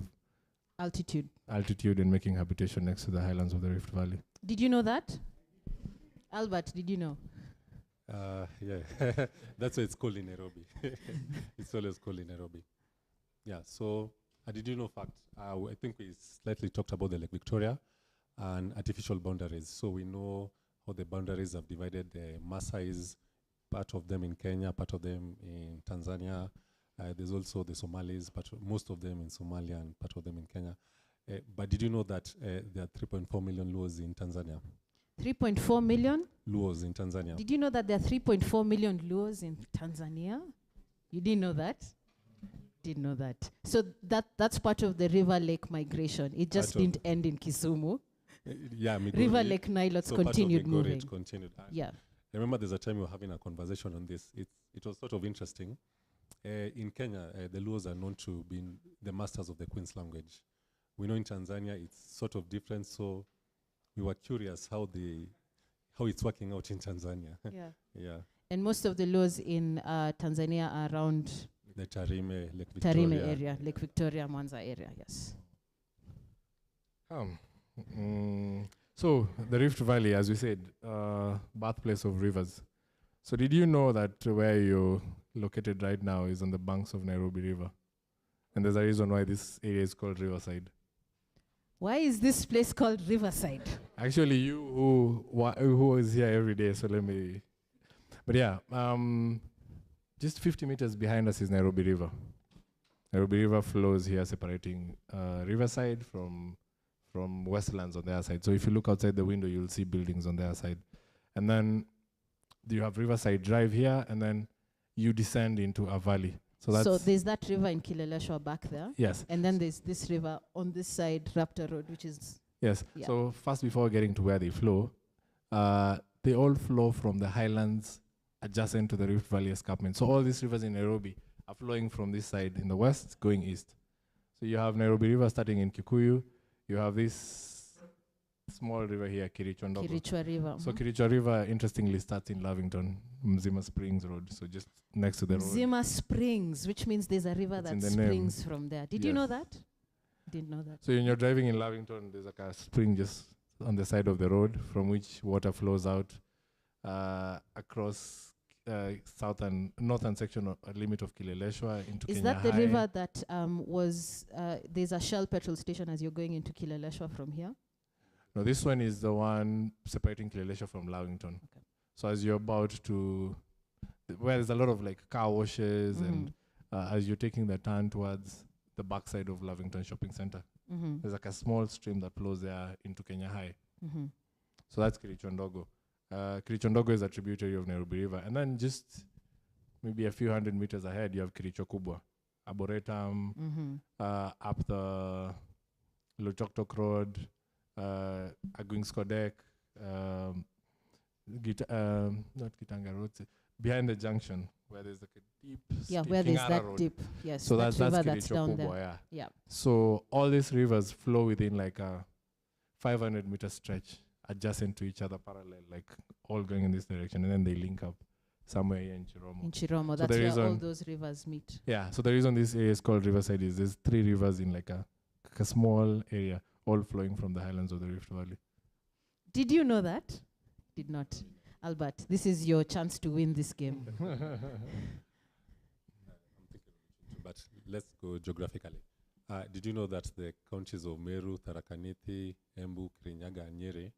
altitude and making habitation next to the highlands of the Rift Valley.
Did you know that? Albert, did you know?
Yeah, that's why it's called in Nairobi. It's always called in Nairobi. Yeah, so did you know fact? I think we slightly talked about the Lake Victoria and artificial boundaries. So we know how the boundaries have divided the Maasai's, part of them in Kenya, part of them in Tanzania. There's also the Somalis, most of them in Somalia and part of them in Kenya. But did you know that there are 3.4 million Luos in Tanzania?
3.4 million?
Luos in Tanzania.
Did you know that there are 3.4 million Luos in Tanzania? You didn't know that? Didn't know that. So that's part of the river lake migration. It just didn't end in Kisumu.
Yeah, Migori.
River Lake Nilotes continued moving.
It continued.
Yeah.
I remember there's a time we were having a conversation on this. It was sort of interesting. In Kenya, the Luos are known to be the masters of the Queen's language. We know in Tanzania it's sort of different, so we were curious how it's working out in Tanzania.
Yeah.
Yeah.
And most of the Luos in Tanzania are around
the Tarime, Lake Victoria.
Tarime area, Lake Victoria, Mwanza area, yes.
So the Rift Valley, as we said, birthplace of rivers. So did you know that where you're located right now is on the banks of Nairobi River? And there's a reason why this area is called Riverside.
Why is this place called Riverside?
Actually, you who is here every day, so let me... But yeah, just 50 meters behind us is Nairobi River. Nairobi River flows here, separating Riverside from Westlands on the other side. So if you look outside the window, you'll see buildings on the other side. And then you have Riverside Drive here, and then you descend into a valley.
So there's that river in Kileleshwa back there.
Yes.
And then there's this river on this side, Raptor Road, which is...
Yes.
Yeah.
So first, before getting to where they flow, they all flow from the highlands adjacent to the Rift Valley escarpment. So all these rivers in Nairobi are flowing from this side in the west, going east. So you have Nairobi River starting in Kikuyu. You have this small river here, Kirichwa
River.
So Kirichwa River, interestingly, starts in Lavington, Mzima Springs Road, so just next to the road.
Mzima Springs, which means there's a river that springs from there. Did you know that? Didn't know that.
So when you're driving in Lavington, there's like a spring just on the side of the road from which water flows out across southern, northern section of limit of Kileleshwa into Kenya.
Is that the
High.
river that there's a Shell petrol station as you're going into Kileleshwa from here?
No, this one is the one separating Kileleshwa from Lavington. Okay. So as you're about to, where there's a lot of like car washes and as you're taking the turn towards the backside of Lavington Shopping Center, there's like a small stream that flows there into Kenya High. So that's Kirichondogo. Kirichondogo is a tributary of Nairobi River. And then just maybe a few hundred meters ahead, you have Kiricho Kubwa, Arboretum, up the Lochoktok Road, Agwings-Kodek, not Gitanga Road, behind the junction where there's like a deep,
where there's that
road.
deep, yes.
So that's
river
Kiricho
that's down
Kubwa,
there. Yeah.
So all these rivers flow within like a 500-meter stretch adjacent to each other, parallel, like all going in this direction, and then they link up somewhere here in Chiromo.
In Chiromo, that's where all those rivers meet.
Yeah, so the reason this area is called Riverside is there's 3 rivers in like a small area, all flowing from the highlands of the Rift Valley.
Did you know that? Did not. Albert, this is your chance to win this game.
But let's go geographically. Did you know that the counties of Meru, Tharaka Nithi, Embu, Kirinyaga, and Nyeri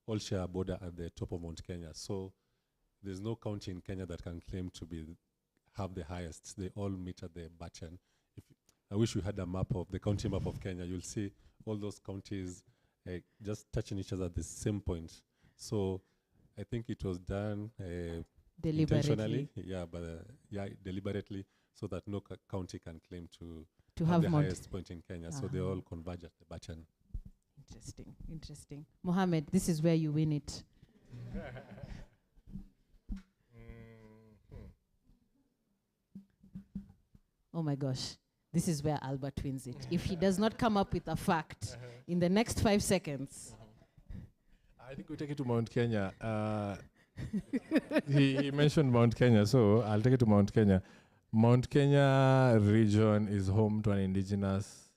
all share a border at the top of Mount Kenya? So there's no county in Kenya that can claim to have the highest. They all meet at the bottom. I wish we had a map of the county map of Kenya. You'll see all those counties just touching each other at the same point. So I think it was done intentionally, deliberately, so that no county can claim to have the highest point in Kenya. So they all converge at the bottom.
Interesting. Mohammed, this is where you win it. Oh my gosh. This is where Albert wins it. If he does not come up with a fact in the next 5 seconds.
I think we take it to Mount Kenya. He mentioned Mount Kenya, so I'll take it to Mount Kenya. Mount Kenya region is home to an indigenous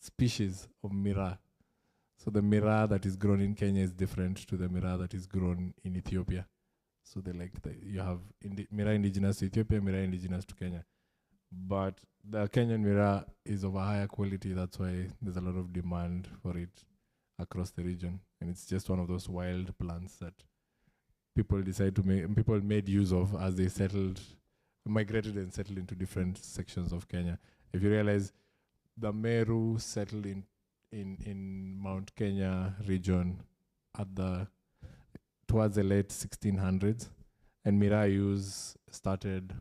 species of miraa. So the miraa that is grown in Kenya is different to the miraa that is grown in Ethiopia. So you have miraa indigenous to Ethiopia, miraa indigenous to Kenya. But the Kenyan miraa is of a higher quality. That's why there's a lot of demand for it across the region. And it's just one of those wild plants that people made use of as they migrated and settled into different sections of Kenya. If you realize, the Meru settled in Mount Kenya region towards the late 1600s, and miraa use started,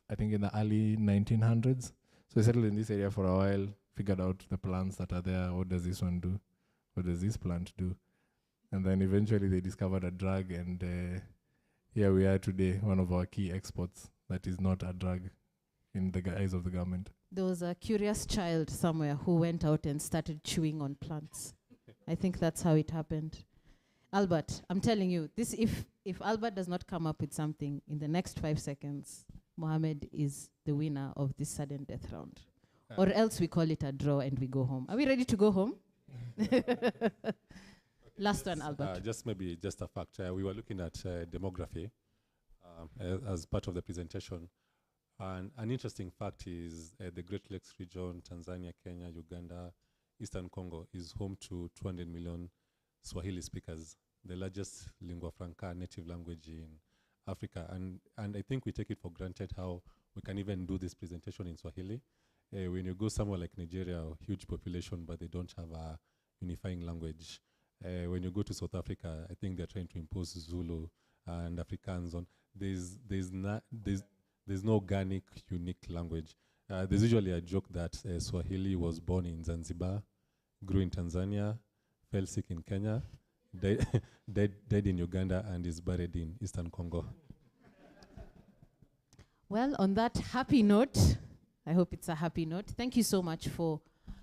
I think, in the early 1900s. So they settled in this area for a while, figured out the plants that are there. What does this one do? What does this plant do? And then eventually they discovered a drug, and here we are today, one of our key exports that is not a drug in the eyes of the government.
There was a curious child somewhere who went out and started chewing on plants. I think that's how it happened. Albert, I'm telling you, if Albert does not come up with something in the next 5 seconds, Mohammed is the winner of this sudden death round. Or else we call it a draw and we go home. Are we ready to go home? Last one, Albert.
Just a fact. We were looking at demography as part of the presentation. And an interesting fact is the Great Lakes region, Tanzania, Kenya, Uganda, Eastern Congo is home to 200 million Swahili speakers, the largest lingua franca native language in Africa. And I think we take it for granted how we can even do this presentation in Swahili. When you go somewhere like Nigeria, a huge population, but they don't have a unifying language. When you go to South Africa, I think they're trying to impose Zulu and Afrikaans on. There's no organic, unique language. There's usually a joke that Swahili was born in Zanzibar, grew in Tanzania, fell sick in Kenya, died in Uganda, and is buried in Eastern Congo.
Well, on that happy note, I hope it's a happy note. Thank you so much for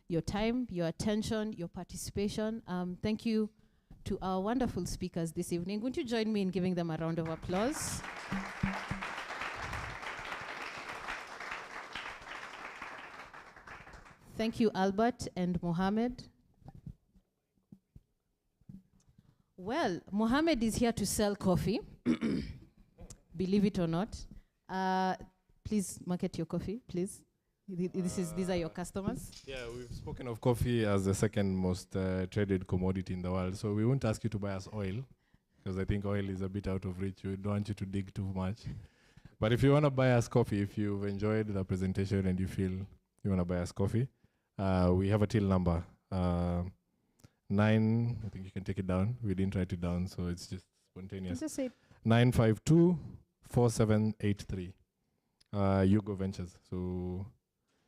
your time, your attention, your participation. Thank you to our wonderful speakers this evening. Would you join me in giving them a round of applause? Thank you, Albert and Mohammed. Well, Mohammed is here to sell coffee, believe it or not. Please market your coffee, please. These are your customers.
Yeah, we've spoken of coffee as the second most traded commodity in the world. So we won't ask you to buy us oil, because I think oil is a bit out of reach. We don't want you to dig too much. But if you want to buy us coffee, if you've enjoyed the presentation and you feel you want to buy us coffee, we have a till number. 9, I think you can take it down. We didn't write it down, so it's just spontaneous.
Just say
952-4783. Hugo Ventures. So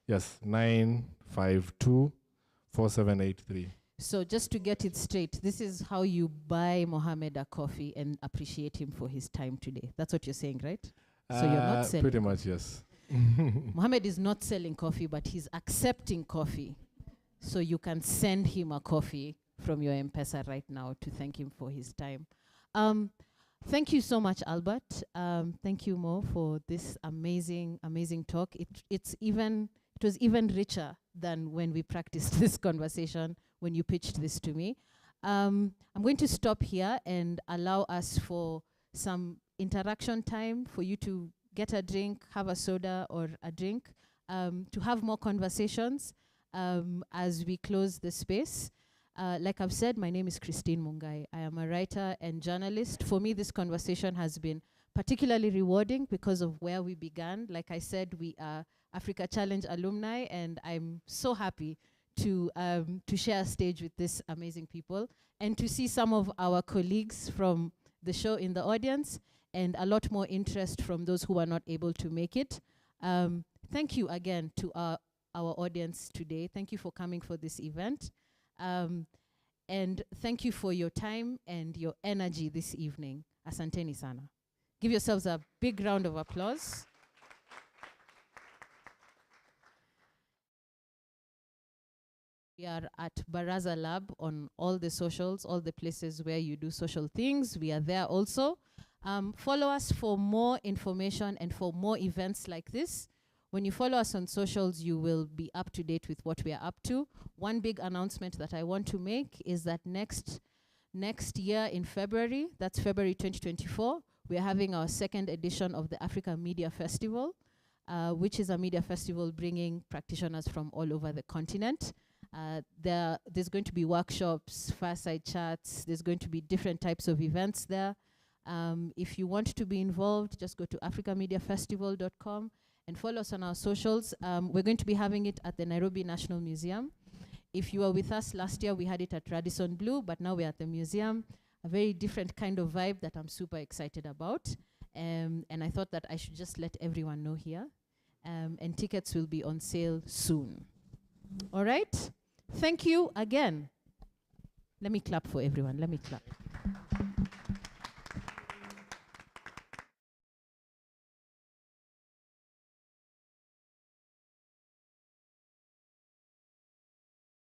yes, 952-4783.
So just to get it straight, this is how you buy Mohammed a coffee and appreciate him for his time today. That's what you're saying, right? So you're not selling.
Pretty much, yes.
Mohammed is not selling coffee, but he's accepting coffee. So you can send him a coffee from your M-Pesa right now to thank him for his time. Thank you so much, Albert. Thank you, Mo, for this amazing, amazing talk. It was even richer than when we practiced this conversation, when you pitched this to me. I'm going to stop here and allow us for some interaction time for you to get a drink, have a soda or a drink, to have more conversations as we close the space. Like I've said, my name is Christine Mungai. I am a writer and journalist. For me, this conversation has been particularly rewarding because of where we began. Like I said, we are Africa Challenge alumni, and I'm so happy to share a stage with these amazing people and to see some of our colleagues from the show in the audience and a lot more interest from those who are not able to make it. Thank you again to our audience today. Thank you for coming for this event. And thank you for your time and your energy this evening. Asanteni sana. Give yourselves a big round of applause. We are at Baraza Lab on all the socials, all the places where you do social things. We are there also. Follow us for more information and for more events like this. When you follow us on socials, you will be up to date with what we are up to. One big announcement that I want to make is that next year in February, that's February 2024, we are having our second edition of the Africa Media Festival, which is a media festival bringing practitioners from all over the continent. There's going to be workshops, fireside chats, there's going to be different types of events there. If you want to be involved, just go to africamediafestival.com and follow us on our socials. We're going to be having it at the Nairobi National Museum. If you were with us last year, we had it at Radisson Blu, but now we're at the museum. A very different kind of vibe that I'm super excited about. And I thought that I should just let everyone know here. And tickets will be on sale soon. All right? Thank you again. Let me clap for everyone. Let me clap.